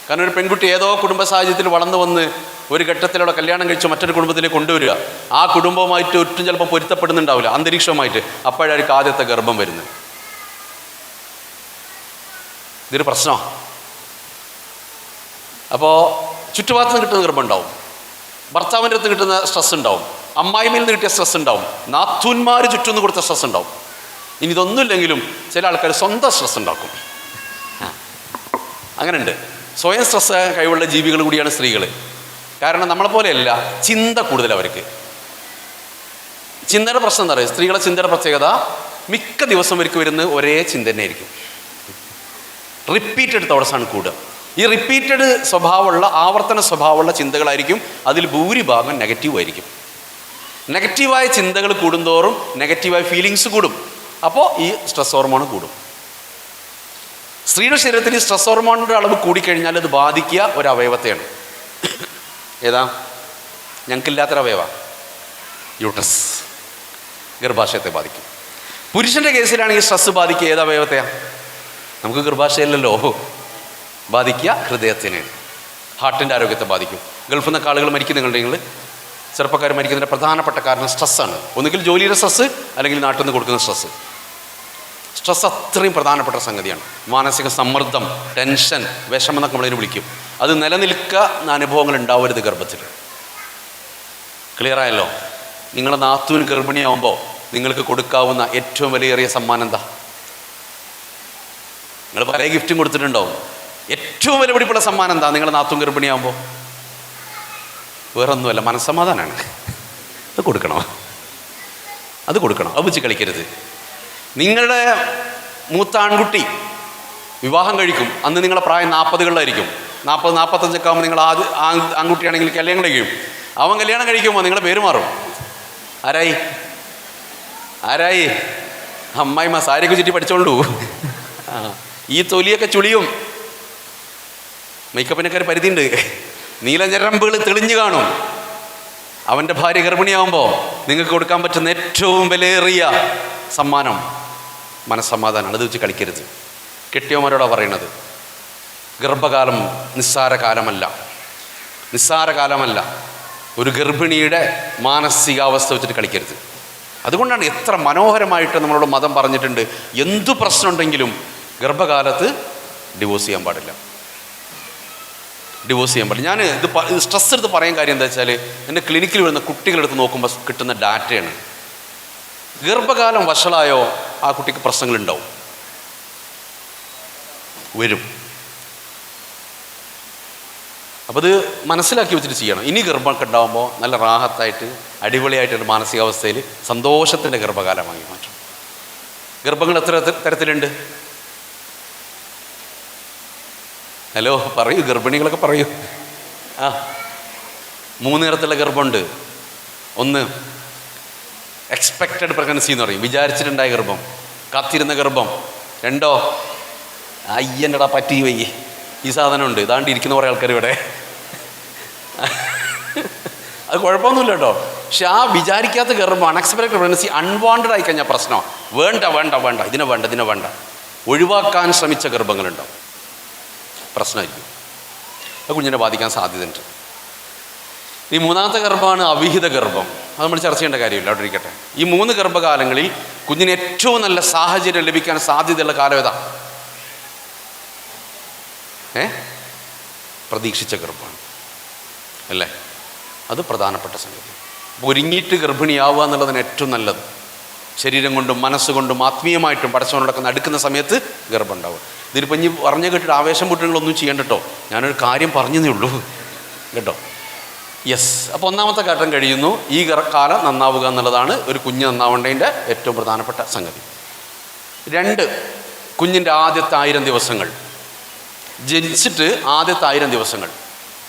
കാരണം ഒരു പെൺകുട്ടി ഏതോ കുടുംബ സാഹചര്യത്തിൽ വളർന്നു വന്ന് ഒരു ഘട്ടത്തിലൂടെ കല്യാണം കഴിച്ച് മറ്റൊരു കുടുംബത്തിലേക്ക് കൊണ്ടുവരിക. ആ കുടുംബവുമായിട്ട് ഒട്ടും ചിലപ്പോൾ പൊരുത്തപ്പെടുന്നുണ്ടാവില്ല, അന്തരീക്ഷവുമായിട്ട്. അപ്പോഴായിരിക്കും ആദ്യത്തെ ഗർഭം വരുന്നത്. ഇതൊരു പ്രശ്നമാണ്. അപ്പോൾ ചുറ്റുപാടത്ത് നിന്ന് കിട്ടുന്ന ഗർഭം ഉണ്ടാവും, ഭർത്താവിൻ്റെ അടുത്ത് കിട്ടുന്ന സ്ട്രെസ് ഉണ്ടാവും, അമ്മായിമ്മയിൽ നിന്ന് കിട്ടിയ സ്ട്രെസ് ഉണ്ടാവും, നാത്തൂന്മാർ ചുറ്റും കൊടുത്ത സ്ട്രെസ് ഉണ്ടാവും. ഇനി ഇതൊന്നുമില്ലെങ്കിലും ചില ആൾക്കാർ സ്വന്തം സ്ട്രെസ് ഉണ്ടാക്കും. അങ്ങനെയുണ്ട്. സ്വയം സ്ട്രെസ് കഴിവുള്ള ജീവികൾ കൂടിയാണ് സ്ത്രീകൾ. കാരണം നമ്മളെപ്പോലെയല്ല, ചിന്ത കൂടുതൽ അവർക്ക്. ചിന്തയുടെ പ്രശ്നം എന്താ പറയുക? സ്ത്രീകളെ ചിന്തയുടെ പ്രത്യേകത, മിക്ക ദിവസം അവർക്ക് വരുന്ന ഒരേ ചിന്ത തന്നെ ആയിരിക്കും. റിപ്പീറ്റഡ് തോട്ട്സാണ് കൂടുക. ഈ റിപ്പീറ്റഡ് സ്വഭാവമുള്ള, ആവർത്തന സ്വഭാവമുള്ള ചിന്തകളായിരിക്കും. അതിൽ ഭൂരിഭാഗം നെഗറ്റീവായിരിക്കും. നെഗറ്റീവായ ചിന്തകൾ കൂടുന്തോറും നെഗറ്റീവായ ഫീലിങ്സ് കൂടും. അപ്പോൾ ഈ സ്ട്രെസ് ഹോർമോൺ കൂടും. സ്ത്രീയുടെ ശരീരത്തിൽ ഈ സ്ട്രെസ് ഹോർമോണിൻ്റെ അളവ് കൂടിക്കഴിഞ്ഞാൽ അത് ബാധിക്കുക ഒരു അവയവത്തെയാണ്. ഏതാ? ഞങ്ങൾക്കില്ലാത്തൊരവയവ, യൂട്രസ്. ഗർഭാശയത്തെ ബാധിക്കും. പുരുഷൻ്റെ കേസിലാണെങ്കിൽ സ്ട്രെസ് ബാധിക്കുക ഏത് അവയവത്തെയാണ്? നമുക്ക് ഗർഭാശയമില്ലല്ലോ. ബാധിക്കുക ഹൃദയത്തിന്, ഹാർട്ടിൻ്റെ ആരോഗ്യത്തെ ബാധിക്കും. ഗൾഫിൽ നിന്നൊക്കെ ആളുകൾ മരിക്കുന്നുണ്ടെങ്കിൽ, ചെറുപ്പക്കാർ മരിക്കുന്നതിൻ്റെ പ്രധാനപ്പെട്ട കാരണം സ്ട്രെസ്സാണ്. ഒന്നുകിൽ ജോലിയുടെ സ്ട്രെസ്സ്, അല്ലെങ്കിൽ നാട്ടിൽ നിന്ന് കൊടുക്കുന്ന സ്ട്രെസ്സ്. സ്ട്രെസ് അത്രയും പ്രധാനപ്പെട്ട സംഗതിയാണ്. മാനസിക സമ്മർദ്ദം, ടെൻഷൻ, വിഷമം എന്നൊക്കെ നമ്മളതിന് വിളിക്കും. അത് നിലനിൽക്കുന്ന അനുഭവങ്ങൾ ഉണ്ടാവരുത് ഗർഭത്തിൽ. ക്ലിയറായല്ലോ? നിങ്ങളുടെ നാത്തൂൻ ഗർഭിണിയാവുമ്പോൾ നിങ്ങൾക്ക് കൊടുക്കാവുന്ന ഏറ്റവും വിലയേറിയ സമ്മാനം എന്താ? നിങ്ങൾ പല ഗിഫ്റ്റും കൊടുത്തിട്ടുണ്ടാവും. ഏറ്റവും വിലപിടിപ്പുള്ള സമ്മാനം എന്താ നിങ്ങളുടെ നാത്തൂൻ ഗർഭിണിയാവുമ്പോൾ? വേറൊന്നുമല്ല, മനസ്സമാധാനമാണ്. അത് കൊടുക്കണം. അത് വെച്ച് കളിക്കരുത്. നിങ്ങളുടെ മൂത്ത ആൺകുട്ടി വിവാഹം കഴിക്കും. അന്ന് നിങ്ങളുടെ പ്രായം 40കളിലായിരിക്കും. 40-45 ആകുമ്പോൾ നിങ്ങൾ ആൺകുട്ടിയാണെങ്കിൽ കല്യാണം കഴിക്കും. അവൻ കല്യാണം കഴിക്കുമ്പോൾ നിങ്ങളുടെ പേര് മാറും. ആരായി? അമ്മായിമ്മ സാരിയൊക്കെ ചുറ്റി പഠിച്ചോണ്ടു. ഈ തൊലിയൊക്കെ ചുളിയും. മേക്കപ്പിനൊക്കെ ഒരു പരിധിയുണ്ട്. നീലഞരമ്പുകൾ തെളിഞ്ഞു കാണും. അവൻ്റെ ഭാര്യ ഗർഭിണിയാവുമ്പോൾ നിങ്ങൾക്ക് കൊടുക്കാൻ പറ്റുന്ന ഏറ്റവും വിലയേറിയ സമ്മാനം മനസ്സമാധാനമാണ്. അത് വെച്ച് കളിക്കരുത്. കെട്ടിയവന്മാരോടാണ് പറയണത്. ഗർഭകാലം നിസ്സാര കാലമല്ല. ഒരു ഗർഭിണിയുടെ മാനസികാവസ്ഥ വെച്ചിട്ട് കളിക്കരുത്. അതുകൊണ്ടാണ് എത്ര മനോഹരമായിട്ട് നമ്മളോട് മതം പറഞ്ഞിട്ടുണ്ട്, എന്തു പ്രശ്നമുണ്ടെങ്കിലും ഗർഭകാലത്ത് ഡിവോഴ്സ് ചെയ്യാൻ പാടില്ല. ഞാൻ ഇത് സ്ട്രെസ് എടുത്ത് പറയാൻ കാര്യം എന്താ വെച്ചാൽ, എൻ്റെ ക്ലിനിക്കിൽ വരുന്ന കുട്ടികളെടുത്ത് നോക്കുമ്പോൾ കിട്ടുന്ന ഡാറ്റയാണ്. ഗർഭകാലം വഷളായോ ആ കുട്ടിക്ക് പ്രശ്നങ്ങളുണ്ടാവും, വരും. അപ്പോൾ അത് മനസ്സിലാക്കി വെച്ചിട്ട് ചെയ്യണം. ഇനി ഗർഭമൊക്കെ ഉണ്ടാകുമ്പോൾ നല്ല റാഹത്തായിട്ട് അടിപൊളിയായിട്ടൊരു മാനസികാവസ്ഥയിൽ സന്തോഷത്തിൻ്റെ ഗർഭകാലമായി മാറ്റും. ഗർഭങ്ങൾ എത്ര തരത്തിലുണ്ട്? ഹലോ, പറയൂ, ഗർഭിണികളൊക്കെ പറയൂ. 3 തരത്തിലുള്ള ഗർഭമുണ്ട്. ഒന്ന് എക്സ്പെക്റ്റഡ് പ്രഗ്നൻസി എന്ന് പറയും, വിചാരിച്ചിട്ടുണ്ടായ ഗർഭം, കാത്തിരുന്ന ഗർഭം. 2 അയ്യൻ്റെടാ പറ്റി വയ്യേ ഈ സാധനമുണ്ട്, ഇതാണ്ട് ഇരിക്കുന്ന കുറേ ആൾക്കാർ ഇവിടെ. അത് കുഴപ്പമൊന്നുമില്ല കേട്ടോ. പക്ഷെ ആ വിചാരിക്കാത്ത ഗർഭം, അൺഎക്സ്പെക്റ്റഡ് പ്രഗ്നൻസി, അൺവാണ്ടഡ് ആയി കഴിഞ്ഞാൽ പ്രശ്നമാണ്. വേണ്ട ഇതിനെ വേണ്ട ഒഴിവാക്കാൻ ശ്രമിച്ച ഗർഭങ്ങളുണ്ടാവും, പ്രശ്നമായിരിക്കും. അത് കുഞ്ഞിനെ ബാധിക്കാൻ സാധ്യതയുണ്ട്. ഈ 3ാമത്തെ ഗർഭമാണ് അവിഹിത ഗർഭം. അത് നമ്മൾ ചർച്ച ചെയ്യേണ്ട കാര്യമില്ല, അവിടെ ഇരിക്കട്ടെ. ഈ 3 ഗർഭകാലങ്ങളിൽ കുഞ്ഞിന് ഏറ്റവും നല്ല സാഹചര്യം ലഭിക്കാൻ സാധ്യതയുള്ള കാലം ഏതാ? പ്രതീക്ഷിച്ച ഗർഭമാണ് അല്ലേ? അത് പ്രധാനപ്പെട്ട സംഗതി. ഒരുങ്ങിയിട്ട് ഗർഭിണിയാവുക എന്നുള്ളതിന് ഏറ്റവും നല്ലത്. ശരീരം കൊണ്ടും മനസ്സുകൊണ്ടും ആത്മീയമായിട്ടും പടച്ചവനോടൊക്കെ അടുക്കുന്ന സമയത്ത് ഗർഭം ഉണ്ടാവും. ഇതിലിപ്പോൾ ഇനി പറഞ്ഞു കേട്ടിട്ട് ആവേശം പൊട്ടുകളൊന്നും ചെയ്യണ്ട കേട്ടോ, ഞാനൊരു കാര്യം പറഞ്ഞതേ ഉള്ളൂ കേട്ടോ. യെസ്. അപ്പോൾ 1ാമത്തെ ഘട്ടം കഴിയുന്നു. ഈ കാലം നന്നാവുക എന്നുള്ളതാണ് ഒരു കുഞ്ഞ് നന്നാവേണ്ടതിൻ്റെ ഏറ്റവും പ്രധാനപ്പെട്ട സംഗതി. 2, കുഞ്ഞിൻ്റെ ആദ്യത്തെ 1000 ദിവസങ്ങൾ, ജനിച്ചിട്ട് ആദ്യത്തെ 1000 ദിവസങ്ങൾ.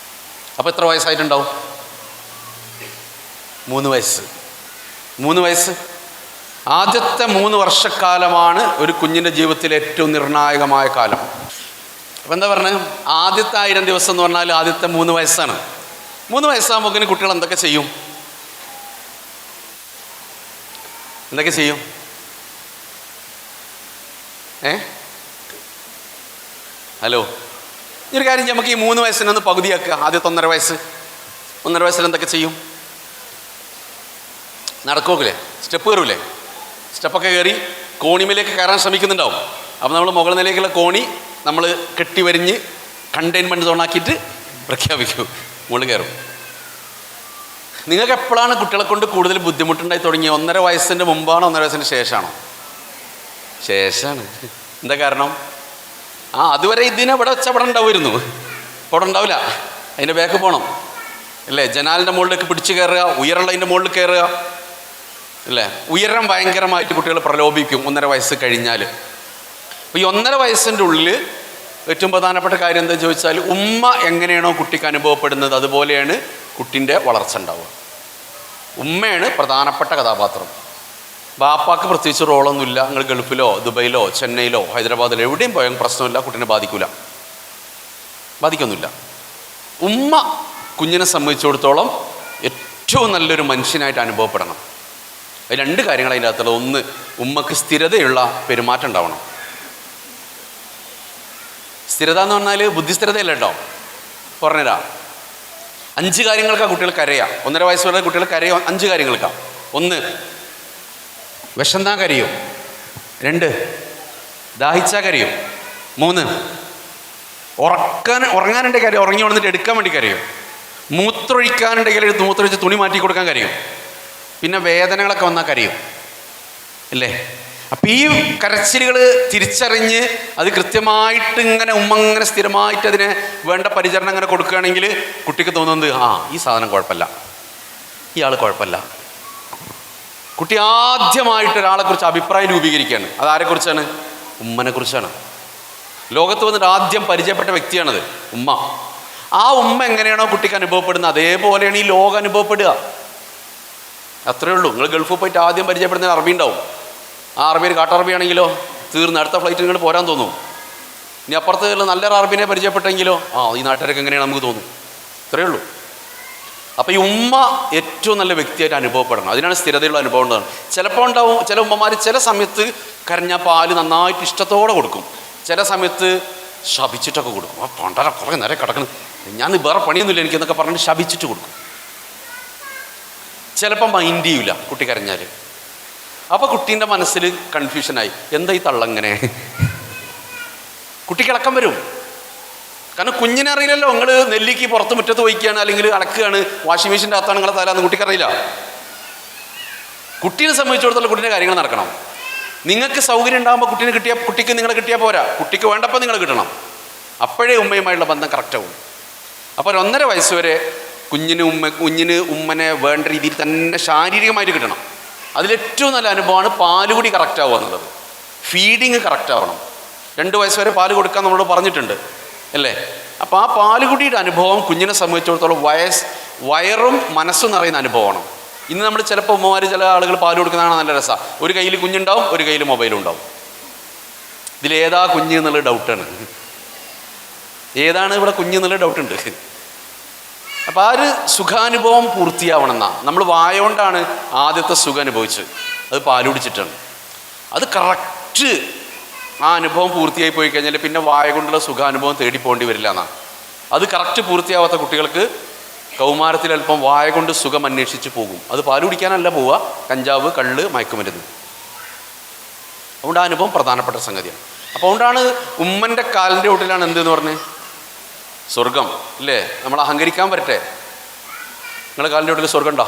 അപ്പോൾ എത്ര വയസ്സായിട്ടുണ്ടാവും? 3 വയസ്സ്. 3 വയസ്സ്. ആദ്യത്തെ 3 വർഷക്കാലമാണ് ഒരു കുഞ്ഞിൻ്റെ ജീവിതത്തിലെ ഏറ്റവും നിർണായകമായ കാലം. അപ്പോൾ എന്താ പറഞ്ഞത്? ആദ്യത്തെ 1000 ദിവസം എന്ന് പറഞ്ഞാൽ ആദ്യത്തെ 3 വയസ്സാണ്. 3 വയസ്സാകുമ്പോൾ കുട്ടികൾ എന്തൊക്കെ ചെയ്യും? ഹലോ, ഒരു കാര്യം, നമുക്ക് ഈ 3 വയസ്സിനൊന്ന് പകുതിയാക്കുക. ആദ്യത്തെ 1.5 വയസ്സ്, 1.5 വയസ്സിൽ എന്തൊക്കെ ചെയ്യും? നടക്കൂലേ? സ്റ്റെപ്പ് കയറൂലേ? സ്റ്റെപ്പൊക്കെ കയറി കോണിമേലേക്ക് കയറാൻ ശ്രമിക്കുന്നുണ്ടാവും. അപ്പോൾ നമ്മൾ മുകൾ നിലയിലേക്കുള്ള കോണി നമ്മൾ കെട്ടിവരിഞ്ഞ് കണ്ടെയ്ൻമെൻറ്റ് സോണാക്കിയിട്ട് പ്രഖ്യാപിക്കും, മുകളിൽ കയറും. നിങ്ങൾക്ക് എപ്പോഴാണ് കുട്ടികളെ കൊണ്ട് കൂടുതൽ ബുദ്ധിമുട്ടുണ്ടായി തുടങ്ങിയത്? 1.5 വയസ്സിൻ്റെ മുമ്പാണോ 1.5 വയസ്സിന് ശേഷമാണോ? ശേഷമാണ്. എന്താ കാരണം? അതുവരെ ഇതിനെ ഇവിടെ വെച്ചാൽ ഇവിടെ ഉണ്ടാവുമായിരുന്നു, ഇപ്പോൾ ഇവിടെ ഉണ്ടാവില്ല. അതിൻ്റെ ബാക്ക് പോകണം അല്ലേ? ജനാലിൻ്റെ മുകളിലേക്ക് പിടിച്ച് കയറുക, ഉയരമുള്ളതിൻ്റെ മുകളിൽ കയറുക അല്ലേ? ഉയരം ഭയങ്കരമായിട്ട് കുട്ടികൾ പ്രലോഭിക്കും 1.5 വയസ്സ് കഴിഞ്ഞാൽ. അപ്പോൾ ഈ 1.5 വയസ്സിൻ്റെ ഉള്ളിൽ ഏറ്റവും പ്രധാനപ്പെട്ട കാര്യം എന്താ ചോദിച്ചാൽ, ഉമ്മ എങ്ങനെയാണോ കുട്ടിക്ക് അനുഭവപ്പെടുന്നത് അതുപോലെയാണ് കുട്ടിൻ്റെ വളർച്ച ഉണ്ടാവുക. ഉമ്മയാണ് പ്രധാനപ്പെട്ട കഥാപാത്രം. ബാപ്പാക്ക് പ്രത്യേകിച്ച് റോളൊന്നുമില്ല. നിങ്ങൾ ഗൾഫിലോ ദുബൈയിലോ ചെന്നൈയിലോ ഹൈദരാബാദിലോ എവിടെയും പോയാൽ പ്രശ്നമില്ല, കുട്ടീനെ ബാധിക്കൊന്നുമില്ല. ഉമ്മ കുഞ്ഞിനെ സംബന്ധിച്ചിടത്തോളം ഏറ്റവും നല്ലൊരു മനുഷ്യനായിട്ട് അനുഭവപ്പെടണം. 2 കാര്യങ്ങൾ അതിൻ്റെ അകത്തുള്ളത്. ഒന്ന്, ഉമ്മക്ക് സ്ഥിരതയുള്ള പെരുമാറ്റം ഉണ്ടാവണം. സ്ഥിരത എന്ന് പറഞ്ഞാൽ ബുദ്ധിസ്ഥിരതയല്ല കേട്ടോ, പറഞ്ഞുതരാ. 5 കാര്യങ്ങൾക്കാണ് കുട്ടികൾ കരയാം. 1.5 വയസ്സ് വരെ കുട്ടികൾ കരയോ 5 കാര്യങ്ങൾക്കാണ്. 1, വിശന്നാ കരയും. 2, ദാഹിച്ചാൽ കരയും. 3, ഉറങ്ങാനുണ്ടെങ്കിൽ കരയും, ഉറങ്ങി വന്നിട്ട് എടുക്കാൻ വേണ്ടി കരയും. മൂത്രമൊഴിക്കാനുണ്ടെങ്കിൽ മൂത്രമൊഴിച്ച് തുണി മാറ്റി കൊടുക്കാൻ കരയും. പിന്നെ വേദനകളൊക്കെ വന്നാൽ കരയും അല്ലേ? അപ്പം ഈ കരച്ചിലുകൾ തിരിച്ചറിഞ്ഞ് അത് കൃത്യമായിട്ട് ഉമ്മ ഇങ്ങനെ സ്ഥിരമായിട്ട് അതിനെ വേണ്ട പരിചരണം അങ്ങനെ കൊടുക്കുകയാണെങ്കിൽ കുട്ടിക്ക് തോന്നുന്നത് ഈ സാധനം കുഴപ്പമില്ല, ഇയാൾ കുഴപ്പമില്ല. കുട്ടി ആദ്യമായിട്ട് ഒരാളെക്കുറിച്ച് അഭിപ്രായം രൂപീകരിക്കുകയാണ്. അതാരെക്കുറിച്ചാണ്? ഉമ്മനെക്കുറിച്ചാണ്. ലോകത്ത് വന്നിട്ട് ആദ്യം പരിചയപ്പെട്ട വ്യക്തിയാണത് ഉമ്മ. ആ ഉമ്മ എങ്ങനെയാണോ കുട്ടിക്ക് അനുഭവപ്പെടുന്നത് അതേപോലെയാണ് ഈ ലോകം അനുഭവപ്പെടുക. അത്രയേ ഉള്ളൂ. നിങ്ങൾ ഗൾഫിൽ പോയിട്ട് ആദ്യം പരിചയപ്പെടുന്ന അറബി ഉണ്ടാവും. ആ അറബിയിൽ കാട്ടറബിയാണെങ്കിലോ തീർന്ന് അടുത്ത ഫ്ലൈറ്റിൽ നിങ്ങൾ പോരാൻ തോന്നും. ഇനി അപ്പുറത്ത് നല്ലൊരു അറബിനെ പരിചയപ്പെട്ടെങ്കിലോ ഈ നാട്ടുകാരൊക്കെ എങ്ങനെയാണ് നമുക്ക് തോന്നും. ഇത്രയേ ഉള്ളൂ. അപ്പോൾ ഈ ഉമ്മ ഏറ്റവും നല്ല വ്യക്തിയായിട്ട് അനുഭവപ്പെടണം. അതിനാണ് സ്ഥിരതയുള്ള അനുഭവം ഉണ്ടാകും. ചിലപ്പോൾ ഉണ്ടാവും ചില ഉമ്മമാർ ചില സമയത്ത് കരഞ്ഞാൽ പാല് നന്നായിട്ട് ഇഷ്ടത്തോടെ കൊടുക്കും, ചില സമയത്ത് ശപിച്ചിട്ടൊക്കെ കൊടുക്കും. പണ്ടര കുറേ നേരം കിടക്കണം, ഞാൻ വേറെ പണിയൊന്നുമില്ല എനിക്കെന്നൊക്കെ പറഞ്ഞിട്ട് ശപിച്ചിട്ട് കൊടുക്കും. ചിലപ്പോൾ മൈൻഡ് ചെയ്യില്ല കുട്ടി കരഞ്ഞാൽ. അപ്പോൾ കുട്ടീൻ്റെ മനസ്സിൽ കൺഫ്യൂഷനായി, എന്താ ഈ തള്ളങ്ങനെ? കുട്ടിക്ക് ഇളക്കം വരും. കാരണം കുഞ്ഞിനെ അറിയില്ലല്ലോ, നിങ്ങൾ നെല്ലിക്ക് പുറത്ത് മുറ്റത്ത് വയ്ക്കുകയാണ് അല്ലെങ്കിൽ അലക്കുകയാണ്, വാഷിംഗ് മെഷീൻ്റെ അകത്താണ് നിങ്ങളെ തലാന്ന് കുട്ടിക്കറിയില്ല. കുട്ടീനെ സംബന്ധിച്ചിടത്തോളം കുട്ടീൻ്റെ കാര്യങ്ങൾ നടക്കണം. നിങ്ങൾക്ക് സൗകര്യം ഉണ്ടാകുമ്പോൾ കുട്ടിക്ക് നിങ്ങളെ കിട്ടിയാൽ പോരാ, കുട്ടിക്ക് വേണ്ടപ്പോൾ നിങ്ങൾ കിട്ടണം. അപ്പോഴേ ഉമ്മയുമായുള്ള ബന്ധം കറക്റ്റാവും. അപ്പോൾ 1.5 വയസ്സ് വരെ കുഞ്ഞിന് ഉമ്മനെ വേണ്ട രീതിയിൽ തന്നെ ശാരീരികമായിട്ട് കിട്ടണം. അതിലേറ്റവും നല്ല അനുഭവമാണ് പാലുകൂടി കറക്റ്റാവുക എന്നുള്ളത്. ഫീഡിങ് കറക്റ്റ് ആവണം. 2 വയസ്സ് വരെ പാല് കൊടുക്കാൻ നമ്മളോട് പറഞ്ഞിട്ടുണ്ട് അല്ലേ? അപ്പോൾ ആ പാലുകുടിയുടെ അനുഭവം കുഞ്ഞിനെ സംബന്ധിച്ചിടത്തോളം വയറും മനസ്സും നിറയുന്ന അനുഭവമാണ്. ഇന്ന് നമ്മൾ ചിലപ്പോൾ ഉമ്മമാർ ചില ആളുകൾ പാൽ കൊടുക്കുന്നതാണ് നല്ല രസമാണ്. ഒരു കയ്യിൽ കുഞ്ഞുണ്ടാവും, ഒരു കയ്യിൽ മൊബൈലും ഉണ്ടാവും. ഇതിലേതാ കുഞ്ഞ് എന്നുള്ള ഡൗട്ടാണ്. ഏതാണ് ഇവിടെ കുഞ്ഞ് എന്നുള്ള ഡൗട്ടുണ്ട്. അപ്പോൾ ആ ഒരു സുഖാനുഭവം പൂർത്തിയാവണമെന്നാണ്. നമ്മൾ വായ കൊണ്ടാണ് ആദ്യത്തെ സുഖം അനുഭവിച്ചത്, അത് പാൽ കുടിച്ചിട്ടാണ്. അത് കറക്റ്റ് ആ അനുഭവം പൂർത്തിയായി പോയി കഴിഞ്ഞാൽ പിന്നെ വായ കൊണ്ടുള്ള സുഖാനുഭവം തേടി പോകേണ്ടി വരില്ല എന്നാണ്. അത് കറക്റ്റ് പൂർത്തിയാവാത്ത കുട്ടികൾക്ക് കൗമാരത്തിൽ അല്പം വായ കൊണ്ട് സുഖം അന്വേഷിച്ച് പോകും. അത് പാൽ കുടിക്കാനല്ല പോവുക, കഞ്ചാവ്, കള്ള്, മയക്കുമരുന്ന്. അതുകൊണ്ട് ആ അനുഭവം പ്രധാനപ്പെട്ട സംഗതിയാണ്. അപ്പോൾ അതുകൊണ്ടാണ് ഉമ്മൻ്റെ കാലിൻ്റെ ചോട്ടിലാണ് എന്തെന്ന് പറഞ്ഞ് സ്വർഗം ഇല്ലേ. നമ്മൾ അഹങ്കരിക്കാൻ വരട്ടെ, നിങ്ങളുടെ കാലിൻ്റെ ചോട്ടിൽ സ്വർഗം ഉണ്ടോ?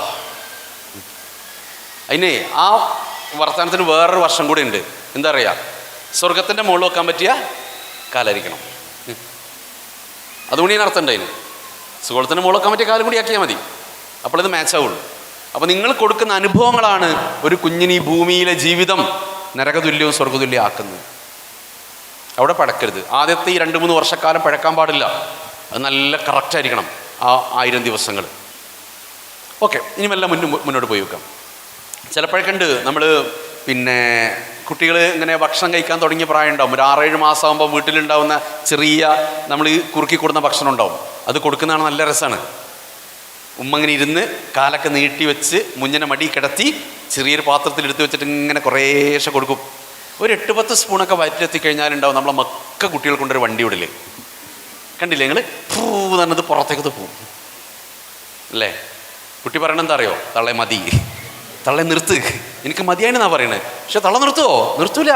അതിന് ആ വർത്തമാനത്തിന് വേറൊരു വർഷം കൂടി ഉണ്ട്. എന്താ പറയുക, സ്വർഗത്തിൻ്റെ മുകളിൽ വെക്കാൻ പറ്റിയ കാലായിരിക്കണം. അതുകൊണ്ട് ഞാൻ അർത്ഥം ഉണ്ടായിന്. സ്വർഗത്തിൻ്റെ മുകളിൽ വെക്കാൻ പറ്റിയ കാലം കൂടി ആക്കിയാൽ മതി, അപ്പോൾ ഇത് മാച്ച് ആവുള്ളൂ. അപ്പോൾ നിങ്ങൾ കൊടുക്കുന്ന അനുഭവങ്ങളാണ് ഒരു കുഞ്ഞിന് ഈ ഭൂമിയിലെ ജീവിതം നരകതുല്യവും സ്വർഗതുല്യവും ആക്കുന്നത്. അവിടെ പഴക്കരുത്. ആദ്യത്തെ ഈ 2-3 വർഷക്കാലം പഴക്കാൻ പാടില്ല. അത് നല്ല കറക്റ്റായിരിക്കണം ആ 1000 ദിവസങ്ങൾ. ഓക്കെ, ഇനി മെല്ലെ മുന്നോട്ട് പോയി വെക്കാം. ചിലപ്പോഴൊക്കെയുണ്ട് നമ്മൾ പിന്നെ കുട്ടികൾ ഇങ്ങനെ ഭക്ഷണം കഴിക്കാൻ തുടങ്ങിയ പ്രായം ഉണ്ടാവും. ഒരു 6-7 മാസമാകുമ്പോൾ വീട്ടിലുണ്ടാവുന്ന ചെറിയ നമ്മൾ ഈ കുറുക്കി കൊടുക്കുന്ന ഭക്ഷണം ഉണ്ടാവും. അത് കൊടുക്കുന്നതാണ് നല്ല രസമാണ്. ഉമ്മ ഇങ്ങനെ ഇരുന്ന് കാലൊക്കെ നീട്ടി വെച്ച് മുഞ്ഞനെ മടി കിടത്തി ചെറിയൊരു പാത്രത്തിൽ എടുത്ത് വെച്ചിട്ട് ഇങ്ങനെ കുറേശ്ശെ കൊടുക്കും. ഒരു 8-10 സ്പൂണൊക്കെ വയറ്റിലെത്തിക്കഴിഞ്ഞാലുണ്ടാവും നമ്മളെ മക്ക കുട്ടികൾ കൊണ്ടൊരു വണ്ടി വിടല് കണ്ടില്ലേ നിങ്ങൾ? പൂന്നത് പുറത്തേക്ക് പോവും അല്ലേ? കുട്ടി പറയണത് എന്താ അറിയോ? തള്ളെ മതി, തള്ളെ നിർത്ത്, എനിക്ക് മതിയാണെന്നാ പറയണത്. പക്ഷെ തള്ള നിർത്തുവോ? നിർത്തൂല.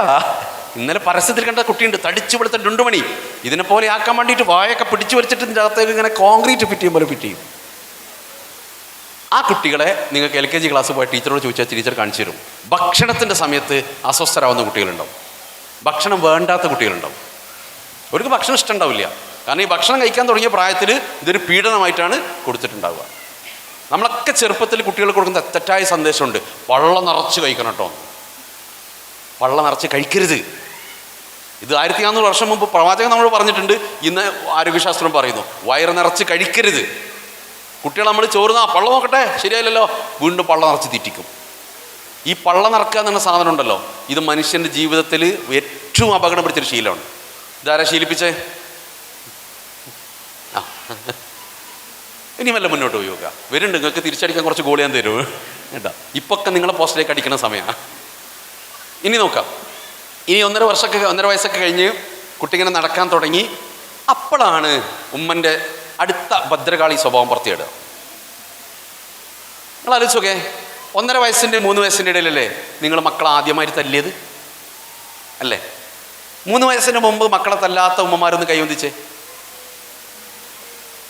ഇന്നലെ പരസ്യത്തിൽ കണ്ട കുട്ടിയുണ്ട്, തടിച്ചു വെളുത്ത ഡുണ്ടുമണി. ഇതിനെ പോലെ ആക്കാൻ വേണ്ടിയിട്ട് വായൊക്കെ പിടിച്ചു വലിച്ചിട്ട് ഇതിൻ്റെ അകത്തേക്ക് ഇങ്ങനെ കോൺക്രീറ്റ് ഫിറ്റ് ചെയ്യും പോലെ ഫിറ്റ് ചെയ്യും. ആ കുട്ടികളെ നിങ്ങൾക്ക് LKG ക്ലാസ് പോയ ടീച്ചറോട് ചോദിച്ചാൽ ടീച്ചർ കാണിച്ചു തരും. ഭക്ഷണത്തിൻ്റെ സമയത്ത് അസ്വസ്ഥരാകുന്ന കുട്ടികളുണ്ടാവും, ഭക്ഷണം വേണ്ടാത്ത കുട്ടികളുണ്ടാവും. അവർക്ക് ഭക്ഷണം ഇഷ്ടം ഉണ്ടാവില്ല. കാരണം ഈ ഭക്ഷണം കഴിക്കാൻ തുടങ്ങിയ പ്രായത്തിൽ ഇതൊരു പീഡനമായിട്ടാണ് കൊടുത്തിട്ടുണ്ടാവുക. നമ്മളൊക്കെ ചെറുപ്പത്തിൽ കുട്ടികൾ കൊടുക്കുന്ന തെറ്റായ സന്ദേശമുണ്ട്, വള്ളം നിറച്ച് കഴിക്കണം കേട്ടോ, വള്ളം നിറച്ച് കഴിക്കരുത്. ഇത് 1400 വർഷം മുമ്പ് പ്രവാചകൻ നമ്മൾ പറഞ്ഞിട്ടുണ്ട്. ഇന്ന് ആരോഗ്യശാസ്ത്രം പറയുന്നു വയറ് നിറച്ച് കഴിക്കരുത്. കുട്ടികൾ നമ്മൾ ചോറുന്ന പള്ളം നോക്കട്ടെ, ശരിയായില്ലല്ലോ, വീണ്ടും പള്ളം നിറച്ച് തീറ്റിക്കും. ഈ പള്ളം നിറക്കുക എന്ന സാധനം ഉണ്ടല്ലോ, ഇത് മനുഷ്യൻ്റെ ജീവിതത്തിൽ ഏറ്റവും അപകടം പിടിച്ചൊരു ശീലമാണ്. ഇതാരാ ശീലിപ്പിച്ചേ? ഇനി വല്ല മുന്നോട്ട് പോയി നോക്കുക. വരുന്നുണ്ട്, നിങ്ങൾക്ക് തിരിച്ചടിക്കാൻ കുറച്ച് ഗോൾ ഞാൻ തരും കേട്ടോ. ഇപ്പൊക്കെ നിങ്ങളെ പോസ്റ്റിലേക്ക് അടിക്കുന്ന സമയമാണ്. ഇനി നോക്കാം. ഇനി 1.5 വയസ്സൊക്കെ കഴിഞ്ഞ് കുട്ടിങ്ങനെ നടക്കാൻ തുടങ്ങി. അപ്പോഴാണ് ഉമ്മൻ്റെ അടുത്ത ഭദ്രകാളി സ്വഭാവം പുറത്തിയിടുക. നിങ്ങൾ ആലോചിച്ചോക്കെ, 1.5 വയസ്സിൻ്റെ 3 വയസ്സിൻ്റെ ഇടയിലല്ലേ നിങ്ങൾ മക്കളെ ആദ്യമായിട്ട് തല്ലിയത് അല്ലേ? 3 വയസ്സിന് മുമ്പ് മക്കളെ തല്ലാത്ത ഉമ്മമാരൊന്ന് കൈവന്തിച്ചേ.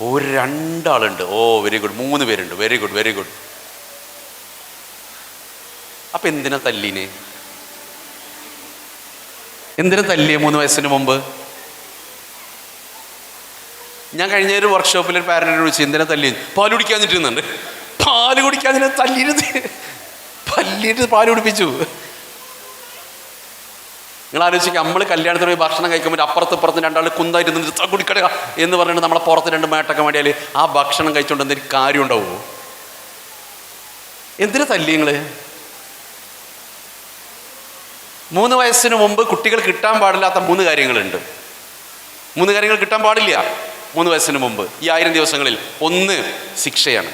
ഒരു 2 ആളുണ്ട്. ഓ വെരി ഗുഡ്. 3 പേരുണ്ട്. Very good, very good. അപ്പം എന്തിനാ തല്ലിന്? എന്തിനാ തല്ലിയേ 3 വയസ്സിന് മുമ്പ്? ഞാൻ കഴിഞ്ഞ ഒരു വർക്ക്ഷോപ്പിൽ ഒരു പാരന്റിനെ വിളിച്ച് എന്തിനാ തല്ലി? പാല് കുടിക്കാഞ്ഞിട്ടുന്നുണ്ട്. പാല് കുടിക്കാഞ്ഞ തല്ലിരുത്, തല്ലിയിട്ട് പാല് കുടിപ്പിച്ചു. നിങ്ങൾ ആലോചിക്കുക, നമ്മൾ കല്യാണത്തിന് പോയി ഭക്ഷണം കഴിക്കുമ്പോൾ അപ്പുറത്ത് 2 ആൾ കുന്തായിട്ട് നിന്ന് കുടിക്കട എന്ന് പറഞ്ഞിട്ട് നമ്മളെ പുറത്ത് 2 മേട്ടൊക്കെ വേണ്ടിയാൽ ആ ഭക്ഷണം കഴിച്ചുകൊണ്ട് എന്തെങ്കിലും കാര്യം ഉണ്ടാവുമോ? എന്തിനാ തല്ലി നിങ്ങൾ? 3 വയസ്സിന് മുമ്പ് കുട്ടികൾ കിട്ടാൻ പാടില്ലാത്ത 3 കാര്യങ്ങളുണ്ട്. 3 കാര്യങ്ങൾ കിട്ടാൻ പാടില്ല 3 വയസ്സിന് മുമ്പ് ഈ 1000 ദിവസങ്ങളിൽ. 1 ശിക്ഷയാണ്.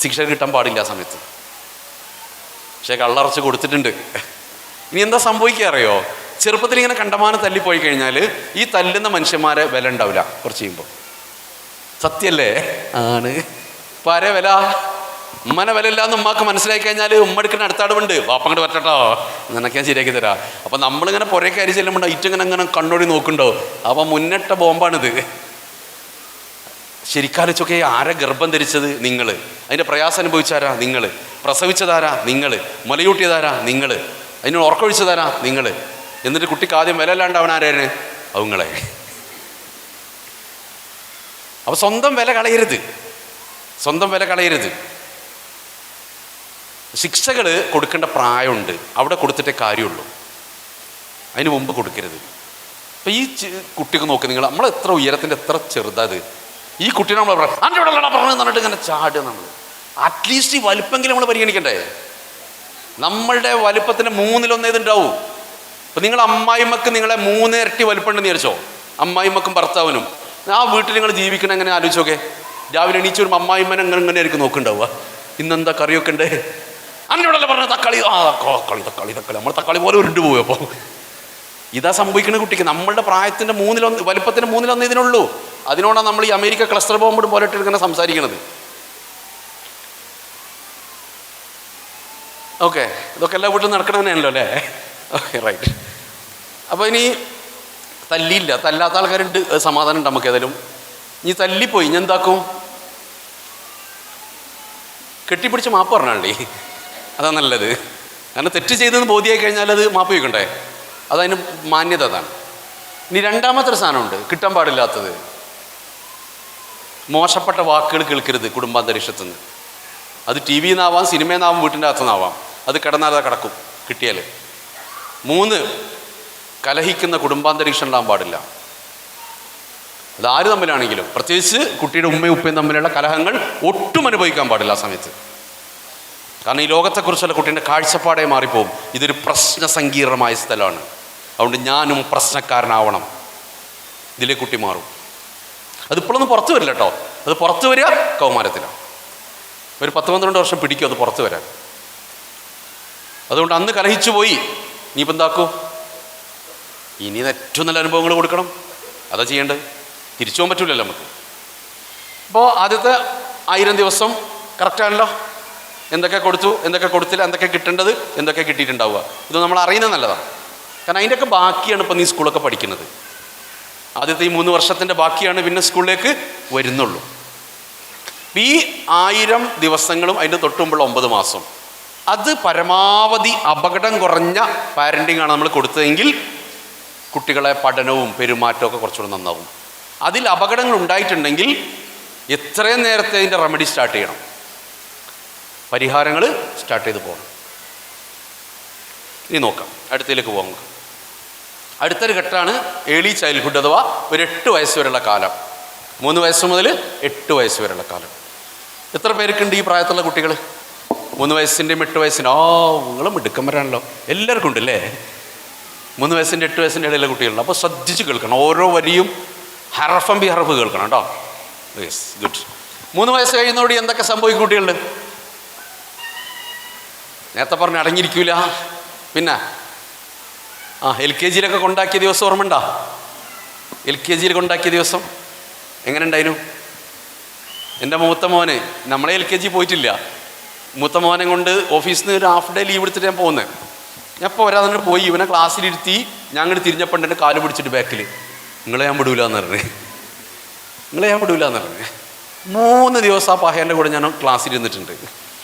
ശിക്ഷ കിട്ടാൻ പാടില്ല ആ സമയത്ത്. പക്ഷേ കള്ളറച്ച് കൊടുത്തിട്ടുണ്ട്. ഇനി എന്താ സംഭവിക്കുക അറിയോ? ചെറുപ്പത്തിൽ ഇങ്ങനെ കണ്ടമാനം തല്ലിപ്പോയി കഴിഞ്ഞാൽ ഈ തല്ലുന്ന മനുഷ്യന്മാരെ വില ഉണ്ടാവില്ല കുറച്ച് കഴിയുമ്പോൾ. സത്യല്ലേ? ആണ്. ഇപ്പം ആരെ വില? ഉമ്മനെ വില ഇല്ലാന്ന് ഉമ്മാക്ക് മനസ്സിലാക്കി കഴിഞ്ഞാൽ ഉമ്മ എടുക്കുന്ന അടുത്തടവുണ്ട്, വാപ്പങ്ങോട്ട് പറ്റട്ടോ നിനക്ക് ഞാൻ ശരിയാക്കി തരാം. അപ്പം നമ്മളിങ്ങനെ പുറകെ അരി ചെല്ലുമ്പോൾ ഇറ്റിങ്ങനെ കണ്ണോടി നോക്കുന്നുണ്ടോ? അപ്പം മുന്നിട്ട ബോംബാണിത്. ശരിക്കാലോചൊക്കെ ആരെ ഗർഭം ധരിച്ചത്? നിങ്ങൾ. അതിൻ്റെ പ്രയാസം അനുഭവിച്ചാരാ? നിങ്ങൾ. പ്രസവിച്ചതാരാ? നിങ്ങൾ. മുലയൂട്ടിയതാരാ? നിങ്ങൾ. അതിന് ഉറക്കൊഴിച്ചതാരാ? നിങ്ങൾ. എന്നിട്ട് കുട്ടിക്ക് ആദ്യം വില ഇല്ലാണ്ടാവണ ആരാണ്? അവങ്ങളെ. അപ്പോൾ സ്വന്തം വില കളയരുത്, സ്വന്തം വില കളയരുത്. ശിക്ഷകൾ കൊടുക്കേണ്ട പ്രായമുണ്ട്, അവിടെ കൊടുത്തിട്ടേ കാര്യമുള്ളൂ, അതിന് മുമ്പ് കൊടുക്കരുത്. അപ്പം ഈ കുട്ടിയൊക്കെ നോക്കി നിങ്ങൾ, നമ്മൾ എത്ര ഉയരത്തിൻ്റെ എത്ര ചെറുതാത്, ഈ കുട്ടീനെ നമ്മൾ അൻ്റെ ഇവിടെ പറഞ്ഞു പറഞ്ഞിട്ട് ഇങ്ങനെ ചാടുക. നമ്മൾ അറ്റ്ലീസ്റ്റ് ഈ വലുപ്പെങ്കിലും നമ്മൾ പരിഗണിക്കണ്ടേ? നമ്മളുടെ വലുപ്പത്തിൻ്റെ 1/3 ഇതുണ്ടാവും. അപ്പം നിങ്ങൾ അമ്മായിമ്മക്ക് നിങ്ങളെ 3 ഇരട്ടി വലുപ്പമുണ്ടെന്ന് വിചാരിച്ചോ, അമ്മായിമ്മക്കും ഭർത്താവിനും. ആ വീട്ടിൽ നിങ്ങൾ ജീവിക്കണം എങ്ങനെ ആലോചിച്ചോക്കെ. രാവിലെ എണീച്ച് വരുമ്പോൾ അമ്മായിമ്മനെ ഇങ്ങനെ ആയിരിക്കും നോക്കുന്നുണ്ടാവുക. ഇന്നെന്താ കറിയൊക്കെ ഉണ്ട്, അന്നോടല്ലേ പറഞ്ഞ തക്കാളി, തക്കാളി തക്കാളി തക്കാളി, നമ്മൾ തക്കാളി പോലെ ഉരുണ്ട് പോയി. അപ്പോൾ ഇതാ സംഭവിക്കുന്ന കുട്ടിക്ക്. നമ്മളുടെ പ്രായത്തിൻ്റെ 1/3 വലുപ്പത്തിൻ്റെ 1/3 ഇതിനുള്ളൂ. അതിനോടാണ് നമ്മൾ ഈ അമേരിക്ക ക്ലസ്റ്റർ ബോംബ് പോലെ ഇങ്ങനെ സംസാരിക്കുന്നത്. ഓക്കെ, ഇതൊക്കെ എല്ലാ വീട്ടിലും നടക്കണം തന്നെയാണല്ലോ അല്ലേ? Okay, right. അപ്പോൾ ഇനി തല്ലിയില്ല, തല്ലാത്ത ആൾക്കാരുണ്ട്, സമാധാനം ഉണ്ട് നമുക്ക്. ഏതായാലും ഇനി തല്ലിപ്പോയി ഞാൻ എന്താക്കും? കെട്ടിപ്പിടിച്ച് മാപ്പ് പറഞ്ഞാണ്ടേ, അതാ നല്ലത്. കാരണം തെറ്റ് ചെയ്തെന്ന് ബോധ്യമായി കഴിഞ്ഞാൽ അത് മാപ്പ് ചോദിക്കണ്ടേ, അതതിന് മാന്യത അതാണ്. ഇനി രണ്ടാമത്തെ ഒരു സാധനമുണ്ട് കിട്ടാൻ പാടില്ലാത്തത്, മോശപ്പെട്ട വാക്കുകൾ കേൾക്കരുത് കുടുംബാന്തരീക്ഷത്തിൽ നിന്ന്. അത് ടി വിയിൽ നിന്നാവാം, സിനിമയിൽ നിന്നാവാം, വീട്ടിൻ്റെ അകത്തു നിന്നാവാം. അത് കിടന്നാലത് കിടക്കും കിട്ടിയാൽ. 3, കലഹിക്കുന്ന കുടുംബാന്തരീക്ഷം ഉണ്ടാകാൻ പാടില്ല. അതാര് തമ്മിലാണെങ്കിലും, പ്രത്യേകിച്ച് കുട്ടിയുടെ ഉമ്മയും ഉപ്പയും തമ്മിലുള്ള കലഹങ്ങൾ ഒട്ടും അനുഭവിക്കാൻ പാടില്ല ആ സമയത്ത്. കാരണം ഈ ലോകത്തെക്കുറിച്ചുള്ള കുട്ടീൻ്റെ കാഴ്ചപ്പാടേ മാറിപ്പോവും. ഇതൊരു പ്രശ്ന സങ്കീർണമായ സ്ഥലമാണ്. അതുകൊണ്ട് ഞാനും പ്രശ്നക്കാരനാവണം, ഇതിലെ കുട്ടി മാറും. അതിപ്പോഴൊന്നും പുറത്ത് വരില്ല കേട്ടോ. അത് പുറത്ത് വരിക കൗമാരത്തിലാണ്. ഒരു 10-12 വർഷം പിടിക്കും അത് പുറത്ത് വരാൻ. അതുകൊണ്ട് അന്ന് കലഹിച്ചു പോയി, ഇനിയിപ്പോൾ എന്താക്കൂ? ഇനി ഏറ്റവും നല്ല അനുഭവങ്ങൾ കൊടുക്കണം. അതാ ചെയ്യേണ്ടത്. തിരിച്ചു പോകാൻ പറ്റില്ലല്ലോ നമുക്ക്. അപ്പോൾ ആദ്യത്തെ 1000 ദിവസം കറക്റ്റാണല്ലോ. എന്തൊക്കെ കൊടുത്തു, എന്തൊക്കെ കൊടുത്തില്ല, എന്തൊക്കെ കിട്ടേണ്ടത്, എന്തൊക്കെ കിട്ടിയിട്ടുണ്ടാവുക, ഇത് നമ്മൾ അറിയുന്നത് നല്ലതാണ്. കാരണം അതിൻ്റെയൊക്കെ ബാക്കിയാണ് ഇപ്പം നീ സ്കൂളൊക്കെ പഠിക്കുന്നത്. ആദ്യത്തെ ഈ 3 വർഷത്തിൻ്റെ ബാക്കിയാണ് പിന്നെ സ്കൂളിലേക്ക് വരുന്നുള്ളൂ. ഈ 1000 ദിവസങ്ങളും അതിൻ്റെ തൊട്ടുമുമ്പുള്ള 9 മാസം, അത് പരമാവധി അപകടം കുറഞ്ഞ പാരൻറ്റിങ് ആണ് നമ്മൾ കൊടുത്തതെങ്കിൽ കുട്ടികളെ പഠനവും പെരുമാറ്റവും ഒക്കെ കുറച്ചുകൂടെ നന്നാവും. അതിൽ അപകടങ്ങൾ ഉണ്ടായിട്ടുണ്ടെങ്കിൽ എത്രയും നേരത്തെ അതിൻ്റെ റെമഡി സ്റ്റാർട്ട് ചെയ്യണം, പരിഹാരങ്ങൾ സ്റ്റാർട്ട് ചെയ്ത് പോകണം. ഇനി നോക്കാം, അടുത്തതിലേക്ക് പോകാം. അടുത്തൊരു ഘട്ടമാണ് ഏർലി ചൈൽഡ്ഹുഡ്, അഥവാ ഒരു 8 വയസ്സ് വരെയുള്ള കാലം. 3 വയസ്സ് മുതൽ 8 വയസ്സ് വരെയുള്ള കാലം. എത്ര പേർക്കുണ്ട് ഈ പ്രായത്തിലുള്ള കുട്ടികൾ? 3 വയസ്സിൻ്റെയും 8 വയസ്സിൻ്റെ നിങ്ങൾ മിടുക്കന്മാരാണല്ലോ. എല്ലാവർക്കും ഉണ്ട് അല്ലേ? 3 വയസ്സിൻ്റെ 8 വയസ്സിൻ്റെ ഇടയിലുള്ള കുട്ടികളുണ്ട്. അപ്പോൾ ശ്രദ്ധിച്ച് കേൾക്കണം, ഓരോ വരിയും ഹർഫം ബി ഹർഫ് കേൾക്കണം കേട്ടോ. Yes, good. 3 വയസ്സ് കഴിയുന്നതോടെ എന്തൊക്കെ സംഭവിക്കും കുട്ടികളുണ്ട്? നേരത്തെ പറഞ്ഞ് അടങ്ങിയിരിക്കൂല. പിന്നെ LKG കൊണ്ടാക്കിയ ദിവസം ഓർമ്മയുണ്ടോ? LKG കൊണ്ടാക്കിയ ദിവസം എങ്ങനെ ഉണ്ടായിരുന്നു? എൻ്റെ മൂത്ത മോന്, നമ്മളെ LKG പോയിട്ടില്ല, മൂത്ത മോനെ കൊണ്ട് ഓഫീസിൽ നിന്ന് ഒരു ഹാഫ് ഡേ ലീവ് എടുത്തിട്ട് ഞാൻ പോകുന്നത്. ഞാൻ ഇപ്പോൾ ഒരാൾ പോയി ഇവനെ ക്ലാസ്സിലിരുത്തി ഞാൻ അങ്ങോട്ട് തിരിഞ്ഞപ്പോൾ എൻ്റെ കാല് പിടിച്ചിട്ട് ബാക്കിൽ, നിങ്ങളെ ഞാൻ വിടൂലെന്ന് പറഞ്ഞു. 3 ദിവസം ആ പഹേൻ്റെ കൂടെ ഞാൻ ക്ലാസ്സിലിരുന്നിട്ടുണ്ട്.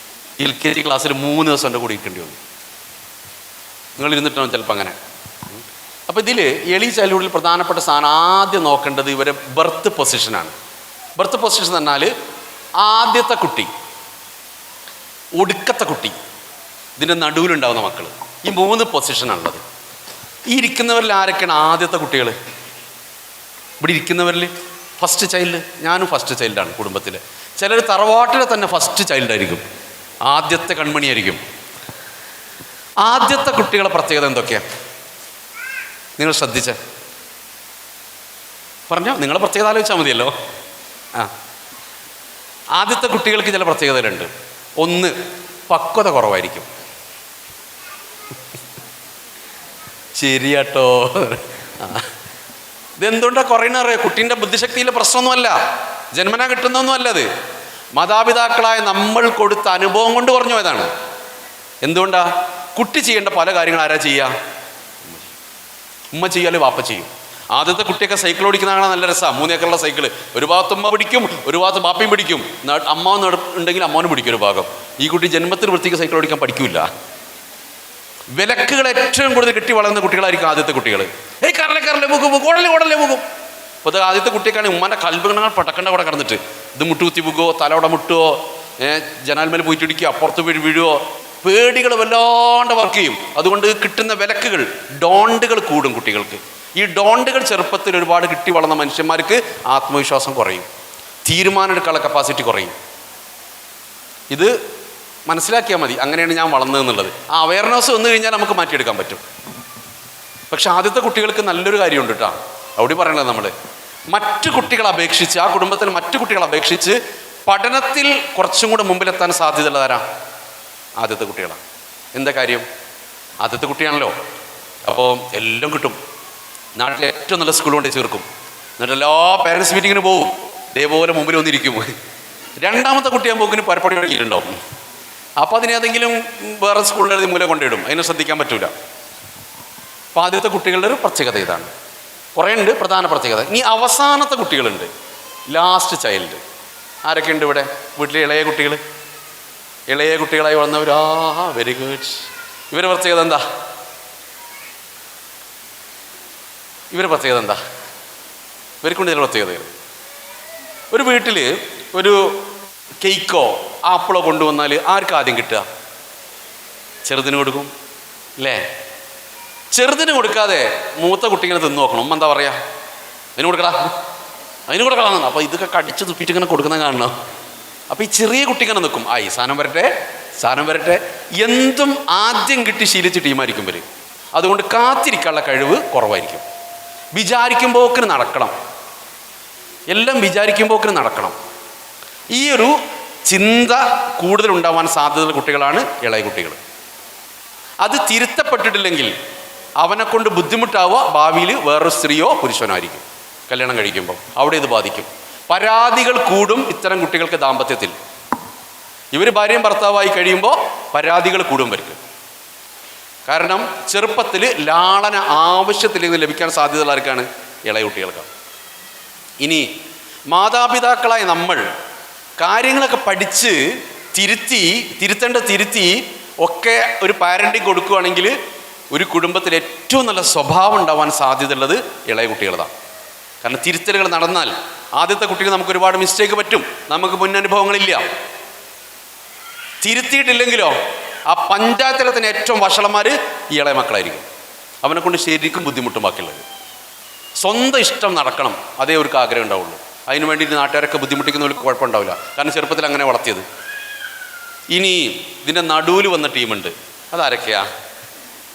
LKG ക്ലാസ്സിൽ 3 ദിവസം എൻ്റെ കൂടെ ഇരിക്കേണ്ടി വന്നു. നിങ്ങളിരുന്നിട്ടാവും ചിലപ്പോൾ അങ്ങനെ. അപ്പോൾ ഇതിൽ ഏർലി ചൈൽഡ്ഹുഡിൽ പ്രധാനപ്പെട്ട സാധനം ആദ്യം നോക്കേണ്ടത് ഇവരെ ബർത്ത് പൊസിഷനാണ്. ബർത്ത് പൊസിഷൻ എന്ന് പറഞ്ഞാൽ ആദ്യത്തെ കുട്ടി, ഒടുക്കത്തെ കുട്ടി, ഇതിൻ്റെ നടുവിലുണ്ടാവുന്ന മക്കൾ, ഈ 3 പൊസിഷനാണുള്ളത്. ഈ ഇരിക്കുന്നവരിൽ ആരൊക്കെയാണ് ആദ്യത്തെ കുട്ടികൾ? ഇവിടെ ഇരിക്കുന്നവരിൽ ഫസ്റ്റ് ചൈൽഡ്, ഞാനും ഫസ്റ്റ് ചൈൽഡാണ് കുടുംബത്തിൽ. ചിലർ തറവാട്ടിലെ തന്നെ ഫസ്റ്റ് ചൈൽഡായിരിക്കും, ആദ്യത്തെ കൺമണിയായിരിക്കും. ആദ്യത്തെ കുട്ടികളെ പ്രത്യേകത എന്തൊക്കെയാണ് നിങ്ങൾ ശ്രദ്ധിച്ചേ? പറഞ്ഞോ, നിങ്ങളെ പ്രത്യേകത ആലോചിച്ചാൽ മതിയല്ലോ. ആദ്യത്തെ കുട്ടികൾക്ക് ചില പ്രത്യേകതകളുണ്ട്. 1, പക്വത കുറവായിരിക്കും. ശരിയാട്ടോ. ഇതെന്തുകൊണ്ടാണ് കുറയുന്നറിയോ? കുട്ടീൻ്റെ ബുദ്ധിശക്തിയിലെ പ്രശ്നമൊന്നുമല്ല, ജന്മന കിട്ടുന്നൊന്നുമല്ല. അത് മാതാപിതാക്കളായ നമ്മൾ കൊടുത്ത അനുഭവം കൊണ്ട് കുറഞ്ഞു പോയതാണ്. എന്തുകൊണ്ടാ? കുട്ടി ചെയ്യേണ്ട പല കാര്യങ്ങൾ ആരാ ചെയ്യുക? ഉമ്മ ചെയ്യാല് വാപ്പ ചെയ്യും. ആദ്യത്തെ കുട്ടിയൊക്കെ സൈക്കിൾ ഓടിക്കുന്ന കാണാൻ നല്ല രസമാണ്. 3 ഏക്കറുള്ള സൈക്കിൾ, ഒരു ഭാഗത്ത് ഉമ്മ പിടിക്കും, ഒരു ഭാഗത്ത് ബാപ്പയും പിടിക്കും, അമ്മ ഉണ്ടെങ്കിൽ അമ്മാവനും പിടിക്കും ഒരു ഭാഗം. ഈ കുട്ടി ജന്മത്തിൽ വൃത്തിക്ക് സൈക്കിൾ ഓടിക്കാൻ പഠിക്കില്ല. വിലക്കുകൾ ഏറ്റവും കൂടുതൽ കെട്ടി വളർന്ന കുട്ടികളായിരിക്കും ആദ്യത്തെ കുട്ടികൾ. കറലെ പോകും, ഓടലെ പോകും. അപ്പോൾ അത് ആദ്യത്തെ കുട്ടിയൊക്കെയാണ് ഉമ്മാൻ്റെ കൽബുകൾ പടക്കണ്ട കൂടെ കിടന്നിട്ട് ഇത് മുട്ടുകുത്തി പോകുമോ, തലവിടെ മുട്ടുവോ, ജനാൽമേൽ പോയിട്ട് ഇടിക്കുക, അപ്പുറത്ത് വീഴുവോ, പേടികൾ വല്ലാണ്ട് വർക്ക് ചെയ്യും. അതുകൊണ്ട് കിട്ടുന്ന വിലക്കുകൾ, ഡോണ്ടുകൾ കൂടും കുട്ടികൾക്ക്. ഈ ഡോണ്ടുകൾ ചെറുപ്പത്തിൽ ഒരുപാട് കിട്ടി വളർന്ന മനുഷ്യന്മാർക്ക് ആത്മവിശ്വാസം കുറയും, തീരുമാനം എടുക്കാനുള്ള കപ്പാസിറ്റി കുറയും. ഇത് മനസ്സിലാക്കിയാൽ മതി. അങ്ങനെയാണ് ഞാൻ വളർന്നതെന്നുള്ളത്. ആ അവയർനെസ് വന്നു കഴിഞ്ഞാൽ നമുക്ക് മാറ്റിയെടുക്കാൻ പറ്റും. പക്ഷെ ആദ്യത്തെ കുട്ടികൾക്ക് നല്ലൊരു കാര്യമുണ്ട് കേട്ടോ. അവിടെ പറയണത് നമ്മൾ മറ്റു കുട്ടികളെ അപേക്ഷിച്ച്, ആ കുടുംബത്തിൽ മറ്റു കുട്ടികളെ അപേക്ഷിച്ച് പഠനത്തിൽ കുറച്ചും കൂടെ മുമ്പിലെത്താൻ സാധ്യതയുള്ളതാരാ? ആദ്യത്തെ കുട്ടികളാണ്. എന്താ കാര്യം? ആദ്യത്തെ കുട്ടിയാണല്ലോ. അപ്പോൾ എല്ലാം കിട്ടും. നാട്ടിലെ ഏറ്റവും നല്ല സ്കൂൾ കൊണ്ട് ചേർക്കും. എന്നിട്ട് എല്ലാ പാരൻസ് മീറ്റിങ്ങിന് പോകും, ഇതേപോലെ മുമ്പിൽ വന്നിരിക്കും. രണ്ടാമത്തെ കുട്ടിയാകുമ്പോക്കിന് പരപ്പടി കഴിഞ്ഞിട്ടുണ്ടാവും. അപ്പോൾ അതിനേതെങ്കിലും വേറെ സ്കൂളിൽ മൂലം കൊണ്ടിടും, അതിനെ ശ്രദ്ധിക്കാൻ പറ്റൂല. അപ്പോൾ ആദ്യത്തെ കുട്ടികളുടെ ഒരു പ്രത്യേകത ഇതാണ്. കുറേ ഉണ്ട് പ്രധാന പ്രത്യേകത. ഇനി അവസാനത്തെ കുട്ടികളുണ്ട്, ലാസ്റ്റ് ചൈൽഡ്. ആരൊക്കെ ഉണ്ട് ഇവിടെ? വീട്ടിലെ ഇളയ കുട്ടികൾ, ഇളയ കുട്ടികളായി വളർന്നവർ. Very good. ഇവരുടെ പ്രത്യേകത എന്താ? ഇവരുടെ പ്രത്യേകത എന്താ? ഇവർക്കുണ്ട് ചില പ്രത്യേകതകൾ. ഒരു വീട്ടിൽ ഒരു കേക്കോ ആപ്പിളോ കൊണ്ടുവന്നാൽ ആർക്കും ആദ്യം കിട്ടുക? ചെറുതിന് കൊടുക്കും അല്ലേ? ചെറുതിന് കൊടുക്കാതെ മൂത്ത കുട്ടികളെ തിന്നു നോക്കണം. ഉമ്മ എന്താ പറയുക? അതിന് കൊടുക്കടാ, അതിന് കൊടുക്കണം. അപ്പോൾ ഇതൊക്കെ കടിച്ച് തുപ്പിയിട്ട് ഇങ്ങനെ കൊടുക്കുന്ന കാണണം. അപ്പോൾ ഈ ചെറിയ കുട്ടി ഇങ്ങനെ നിൽക്കും, ഈ സാധനം വരട്ടെ, സാധനം വരട്ടെ. എന്തും ആദ്യം കിട്ടി ശീലിച്ച് ടീമായിരിക്കും ഇവർ. അതുകൊണ്ട് കാത്തിരിക്കാനുള്ള കഴിവ് കുറവായിരിക്കും. വിചാരിക്കുമ്പോക്കിന് നടക്കണം, എല്ലാം വിചാരിക്കുമ്പോക്കിന് നടക്കണം. ഈ ഒരു ചിന്ത കൂടുതൽ ഉണ്ടാവാൻ സാധ്യതയുള്ള കുട്ടികളാണ് ഇളയ കുട്ടികൾ. അത് തിരുത്തപ്പെട്ടിട്ടില്ലെങ്കിൽ അവനെ കൊണ്ട് ബുദ്ധിമുട്ടാവുക ഭാവിയിൽ വേറൊരു സ്ത്രീയോ പുരുഷനോ ആയിരിക്കും കല്യാണം കഴിക്കുമ്പോൾ. അവിടെ ഇത് ബാധിക്കും. പരാതികൾ കൂടും ഇത്തരം കുട്ടികൾക്ക് ദാമ്പത്യത്തിൽ. ഇവർ ഭാര്യയും ഭർത്താവായി കഴിയുമ്പോൾ പരാതികൾ കൂടും ഇവർക്ക്. കാരണം ചെറുപ്പത്തിൽ ലാളന ആവശ്യത്തിലേക്ക് ലഭിക്കാൻ സാധ്യതയുള്ള ആർക്കാണ്? ഇളയ കുട്ടികൾക്കാണ്. ഇനി മാതാപിതാക്കളായ നമ്മൾ കാര്യങ്ങളൊക്കെ പഠിച്ച് തിരുത്തി ഒക്കെ ഒരു പാരൻറ്റിങ് കൊടുക്കുകയാണെങ്കിൽ ഒരു കുടുംബത്തിൽ ഏറ്റവും നല്ല സ്വഭാവം ഉണ്ടാവാൻ സാധ്യതയുള്ളത് ഇളയ കുട്ടികളതാണ്. കാരണം തിരുത്തലുകൾ നടന്നാൽ ആദ്യത്തെ കുട്ടികൾ നമുക്ക് ഒരുപാട് മിസ്റ്റേക്ക് പറ്റും, നമുക്ക് മുന്നനുഭവങ്ങളില്ല. തിരുത്തിയിട്ടില്ലെങ്കിലോ ആ പഞ്ചായത്തിലെ തന്നെ ഏറ്റവും വഷളന്മാർ ഈ ഇളയ മക്കളായിരിക്കും. അവനെ കൊണ്ട് ശരിക്കും ബുദ്ധിമുട്ടും ബാക്കിയുള്ളത്. സ്വന്തം ഇഷ്ടം നടക്കണം, അതേ അവർക്ക് ആഗ്രഹം ഉണ്ടാവുള്ളൂ. അതിന് വേണ്ടിയിട്ട് നാട്ടുകാരൊക്കെ ബുദ്ധിമുട്ടിക്കുന്നവർക്ക് കുഴപ്പമുണ്ടാവില്ല, കാരണം ചെറുപ്പത്തിൽ അങ്ങനെ വളർത്തിയത്. ഇനി ഇതിൻ്റെ നടുവിൽ വന്ന ടീമുണ്ട്. അതാരൊക്കെയാ?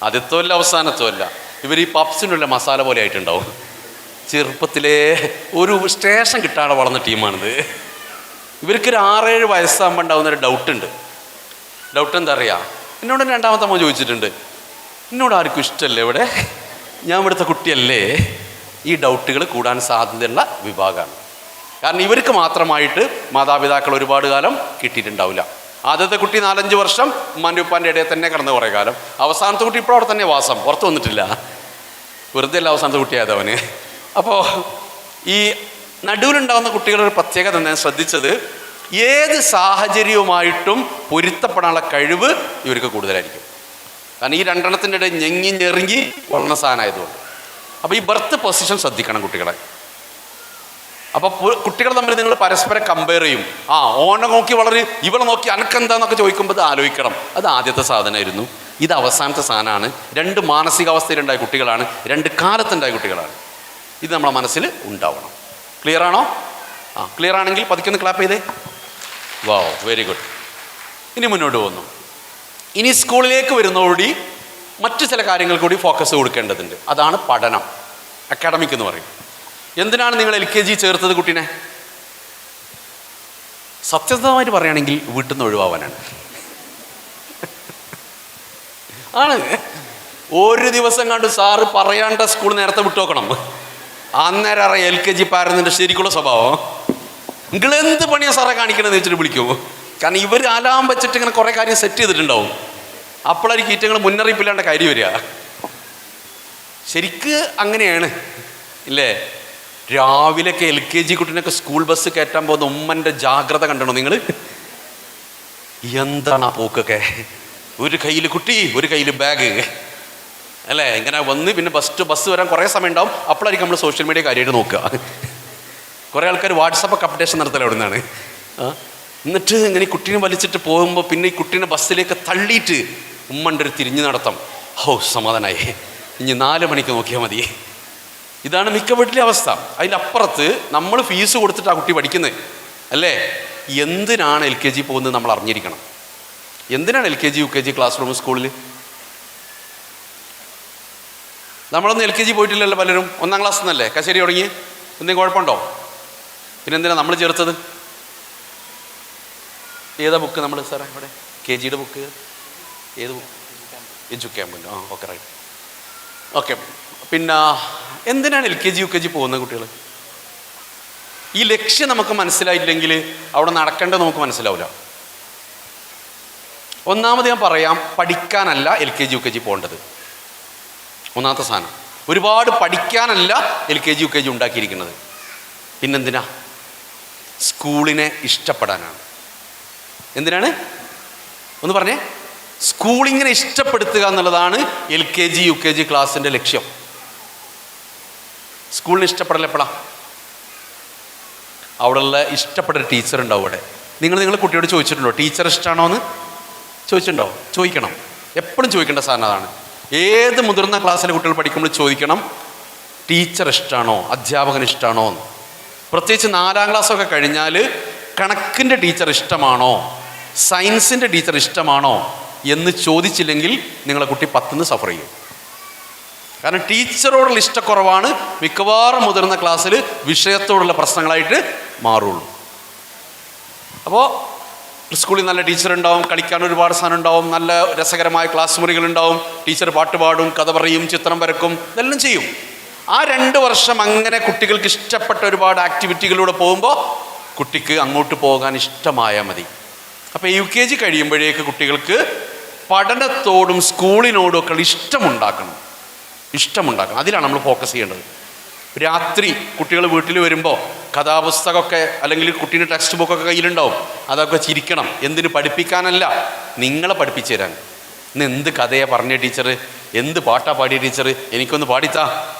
ആദ്യത്തോ അല്ല അവസാനത്തോ അല്ല. ഇവർ ഈ പപ്സിനുള്ള മസാല പോലെ ആയിട്ടുണ്ടാവും. ചെറുപ്പത്തിലെ ഒരു സ്റ്റേഷൻ കിട്ടാതെ വളർന്ന ടീമാണിത്. ഇവർക്കൊരു 6-7 വയസ്സാകുമ്പോൾ ഉണ്ടാകുന്നൊരു ഡൗട്ടുണ്ട്. ഡൗട്ട് എന്താ അറിയാം? എന്നോട് രണ്ടാമത്തെ അമ്മ ചോദിച്ചിട്ടുണ്ട്, എന്നോട് ആർക്കും ഇഷ്ടമല്ലേ ഇവിടെ, ഞാൻ ഇവിടുത്തെ കുട്ടിയല്ലേ? ഈ ഡൗട്ടുകൾ കൂടാൻ സാധ്യതയുള്ള വിഭാഗമാണ്. കാരണം ഇവർക്ക് മാത്രമായിട്ട് മാതാപിതാക്കൾ ഒരുപാട് കാലം കിട്ടിയിട്ടുണ്ടാവില്ല. ആദ്യത്തെ കുട്ടി 4-5 വർഷം ഉമ്മാൻ്റെ ഉപ്പാൻ്റെ ഇടയിൽ തന്നെ കിടന്ന് കുറേ കാലം. അവസാനത്തെ കുട്ടി ഇപ്പോൾ അവിടെ തന്നെ വാസം, പുറത്ത് വന്നിട്ടില്ല. വെറുതെ അല്ല അവസാനത്തെ കുട്ടിയായതവന്. അപ്പോൾ ഈ നടുവിലുണ്ടാകുന്ന കുട്ടികളുടെ പ്രത്യേകത എന്താണെന്ന് ശ്രദ്ധിച്ചത്, ഏത് സാഹചര്യവുമായിട്ടും പൊരുത്തപ്പെടാനുള്ള കഴിവ് ഇവർക്ക് കൂടുതലായിരിക്കും. കാരണം ഈ രണ്ടെണ്ണത്തിൻ്റെ ഇടയിൽ ഞെങ്ങി വളർന്ന സാധനമായതുകൊണ്ട്. അപ്പോൾ ഈ ബർത്ത് പൊസിഷൻ ശ്രദ്ധിക്കണം കുട്ടികളെ. അപ്പോൾ കുട്ടികൾ തമ്മിൽ നിങ്ങൾ പരസ്പരം കമ്പയർ ചെയ്യും. ഓനെ നോക്കി വളരെ, ഇവളെ നോക്കി അനക്കെന്താന്നൊക്കെ ചോദിക്കുമ്പോൾ അത് ആലോചിക്കണം. അത് ആദ്യത്തെ സാധനമായിരുന്നു, ഇത് അവസാനത്തെ സാധനമാണ്. 2 മാനസികാവസ്ഥയിലുണ്ടായ കുട്ടികളാണ്, 2 കാലത്തുണ്ടായ കുട്ടികളാണ്. ഇത് നമ്മളെ മനസ്സിൽ ഉണ്ടാവണം. ക്ലിയർ ആണോ? ക്ലിയർ ആണെങ്കിൽ പതുക്കെ ക്ലാപ്പ് ചെയ്തേ. വാവ്, വെരി ഗുഡ്. ഇനി മുന്നോട്ട് പോകുന്നു. ഇനി സ്കൂളിലേക്ക് വരുന്നതോടുകൂടി മറ്റു ചില കാര്യങ്ങൾ കൂടി ഫോക്കസ് കൊടുക്കേണ്ടതുണ്ട്. അതാണ് പഠനം, അക്കാഡമിക് എന്ന് പറയും. എന്തിനാണ് നിങ്ങൾ LKG ചേർത്തത് കുട്ടീനെ? സത്യസന്ധമായിട്ട് പറയുകയാണെങ്കിൽ വീട്ടിൽ നിന്ന് ഒഴിവാവാനാണ്. ആണ്. ഒരു ദിവസം കണ്ട് സാറ് പറയാണ്ട സ്കൂൾ നേരത്തെ വിട്ടുനോക്കണം. അന്നേരം അറിയാം LKG പാരുന്നതിൻ്റെ ശരിക്കുള്ള സ്വഭാവം. നിങ്ങളെന്ത് പണിയാണ് സാറെ കാണിക്കണമെന്ന് വെച്ചിട്ട് വിളിക്കുമോ? കാരണം ഇവർ അലാം വെച്ചിട്ട് ഇങ്ങനെ കുറേ കാര്യം സെറ്റ് ചെയ്തിട്ടുണ്ടാവും. അപ്പോഴായിരിക്കും ഈറ്റങ്ങൾ മുന്നറിയിപ്പില്ലാണ്ട കാര്യം വരിക. ശരിക്ക് അങ്ങനെയാണ് ഇല്ലേ? രാവിലെയൊക്കെ LKG കുട്ടീനൊക്കെ സ്കൂൾ ബസ് കയറ്റാൻ പോകുന്ന ഉമ്മൻ്റെ ജാഗ്രത കണ്ടണോ നിങ്ങൾ? എന്താണ് ആ പോക്കൊക്കെ? ഒരു കയ്യിൽ കുട്ടി, ഒരു കയ്യിൽ ബാഗ് അല്ലേ? ഇങ്ങനെ വന്ന് പിന്നെ ബസ് വരാൻ കുറേ സമയം ഉണ്ടാവും. അപ്പോഴായിരിക്കും നമ്മൾ സോഷ്യൽ മീഡിയ കാര്യമായിട്ട് നോക്കുക. കുറേ ആൾക്കാർ വാട്സപ്പൊക്കെ അപ്ഡേഷൻ നടത്തല അവിടെ നിന്നാണ്. എന്നിട്ട് ഇങ്ങനെ ഈ കുട്ടീനെ വലിച്ചിട്ട് പോകുമ്പോൾ പിന്നെ ഈ കുട്ടീനെ ബസ്സിലേക്ക് തള്ളിയിട്ട് ഉമ്മൻ്റെ ഒരു തിരിഞ്ഞു നടത്തം. സമാധാനമായി, ഇനി 4 മണിക്ക് നോക്കിയാൽ മതി. ഇതാണ് മിക്ക വീട്ടിലെ അവസ്ഥ. അതിൻ്റെ അപ്പുറത്ത് നമ്മൾ ഫീസ് കൊടുത്തിട്ട് ആ കുട്ടി പഠിക്കുന്നത് അല്ലേ. എന്തിനാണ് LKG പോകുന്നത് നമ്മൾ അറിഞ്ഞിരിക്കണം. എന്തിനാണ് LKG UKG ക്ലാസ് റൂം സ്കൂളിൽ? നമ്മളൊന്നും LKG പോയിട്ടില്ലല്ലോ പലരും. 1ാം ക്ലാസ് എന്നല്ലേ കശേരി തുടങ്ങി. എന്തെങ്കിലും കുഴപ്പമുണ്ടോ? പിന്നെ എന്തിനാണ് നമ്മൾ ചേർത്തത്? ഏതാ ബുക്ക് നമ്മൾ സാറേ ഇവിടെ KGയുടെ ബുക്ക്? ഏത് ബുക്ക്? എജു ക്യാമ്പിൻ്റെ. Okay right. ഓക്കെ, പിന്നെ എന്തിനാണ് LKG UKG പോകുന്ന കുട്ടികൾ? ഈ ലക്ഷ്യം നമുക്ക് മനസ്സിലായില്ലെങ്കിൽ അവിടെ നടക്കേണ്ടത് നമുക്ക് മനസ്സിലാവില്ല. ഒന്നാമത് ഞാൻ പറയാം, പഠിക്കാനല്ല LKG UKG പോകേണ്ടത്. ഒന്നാമത്തെ സാധനം, ഒരുപാട് പഠിക്കാനല്ല LKG UKG ഉണ്ടാക്കിയിരിക്കുന്നത്. പിന്നെന്തിനാ? സ്കൂളിനെ ഇഷ്ടപ്പെടാനാണ്. എന്തിനാണ്? ഒന്ന് പറഞ്ഞേ. സ്കൂളിങ്ങനെ ഇഷ്ടപ്പെടുത്തുക എന്നുള്ളതാണ് LKG UKG ക്ലാസ്സിൻ്റെ ലക്ഷ്യം. സ്കൂളിനെ ഇഷ്ടപ്പെടൽ എപ്പോഴാണ്? അവിടെയുള്ള ഇഷ്ടപ്പെട്ട ടീച്ചർ ഉണ്ടാവും അവിടെ. നിങ്ങൾ കുട്ടിയോട് ചോദിച്ചിട്ടുണ്ടോ ടീച്ചർ ഇഷ്ടമാണോ എന്ന്? ചോദിച്ചിട്ടുണ്ടോ? ചോദിക്കണം. എപ്പോഴും ചോദിക്കേണ്ട സാധനം അതാണ്. ഏത് മുതിർന്ന ക്ലാസ്സിലെ കുട്ടികൾ പഠിക്കുമ്പോൾ ചോദിക്കണം, ടീച്ചർ ഇഷ്ടമാണോ, അധ്യാപകൻ ഇഷ്ടമാണോ എന്ന്. പ്രത്യേകിച്ച് 4ാം ക്ലാസ്സൊക്കെ കഴിഞ്ഞാൽ കണക്കിൻ്റെ ടീച്ചർ ഇഷ്ടമാണോ, സയൻസിൻ്റെ ടീച്ചർ ഇഷ്ടമാണോ എന്ന് ചോദിച്ചില്ലെങ്കിൽ നിങ്ങളെ കുട്ടി 10ന് സഫർ ചെയ്യും. കാരണം ടീച്ചറോടുള്ള ഇഷ്ടക്കുറവാണ് മിക്കവാറും മുതിർന്ന ക്ലാസ്സിൽ വിഷയത്തോടുള്ള പ്രശ്നങ്ങളായിട്ട് മാറുള്ളൂ. അപ്പോൾ സ്കൂളിൽ നല്ല ടീച്ചർ ഉണ്ടാവും, കളിക്കാൻ ഒരുപാട് സാധനം ഉണ്ടാവും, നല്ല രസകരമായ ക്ലാസ് മുറികളുണ്ടാവും, ടീച്ചർ പാട്ട് പാടും, കഥ പറയും, ചിത്രം വരക്കും, ഇതെല്ലാം ചെയ്യും. ആ 2 വർഷം അങ്ങനെ കുട്ടികൾക്ക് ഇഷ്ടപ്പെട്ട ഒരുപാട് ആക്ടിവിറ്റികളിലൂടെ പോകുമ്പോൾ കുട്ടിക്ക് അങ്ങോട്ട് പോകാൻ ഇഷ്ടമായാൽ മതി. അപ്പോൾ UKG കഴിയുമ്പോഴേക്ക് കുട്ടികൾക്ക് പഠനത്തോടും സ്കൂളിനോടും ഒക്കെ ഇഷ്ടമുണ്ടാക്കണം. അതിലാണ് നമ്മൾ ഫോക്കസ് ചെയ്യേണ്ടത്. രാത്രി കുട്ടികൾ വീട്ടിൽ വരുമ്പോൾ കഥാപുസ്തകമൊക്കെ അല്ലെങ്കിൽ കുട്ടീൻ്റെ ടെക്സ്റ്റ് ബുക്കൊക്കെ കയ്യിലുണ്ടാവും. അതൊക്കെ ചിരിക്കണം. എന്തിന്? പഠിപ്പിക്കാനല്ല, നിങ്ങളെ പഠിപ്പിച്ചു തരാൻ. ഇന്ന് എന്ത് കഥയാണ് പറഞ്ഞ ടീച്ചർ, എന്ത് പാട്ടാ പാടിയ ടീച്ചർ, എനിക്കൊന്ന് പാടിത്താ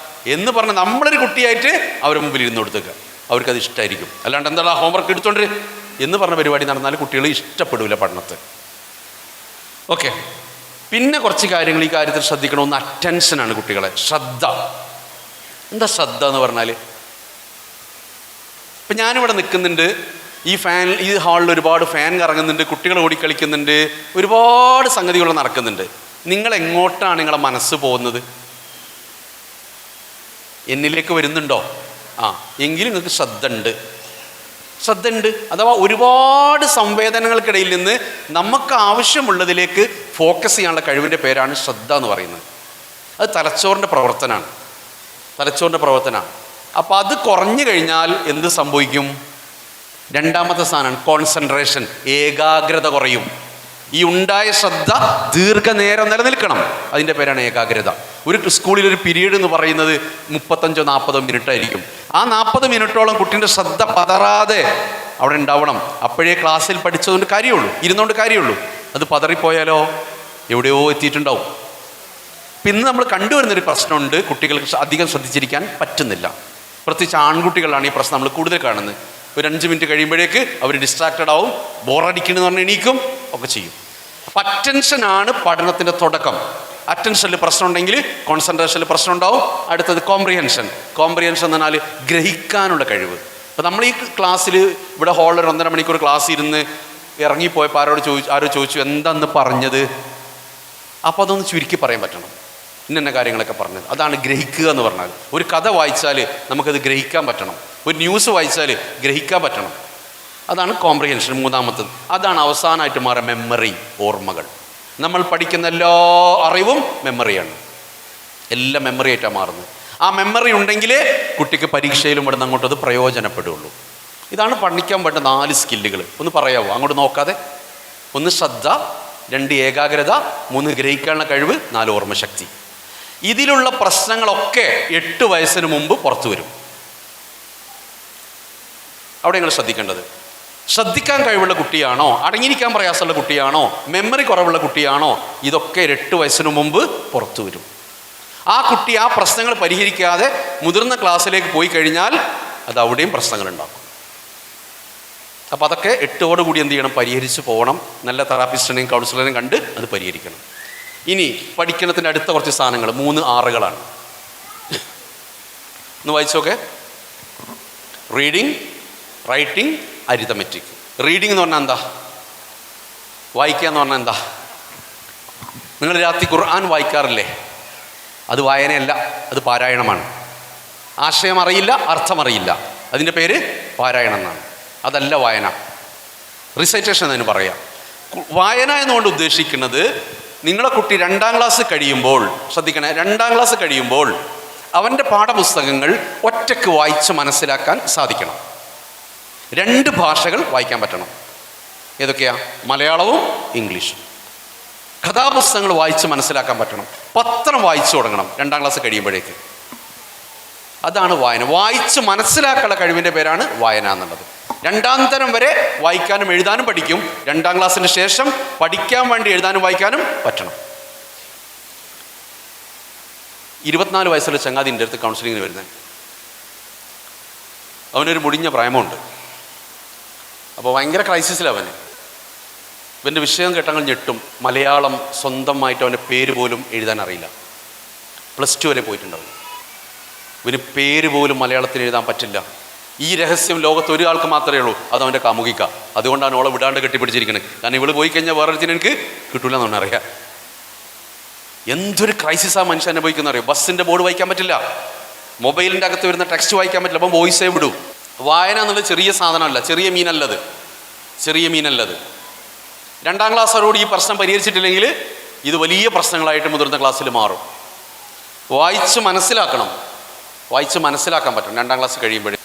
എന്ന് പറഞ്ഞ് നമ്മളൊരു കുട്ടിയായിട്ട് അവരുടെ മുമ്പിൽ ഇരുന്ന് കൊടുത്തേക്കുക. അവർക്കത് ഇഷ്ടമായിരിക്കും. അല്ലാണ്ട് എന്താ ഹോംവർക്ക് എടുത്തോണ്ട് എന്ന് പറഞ്ഞ പരിപാടി നടന്നാൽ കുട്ടികൾ ഇഷ്ടപ്പെടില്ല പഠനത്തെ. ഓക്കെ, പിന്നെ കുറച്ച് കാര്യങ്ങൾ ഈ കാര്യത്തിൽ ശ്രദ്ധിക്കണം. ഒന്ന് അറ്റൻഷനാണ് കുട്ടികളെ. ശ്രദ്ധ. എന്താ ശ്രദ്ധ എന്ന് പറഞ്ഞാൽ, ഇപ്പം ഞാനിവിടെ നിൽക്കുന്നുണ്ട്, ഈ ഹാളിൽ ഒരുപാട് ഫാൻ കറങ്ങുന്നുണ്ട്, കുട്ടികൾ ഓടിക്കളിക്കുന്നുണ്ട്, ഒരുപാട് സംഗതികൾ നടക്കുന്നുണ്ട്. നിങ്ങൾ എങ്ങോട്ടാണ് നിങ്ങളെ മനസ്സ് പോകുന്നത്? എന്നിലേക്ക് വരുന്നുണ്ടോ? എങ്കിലും നിങ്ങൾക്ക് ശ്രദ്ധ ഉണ്ട്. അഥവാ ഒരുപാട് സംവേദനങ്ങൾക്കിടയിൽ നിന്ന് നമുക്ക് ആവശ്യമുള്ളതിലേക്ക് ഫോക്കസ് ചെയ്യാനുള്ള കഴിവിൻ്റെ പേരാണ് ശ്രദ്ധ എന്ന് പറയുന്നത്. അത് തലച്ചോറിൻ്റെ പ്രവർത്തനമാണ്. അപ്പോൾ അത് കുറഞ്ഞു കഴിഞ്ഞാൽ എന്ത് സംഭവിക്കും? 2ാമത്തെ സാധനമാണ് കോൺസെൻട്രേഷൻ. ഏകാഗ്രത കുറയും. ഈ ഉണ്ടായ ശ്രദ്ധ ദീർഘനേരം നിലനിൽക്കണം. അതിൻ്റെ പേരാണ് ഏകാഗ്രത. ഒരു സ്കൂളിലൊരു പീരീഡ് എന്ന് പറയുന്നത് 35-40 മിനിറ്റ് ആയിരിക്കും. ആ 40 മിനിറ്റോളം കുട്ടീൻ്റെ ശ്രദ്ധ പതറാതെ അവിടെ ഉണ്ടാവണം. അപ്പോഴേ ക്ലാസ്സിൽ പഠിച്ചതുകൊണ്ട് കാര്യമുള്ളൂ, ഇരുന്നുകൊണ്ട് കാര്യമുള്ളൂ. അത് പതറിപ്പോയാലോ എവിടെയോ എത്തിയിട്ടുണ്ടാവും. പിന്നെ നമ്മൾ കണ്ടുവരുന്നൊരു പ്രശ്നമുണ്ട്, കുട്ടികൾക്ക് അധികം ശ്രദ്ധിച്ചിരിക്കാൻ പറ്റുന്നില്ല. പ്രത്യേകിച്ച് ആൺകുട്ടികളാണ് ഈ പ്രശ്നം നമ്മൾ കൂടുതൽ കാണുന്നത്. ഒരു 5 മിനിറ്റ് കഴിയുമ്പോഴേക്ക് അവർ ഡിസ്ട്രാക്റ്റഡ് ആവും, ബോറടിക്കണമെന്ന് പറഞ്ഞ് എണീക്കും, ഒക്കെ ചെയ്യും. അപ്പം അറ്റൻഷനാണ് പഠനത്തിൻ്റെ തുടക്കം. അറ്റൻഷനിൽ പ്രശ്നം ഉണ്ടെങ്കിൽ കോൺസെൻട്രേഷനിൽ പ്രശ്നം ഉണ്ടാവും. അടുത്തത് കോംപ്രിഹെൻഷൻ എന്ന് പറഞ്ഞാൽ ഗ്രഹിക്കാനുള്ള കഴിവ്. അപ്പോൾ നമ്മൾ ഈ ക്ലാസ്സിൽ ഇവിടെ ഹാളിൽ 1.5 മണിക്കൂർ ക്ലാസ് ഇരുന്ന് ഇറങ്ങിപ്പോയപ്പോൾ ആരോ ചോദിച്ചു എന്താന്ന് പറഞ്ഞത്. അപ്പോൾ അതൊന്ന് ചുരുക്കി പറയാൻ പറ്റണം. ഇന്ന കാര്യങ്ങളൊക്കെ പറഞ്ഞത്. അതാണ് ഗ്രഹിക്കുക എന്ന് പറഞ്ഞാൽ. ഒരു കഥ വായിച്ചാൽ നമുക്കത് ഗ്രഹിക്കാൻ പറ്റണം. ഒരു ന്യൂസ് വായിച്ചാൽ ഗ്രഹിക്കാൻ പറ്റണം. അതാണ് കോംപ്രിഹെൻഷൻ. 3ാമത്തത് അതാണ് അവസാനമായിട്ട് മാറുക മെമ്മറി, ഓർമ്മകൾ. നമ്മൾ പഠിക്കുന്ന എല്ലാ അറിവും മെമ്മറിയാണ്. എല്ലാം മെമ്മറി ആയിട്ടാണ് മാറുന്നത്. ആ മെമ്മറി ഉണ്ടെങ്കിലേ കുട്ടിക്ക് പരീക്ഷയിലും ഇവിടെ നിന്ന് അങ്ങോട്ട് അത് പ്രയോജനപ്പെടുകയുള്ളൂ. ഇതാണ് പഠിക്കാൻ വേണ്ട 4 സ്കില്ലുകൾ. ഒന്ന് പറയാമോ അങ്ങോട്ട് നോക്കാതെ? 1 ശ്രദ്ധ, 2 ഏകാഗ്രത, 3 ഗ്രഹിക്കാനുള്ള കഴിവ്, 4 ഓർമ്മശക്തി. ഇതിലുള്ള പ്രശ്നങ്ങളൊക്കെ 8 വയസ്സിന് മുമ്പ് പുറത്തു വരും. അവിടെ നിങ്ങൾ ശ്രദ്ധിക്കേണ്ടത്, ശ്രദ്ധിക്കാൻ കഴിവുള്ള കുട്ടിയാണോ, അടങ്ങിയിരിക്കാൻ പ്രയാസമുള്ള കുട്ടിയാണോ, മെമ്മറി കുറവുള്ള കുട്ടിയാണോ, ഇതൊക്കെ 8 വയസ്സിന് മുമ്പ് പുറത്തു വരും. ആ കുട്ടി ആ പ്രശ്നങ്ങൾ പരിഹരിക്കാതെ മുതിർന്ന ക്ലാസ്സിലേക്ക് പോയി കഴിഞ്ഞാൽ അത് അവിടെയും പ്രശ്നങ്ങളുണ്ടാകും. അപ്പോൾ അതൊക്കെ 8ഓട് കൂടി എന്ത് ചെയ്യണം? പരിഹരിച്ച് പോകണം. നല്ല തെറാപ്പിസ്റ്റിനെയും കൗൺസിലറെയും കണ്ട് അത് പരിഹരിക്കണം. ഇനി പഠിക്കണത്തിൻ്റെ അടുത്ത കുറച്ച് സാധനങ്ങൾ 3 Rകളാണ്. ഒന്ന് വായിച്ചോക്കെ. Reading, writing, arithmetic. റീഡിംഗ് എന്ന് പറഞ്ഞാൽ എന്താ? വായിക്കുക എന്ന് പറഞ്ഞാൽ എന്താ? നിങ്ങൾ രാത്രി ഖുർആൻ വായിക്കാറില്ലേ? അത് വായനയല്ല, അത് പാരായണമാണ്. ആശയം അറിയില്ല, അർത്ഥമറിയില്ല, അതിൻ്റെ പേര് പാരായണം എന്നാണ്. അതല്ല വായന, റിസൈറ്റേഷൻ എന്ന് പറയാം. വായന എന്നുകൊണ്ട് ഉദ്ദേശിക്കുന്നത് നിങ്ങളെ കുട്ടി 2ാം ക്ലാസ് കഴിയുമ്പോൾ, ശ്രദ്ധിക്കണേ, 2ാം ക്ലാസ് കഴിയുമ്പോൾ അവൻ്റെ പാഠപുസ്തകങ്ങൾ ഒറ്റയ്ക്ക് വായിച്ച് മനസ്സിലാക്കാൻ സാധിക്കണം. 2 ഭാഷകൾ വായിക്കാൻ പറ്റണം. ഏതൊക്കെയാ? മലയാളവും ഇംഗ്ലീഷും. കഥാപുസ്തകങ്ങൾ വായിച്ച് മനസ്സിലാക്കാൻ പറ്റണം. പത്രം വായിച്ചു തുടങ്ങണം 2ാം ക്ലാസ് കഴിയുമ്പോഴേക്ക്. അതാണ് വായന. വായിച്ച് മനസ്സിലാക്കാനുള്ള കഴിവിൻ്റെ പേരാണ് വായന എന്നുള്ളത്. 2ാം തരം വരെ വായിക്കാനും എഴുതാനും പഠിക്കും. 2ാം ക്ലാസ്സിന് ശേഷം പഠിക്കാൻ വേണ്ടി എഴുതാനും വായിക്കാനും പറ്റണം. 24 വയസ്സുള്ള ചങ്ങാതി എൻ്റെ അടുത്ത് കൗൺസിലിങ്ങിന് വരുന്നത്. അവനൊരു മുടിഞ്ഞ പ്രായമുണ്ട്. അപ്പോൾ ഭയങ്കര ക്രൈസിസിലാണ് അവന്. ഇവൻ്റെ വിഷയം കേട്ടങ്ങൾ ഞെട്ടും. മലയാളം സ്വന്തമായിട്ട് അവൻ്റെ പേര് പോലും എഴുതാൻ അറിയില്ല. +2 വരെ പോയിട്ടുണ്ടാവും. ഇവന് പേര് പോലും മലയാളത്തിൽ എഴുതാൻ പറ്റില്ല. ഈ രഹസ്യം ലോകത്ത് ഒരാൾക്ക് മാത്രമേ ഉള്ളൂ, അത് അവൻ്റെ കാമുകിക്ക. അതുകൊണ്ടാണ് ഓളെ വിടാണ്ട് കെട്ടിപ്പിടിച്ചിരിക്കുന്നത്. കാരണം ഇവള് പോയി കഴിഞ്ഞാൽ വേറൊരുത്തിന് എനിക്ക് കിട്ടൂല എന്നാണ് അറിയാം. എന്തൊരു ക്രൈസിസാ മനുഷ്യൻ അനുഭവിക്കുന്ന അറിയാം. ബസ്സിൻ്റെ ബോർഡ് വായിക്കാൻ പറ്റില്ല, മൊബൈലിൻ്റെ അകത്ത് വരുന്ന ടെക്സ്റ്റ് വായിക്കാൻ പറ്റില്ല. അപ്പം വോയിസേ വിടും. വായന എന്നുള്ളത് ചെറിയ സാധനമല്ല, ചെറിയ മീനല്ലത്. 2ാം ക്ലാസ്സോട് ഈ പ്രശ്നം പരിഹരിച്ചിട്ടില്ലെങ്കിൽ ഇത് വലിയ പ്രശ്നങ്ങളായിട്ട് മുതിർന്ന ക്ലാസ്സിൽ മാറും. വായിച്ച് മനസ്സിലാക്കാൻ പറ്റും 2ാം ക്ലാസ് കഴിയുമ്പോഴേ.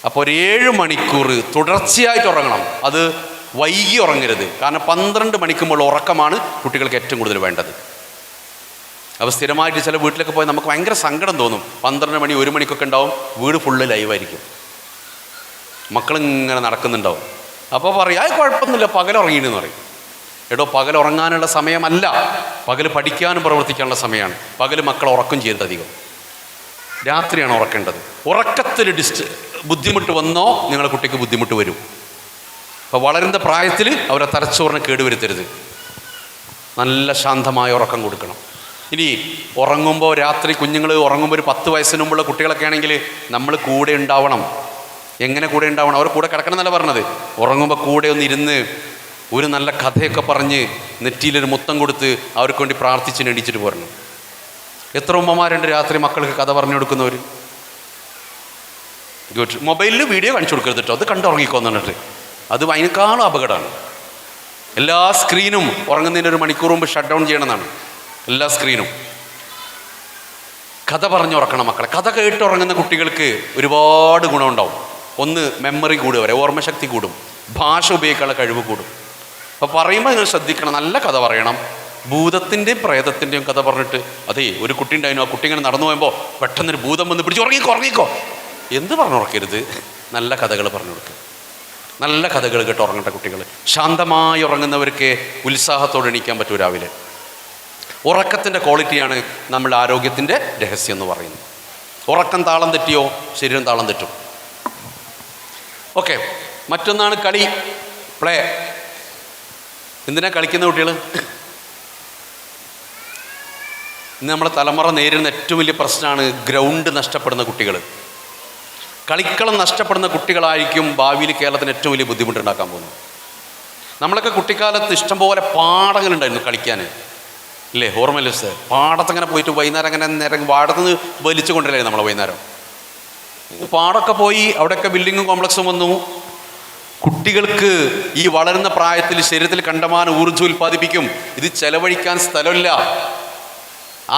അപ്പോൾ ഒരു 7 മണിക്കൂർ തുടർച്ചയായിട്ട് ഉറങ്ങണം. അത് വൈകി ഉറങ്ങരുത്. കാരണം 12 മണിക്കുമ്പോൾ ഉറക്കമാണ് കുട്ടികൾക്ക് ഏറ്റവും കൂടുതൽ വേണ്ടത്. അപ്പോൾ സ്ഥിരമായിട്ട് ചില വീട്ടിലൊക്കെ പോയി നമുക്ക് ഭയങ്കര സങ്കടം തോന്നും. 12 മണി 1 മണിക്കൊക്കെ ഉണ്ടാവും, വീട് ഫുള്ള് ലൈവായിരിക്കും, മക്കളിങ്ങനെ നടക്കുന്നുണ്ടാവും. അപ്പോൾ പറയും അത് കുഴപ്പമൊന്നുമില്ല, പകലുറങ്ങിയെന്ന് പറയും. എടോ, പകലുറങ്ങാനുള്ള സമയമല്ല, പകൽ പഠിക്കാനും പ്രവർത്തിക്കാനുള്ള സമയമാണ്. പകൽ മക്കൾ ഉറക്കം ചെയ്യരുത്, അധികം രാത്രിയാണ് ഉറക്കേണ്ടത്. ഉറക്കത്തിൽ ബുദ്ധിമുട്ട് വന്നോ നിങ്ങളുടെ കുട്ടിക്ക് ബുദ്ധിമുട്ട് വരും. അപ്പോൾ വളരുന്ന പ്രായത്തിൽ അവരെ തലച്ചോറിനെ കേടുവരുത്തരുത്. നല്ല ശാന്തമായ ഉറക്കം കൊടുക്കണം. ഇനി ഉറങ്ങുമ്പോൾ രാത്രി കുഞ്ഞുങ്ങൾ ഉറങ്ങുമ്പോൾ ഒരു 10 വയസ്സിന് മുമ്പുള്ള കുട്ടികളൊക്കെ ആണെങ്കിൽ നമ്മൾ കൂടെ ഉണ്ടാവണം. എങ്ങനെ കൂടെ ഉണ്ടാവണം? അവർ കൂടെ കിടക്കണം എന്നല്ല പറഞ്ഞത്. ഉറങ്ങുമ്പോൾ കൂടെ ഒന്ന് ഇരുന്ന് ഒരു നല്ല കഥയൊക്കെ പറഞ്ഞ് നെറ്റിയിലൊരു മുത്തം കൊടുത്ത് അവർക്ക് വേണ്ടി പ്രാർത്ഥിച്ച് എണീച്ചിട്ട് പോരണം. എത്ര ഉമ്മമാരുണ്ട് രാത്രി മക്കൾക്ക് കഥ പറഞ്ഞു കൊടുക്കുന്നവർ. ഗുഡ്. മൊബൈലിൽ വീഡിയോ കാണിച്ചു കൊടുക്കരുത് കേട്ടോ, അത് കണ്ടുറങ്ങിക്കോന്ന് പറഞ്ഞിട്ട്. അത് അതിനേക്കാളും അപകടമാണ്. എല്ലാ സ്ക്രീനും ഉറങ്ങുന്നതിന് 1 മണിക്കൂർ മുമ്പ് ഷട്ട് ഡൗൺ ചെയ്യണമെന്നാണ്. എല്ലാ സ്ക്രീനും. കഥ പറഞ്ഞുറക്കണം മക്കളെ. കഥ കേട്ടുറങ്ങുന്ന കുട്ടികൾക്ക് ഒരുപാട് ഗുണമുണ്ടാവും. ഒന്ന്, മെമ്മറി കൂടുക, ഓർമ്മശക്തി കൂടും, ഭാഷ ഉപയോഗിക്കാനുള്ള കഴിവ് കൂടും. അപ്പോൾ പറയുമ്പോൾ നിങ്ങൾ ശ്രദ്ധിക്കണം, നല്ല കഥ പറയണം. ഭൂതത്തിൻ്റെയും പ്രേതത്തിൻ്റെയും കഥ പറഞ്ഞിട്ട്, അതേ ഒരു കുട്ടി ഉണ്ടായിരുന്നു, ആ കുട്ടി ഇങ്ങനെ നടന്നു പോയപ്പോൾ പെട്ടെന്നൊരു ഭൂതം വന്ന് പിടിച്ച് ഉറങ്ങിക്കോ. എന്ത് പറഞ്ഞുറക്കരുത്, നല്ല കഥകൾ പറഞ്ഞു കൊടുക്കുക. നല്ല കഥകൾ കേട്ട് ഉറങ്ങേണ്ട കുട്ടികൾ. ശാന്തമായി ഉറങ്ങുന്നവർക്ക് ഉത്സാഹത്തോടെ എണീക്കാൻ പറ്റൂ രാവിലെ. ഉറക്കത്തിൻ്റെ ക്വാളിറ്റിയാണ് നമ്മുടെ ആരോഗ്യത്തിൻ്റെ രഹസ്യം എന്ന് പറയുന്നത്. ഉറക്കം താളം തെറ്റിയോ ശരീരം താളം തെറ്റും. ഓക്കെ. മറ്റൊന്നാണ് കളി, പ്ലേ. എന്തിനാ കളിക്കുന്ന കുട്ടികൾ? ഇന്ന് നമ്മുടെ തലമുറ നേരിടുന്ന ഏറ്റവും വലിയ പ്രശ്നമാണ് ഗ്രൗണ്ട് നഷ്ടപ്പെടുന്ന കുട്ടികൾ. കളിക്കളം നഷ്ടപ്പെടുന്ന കുട്ടികളായിരിക്കും ഭാവിയിൽ കേരളത്തിന് ഏറ്റവും വലിയ ബുദ്ധിമുട്ടുണ്ടാക്കാൻ പോകുന്നത്. നമ്മളൊക്കെ കുട്ടിക്കാലത്ത് ഇഷ്ടംപോലെ പാടങ്ങളുണ്ടായിരുന്നു കളിക്കാൻ, ഇല്ലേ? ഓർമ്മയില്ല സാർ? പാടത്തങ്ങനെ പോയിട്ട് വൈകുന്നേരം അങ്ങനെ നേരം പാടത്തുനിന്ന് വലിച്ചു കൊണ്ടില്ലായിരുന്നു നമ്മളെ വൈകുന്നേരം. പാടമൊക്കെ പോയി, അവിടെയൊക്കെ ബിൽഡിങ്ങും കോംപ്ലക്സും വന്നു. കുട്ടികൾക്ക് ഈ വളരുന്ന പ്രായത്തിൽ ശരീരത്തിൽ കണ്ടമാനം ഊർജ്ജം ഉൽപ്പാദിപ്പിക്കും. ഇത് ചെലവഴിക്കാൻ സ്ഥലമില്ല.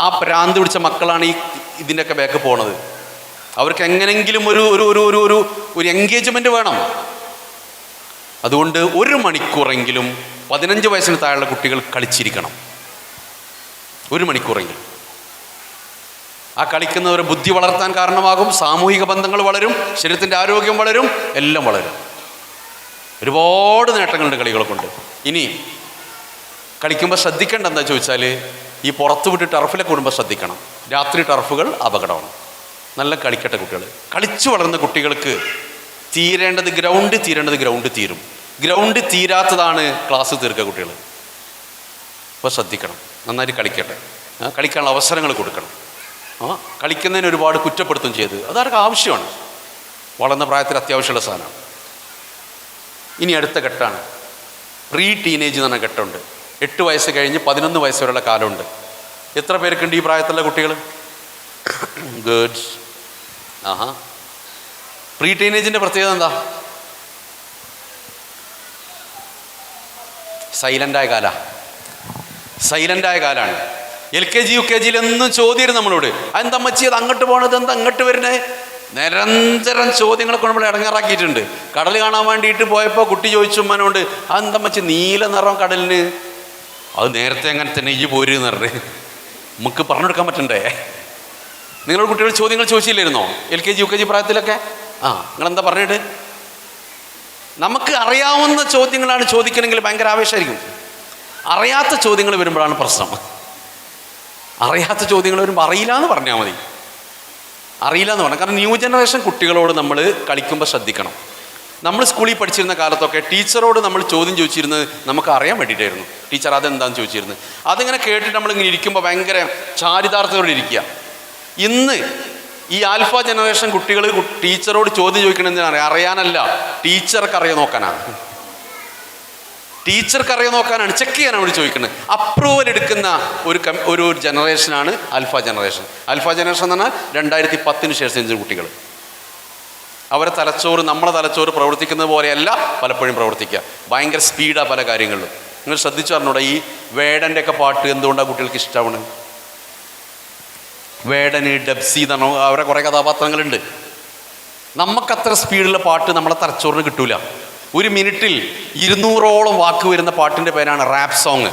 ആ ഭ്രാന്ത് പിടിച്ച മക്കളാണ് ഇതിൻ്റെയൊക്കെ ബാക്ക് പോണത്. അവർക്ക് എങ്ങനെങ്കിലും ഒരു എൻഗേജ്മെൻറ്റ് വേണം. അതുകൊണ്ട് 1 മണിക്കൂറെങ്കിലും 15 വയസ്സിന് താഴെയുള്ള കുട്ടികൾ കളിച്ചിരിക്കണം. 1 മണിക്കൂറെങ്കിലും. ആ കളിക്കുന്നവരെ ബുദ്ധി വളർത്താൻ കാരണമാകും. സാമൂഹിക ബന്ധങ്ങൾ വളരും, ശരീരത്തിൻ്റെ ആരോഗ്യം വളരും, എല്ലാം വളരും. ഒരുപാട് നേട്ടങ്ങളുണ്ട് കളികളെ കൊണ്ട്. ഇനി കളിക്കുമ്പോൾ ശ്രദ്ധിക്കേണ്ട എന്താ ചോദിച്ചാൽ, ഈ പുറത്ത് വിട്ട് ടർഫിലൊക്കെ കൂടുമ്പോൾ ശ്രദ്ധിക്കണം. രാത്രി ടർഫുകൾ അപകടമാണ്. നല്ല കളിക്കട്ടെ കുട്ടികൾ. കളിച്ചു വളർന്ന കുട്ടികൾക്ക് തീരേണ്ടത് ഗ്രൗണ്ട് തീരും. ഗ്രൗണ്ട് തീരാത്തതാണ് ക്ലാസ് തീർക്കുക കുട്ടികൾ. അപ്പോൾ ശ്രദ്ധിക്കണം, നന്നായിട്ട് കളിക്കട്ടെ. കളിക്കാനുള്ള അവസരങ്ങൾ കൊടുക്കണം. കളിക്കുന്നതിന് ഒരുപാട് കുറ്റപ്പെടുത്തും ചെയ്ത്. അതൊക്കെ ആവശ്യമാണ്, വളർന്ന പ്രായത്തിൽ അത്യാവശ്യമുള്ള സാധനമാണ്. ഇനി അടുത്ത ഘട്ടമാണ് പ്രീ ടീനേജ് എന്ന് പറഞ്ഞ ഘട്ടമുണ്ട്. 8 വയസ്സ് കഴിഞ്ഞ് 11 വയസ്സ് വരെയുള്ള കാലമുണ്ട്. എത്ര പേർക്കുണ്ട് ഈ പ്രായത്തിലുള്ള കുട്ടികൾ? ഗുഡ്. പ്രീ ടീനേജിൻ്റെ പ്രത്യേകത എന്താ? സൈലൻ്റായ കാലമാണ്. LKG UKG എന്നും ചോദ്യം നമ്മളോട്, അതെന്താ അമ്മച്ചി അത് അങ്ങോട്ട് പോകണത്, എന്താ അങ്ങോട്ട് വരുന്നത്? നിരന്തരം ചോദ്യങ്ങളൊക്കെ നമ്മൾ ഇടങ്ങാറാക്കിയിട്ടുണ്ട്. കടൽ കാണാൻ വേണ്ടിയിട്ട് പോയപ്പോൾ കുട്ടി ചോദിച്ചു ഉമ്മനോട്, അതെന്താ അമ്മച്ചി നീല നിറം കടലിന്? അത് നേരത്തെ അങ്ങനെ തന്നെ ഈ പോരെന്ന് പറഞ്ഞ് നമുക്ക് പറഞ്ഞെടുക്കാൻ പറ്റണ്ടേ? നിങ്ങളുടെ കുട്ടികൾ ചോദ്യങ്ങൾ ചോദിച്ചില്ലായിരുന്നോ LKG UKG പ്രായത്തിലൊക്കെ? നിങ്ങളെന്താ പറഞ്ഞിട്ട്? നമുക്ക് അറിയാവുന്ന ചോദ്യങ്ങളാണ് ചോദിക്കണമെങ്കിൽ ഭയങ്കര ആവേശമായിരിക്കും. അറിയാത്ത ചോദ്യങ്ങൾ വരുമ്പോഴാണ് പ്രശ്നം. അറിയാത്ത ചോദ്യങ്ങൾ വരുമ്പോൾ അറിയില്ല എന്ന് പറഞ്ഞാൽ മതി. അറിയില്ല എന്ന് പറഞ്ഞാൽ, കാരണം ന്യൂ ജനറേഷൻ കുട്ടികളോട് നമ്മൾ കളിക്കുമ്പോൾ ശ്രദ്ധിക്കണം. നമ്മൾ സ്കൂളിൽ പഠിച്ചിരുന്ന കാലത്തൊക്കെ ടീച്ചറോട് നമ്മൾ ചോദ്യം ചോദിച്ചിരുന്നത് നമുക്ക് അറിയാൻ വേണ്ടിയിട്ടായിരുന്നു. ടീച്ചർ അതെന്താണെന്ന് ചോദിച്ചിരുന്നത്. അതിങ്ങനെ കേട്ടിട്ട് നമ്മളിങ്ങനെ ഇരിക്കുമ്പോൾ ഭയങ്കര ചാരിതാർത്ഥത്തോടെ ഇരിക്കുക. ഇന്ന് ഈ ആൽഫ ജനറേഷൻ കുട്ടികൾ ടീച്ചറോട് ചോദ്യം ചോദിക്കണമെന്നാണ് അറിയാനല്ല, ടീച്ചർക്ക് നോക്കാനാണ്, ചെക്ക് ചെയ്യാനാണ് അവർ ചോദിക്കുന്നത്. അപ്രൂവൽ എടുക്കുന്ന ഒരു ജനറേഷനാണ് ആൽഫ ജനറേഷൻ. ആൽഫ ജനറേഷൻ എന്ന് പറഞ്ഞാൽ 2010 ശേഷം ജനിച്ച കുട്ടികൾ. അവരെ തലച്ചോറ് നമ്മളെ തലച്ചോറ് പ്രവർത്തിക്കുന്നത് പോലെയല്ല പലപ്പോഴും പ്രവർത്തിക്കുക. ഭയങ്കര സ്പീഡാണ് പല കാര്യങ്ങളിലും. നിങ്ങൾ ശ്രദ്ധിച്ചു പറഞ്ഞൂടെ, ഈ വേടൻ്റെ ഒക്കെ പാട്ട് എന്തുകൊണ്ടാണ് കുട്ടികൾക്ക് ഇഷ്ടമാണ്? വേടന്, ഡബ്സി എന്ന് പറഞ്ഞാൽ അവരെ കുറേ കഥാപാത്രങ്ങളുണ്ട്. നമുക്കത്ര സ്പീഡുള്ള പാട്ട് നമ്മളെ തലച്ചോറിന് കിട്ടൂല. 1 മിനിറ്റിൽ 200ഓളം വാക്ക് വരുന്ന പാട്ടിൻ്റെ പേരാണ് റാപ്പ് സോങ്.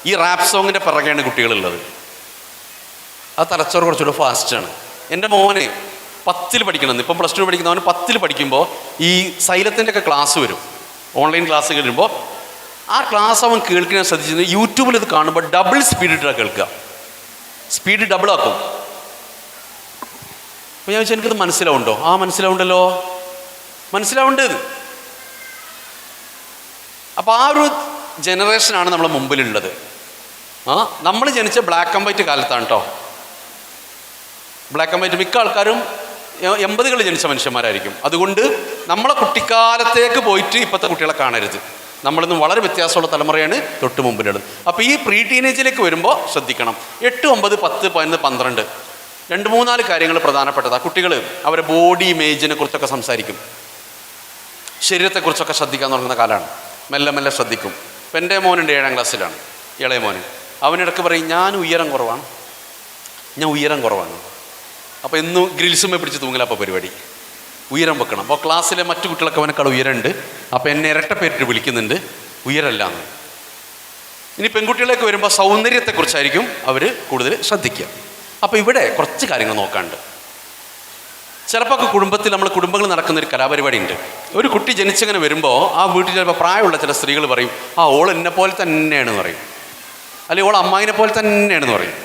ഈ റാപ്പ് സോങ്ങിൻ്റെ പിറകെയാണ് കുട്ടികളുള്ളത്. അത് തലച്ചോറ് കുറച്ചുകൂടെ ഫാസ്റ്റാണ്. എൻ്റെ മോന് 10ൽ പഠിക്കണമെന്ന്, ഇപ്പം +2 പഠിക്കുന്നവന് 10ൽ പഠിക്കുമ്പോൾ ഈ സൈലത്തിൻ്റെ ഒക്കെ ക്ലാസ് വരും, ഓൺലൈൻ ക്ലാസ് വരുമ്പോൾ ആ ക്ലാസ് അവൻ കേൾക്കാൻ ശ്രദ്ധിച്ചിരുന്നത് യൂട്യൂബിൽ ഇത് കാണുമ്പോൾ ഡബിൾ സ്പീഡിട്ടാണ് കേൾക്കുക. സ്പീഡ് ഡബിളാക്കും. അപ്പോൾ ഞാൻ ചോദിച്ചാൽ എനിക്കത് മനസ്സിലാവുണ്ടോ? മനസ്സിലാവുണ്ടല്ലോ, മനസ്സിലാവേണ്ടത്. അപ്പോൾ ആ ഒരു ജനറേഷനാണ് നമ്മളെ മുമ്പിലുള്ളത്. നമ്മൾ ജനിച്ച ബ്ലാക്ക് ആൻഡ് വൈറ്റ് കാലത്താണ് കേട്ടോ. ബ്ലാക്ക് ആൻഡ് വൈറ്റ് മിക്ക ആൾക്കാരും 80കളിൽ ജനിച്ച മനുഷ്യന്മാരായിരിക്കും. അതുകൊണ്ട് നമ്മളെ കുട്ടിക്കാലത്തേക്ക് പോയിട്ട് ഇപ്പോഴത്തെ കുട്ടികളെ കാണരുത്. നമ്മളിന്ന് വളരെ വ്യത്യാസമുള്ള തലമുറയാണ് തൊട്ട് മുമ്പിലുള്ളത്. അപ്പോൾ ഈ പ്രീ ടീനേജിലേക്ക് വരുമ്പോൾ ശ്രദ്ധിക്കണം. 8, 9, 10, 11, 12 2-3-4 കാര്യങ്ങൾ പ്രധാനപ്പെട്ടതാണ്. കുട്ടികൾ അവരെ ബോഡി ഇമേജിനെ കുറിച്ചൊക്കെ സംസാരിക്കും, ശരീരത്തെക്കുറിച്ചൊക്കെ ശ്രദ്ധിക്കാൻ തുടങ്ങുന്ന കാലമാണ്. മെല്ലെ മെല്ലെ ശ്രദ്ധിക്കും. ഇപ്പം എൻ്റെ മോനുണ്ട് 7ാം ക്ലാസ്സിലാണ്, ഇളയ മോന്. അവനിടയ്ക്ക് പറയും ഞാൻ ഉയരം കുറവാണ്. അപ്പോൾ ഇന്നും ഗ്രിൽസുമേ പിടിച്ച് തൂങ്ങില്ല. അപ്പോൾ പരിപാടി ഉയരം വെക്കണം. അപ്പോൾ ക്ലാസ്സിലെ മറ്റു കുട്ടികളൊക്കെ അവനേക്കാൾ ഉയരമുണ്ട്. അപ്പോൾ എന്നെ ഇരട്ടപ്പേരിട്ട് വിളിക്കുന്നുണ്ട്, ഉയരല്ല എന്ന്. ഇനി പെൺകുട്ടികളേക്ക് വരുമ്പോൾ സൗന്ദര്യത്തെക്കുറിച്ചായിരിക്കും അവർ കൂടുതൽ ശ്രദ്ധിക്കുക. അപ്പോൾ ഇവിടെ കുറച്ച് കാര്യങ്ങൾ നോക്കാണ്ട്. ചിലപ്പോൾ കുടുംബത്തിൽ കുടുംബങ്ങൾ നടക്കുന്നൊരു കലാപരിപാടി ഉണ്ട്. ഒരു കുട്ടി ജനിച്ചങ്ങനെ വരുമ്പോൾ ആ വീട്ടിൽ ചിലപ്പോൾ പ്രായമുള്ള ചില സ്ത്രീകൾ പറയും, ഓൾ എന്നെ പോലെ തന്നെയാണെന്ന് പറയും, അല്ലെങ്കിൽ ഓൾ അമ്മായിനെ പോലെ തന്നെയാണെന്ന് പറയും.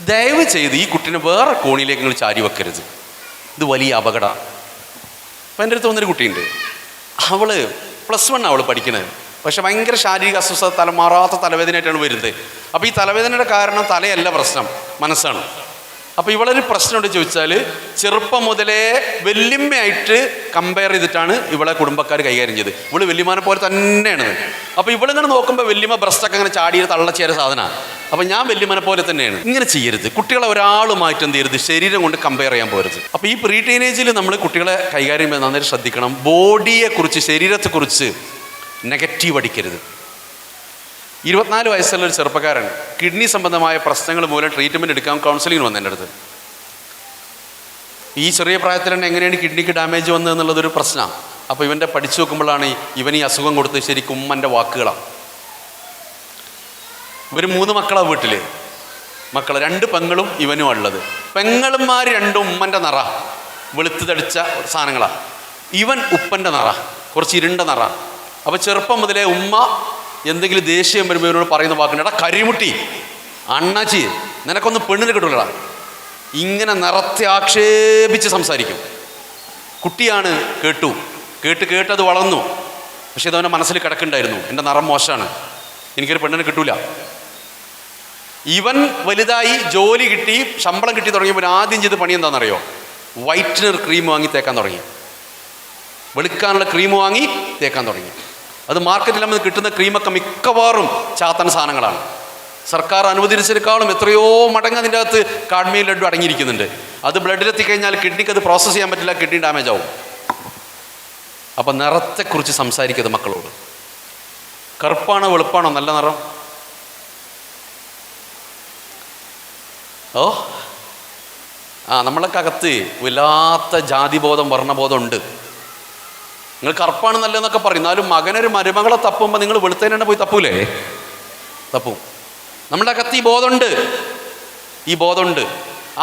ദയവ് ചെയ്ത് ഈ കുട്ടീനെ വേറെ കോണിയിലേക്ക് നിങ്ങൾ ചാരി വെക്കരുത്. ഇത് വലിയ അപകടമാണ്. അപ്പം എൻ്റെ അടുത്ത് വന്നൊരു കുട്ടിയുണ്ട്. അവൾ +1 അവൾ പഠിക്കുന്നത്. പക്ഷെ ഭയങ്കര ശാരീരിക അസ്വസ്ഥത, മാറാത്ത തലവേദനയായിട്ടാണ് വരുന്നത്. അപ്പോൾ ഈ തലവേദനയുടെ കാരണം തലയല്ല പ്രശ്നം, മനസ്സാണ്. അപ്പോൾ ഇവളൊരു പ്രശ്നമുണ്ട് ചോദിച്ചാൽ, ചെറുപ്പം മുതലേ വല്യമ്മയായിട്ട് കമ്പയർ ചെയ്തിട്ടാണ് ഇവളെ കുടുംബക്കാർ കൈകാര്യം ചെയ്ത്. ഇവള് വല്യമാനെ പോലെ തന്നെയാണ്. അപ്പോൾ ഇവളിങ്ങനെ നോക്കുമ്പോൾ വല്യമ്മ ബ്രസ്റ്റൊക്കെ അങ്ങനെ ചാടിയത് തള്ളച്ചേര സാധനമാണ്. അപ്പോൾ ഞാൻ വല്യമ്മനെ പോലെ തന്നെയാണ്. ഇങ്ങനെ ചെയ്യരുത്. കുട്ടികളെ ഒരാളുമായിട്ട് എന്ത് ചെയ്യരുത്, ശരീരം കൊണ്ട് കമ്പയർ ചെയ്യാൻ പോകരുത്. അപ്പോൾ ഈ പ്രീ ടീനേജിൽ നമ്മൾ കുട്ടികളെ കൈകാര്യം ചെയ്യാൻ നന്നായി ശ്രദ്ധിക്കണം. ബോഡിയെക്കുറിച്ച്, ശരീരത്തെക്കുറിച്ച് നെഗറ്റീവ് അടിക്കരുത്. 24 വയസ്സുള്ള ഒരു ചെറുപ്പക്കാരൻ കിഡ്നി സംബന്ധമായ പ്രശ്നങ്ങൾ മൂലം ട്രീറ്റ്മെൻറ്റ് എടുക്കാൻ കൗൺസിലിങ്ങിന് വന്നു എൻ്റെ അടുത്ത്. ഈ ചെറിയ പ്രായത്തിൽ തന്നെ എങ്ങനെയാണ് കിഡ്നിക്ക് ഡാമേജ് വന്നതെന്നുള്ളതൊരു പ്രശ്നമാണ്. അപ്പോൾ ഇവൻ്റെ പഠിച്ചു നോക്കുമ്പോഴാണ് ഇവൻ ഈ അസുഖം കൊടുത്ത് ശരിക്കും ഉമ്മൻ്റെ വാക്കുകളാണ്. ഇവർ 3 മക്കളാണ് വീട്ടിൽ. 2 പെങ്ങളും ഇവനും ഉള്ളത്. പെങ്ങന്മാർ 2 ഉമ്മൻ്റെ നിറ, വെളുത്ത് തടിച്ച സാധനങ്ങളാണ്. ഇവൻ ഉപ്പൻ്റെ നിറ, കുറച്ച് ഇരുണ്ട നിറ. അപ്പോൾ ചെറുപ്പം മുതലേ ഉമ്മ എന്തെങ്കിലും ദേഷ്യം വരുമ്പോൾ ഇവനോട് പറയുന്ന വാക്കുണ്ട്, എടാ കരിമുട്ടി, അണ്ണാച്ചി, നിനക്കൊന്നും പെണ്ണിന് കിട്ടൂലടാ. ഇങ്ങനെ നിറത്തെ ആക്ഷേപിച്ച് സംസാരിക്കും. കുട്ടിയാണ്, കേട്ടത് വളർന്നു. പക്ഷെ ഇതവൻ്റെ മനസ്സിൽ കിടക്കുന്നുണ്ടായിരുന്നു, എൻ്റെ നിറം മോശമാണ്, എനിക്കൊരു പെണ്ണിനെ കിട്ടൂല. ഇവൻ വലുതായി ജോലി കിട്ടി ശമ്പളം കിട്ടി തുടങ്ങിയപ്പോൾ ആദ്യം ചെയ്ത് പണി എന്താണെന്നറിയോ? വൈറ്റ്നർ ക്രീം വാങ്ങി തേക്കാൻ തുടങ്ങി. വെളുക്കാനുള്ള ക്രീം വാങ്ങി തേക്കാൻ തുടങ്ങി. അത് മാർക്കറ്റിൽ നമ്മൾ കിട്ടുന്ന ക്രീമൊക്കെ മിക്കവാറും ചാത്തൻ സാധനങ്ങളാണ്. സർക്കാർ അനുവദിച്ചതിനേക്കാളും എത്രയോ മടങ്ങ് അതിൻ്റെ അകത്ത് കാഡ്മിയം ലഡ്ഡു അടങ്ങിയിരിക്കുന്നുണ്ട്. അത് ബ്ലഡിലെത്തിക്കഴിഞ്ഞാൽ കിഡ്നിക്ക് അത് പ്രോസസ്സ് ചെയ്യാൻ പറ്റില്ല, കിഡ്നി ഡാമേജ് ആവും. അപ്പം നിറത്തെക്കുറിച്ച് സംസാരിക്കരുത് മക്കളോട്. കറുപ്പാണോ വെളുപ്പാണോ നല്ല നിറം? ഓ നമ്മളൊക്കെ അകത്ത് വല്ലാത്ത ജാതിബോധം വർണ്ണബോധം ഉണ്ട്. നിങ്ങൾ കറുപ്പാണ് നല്ലതെന്നൊക്കെ പറയും, എന്നാലും മകനൊരു മരുമകളെ തപ്പുമ്പോൾ നിങ്ങൾ വെളുത്തതിനെ പോയി തപ്പൂലേ? തപ്പും. നമ്മുടെ അകത്ത് ഈ ബോധമുണ്ട്.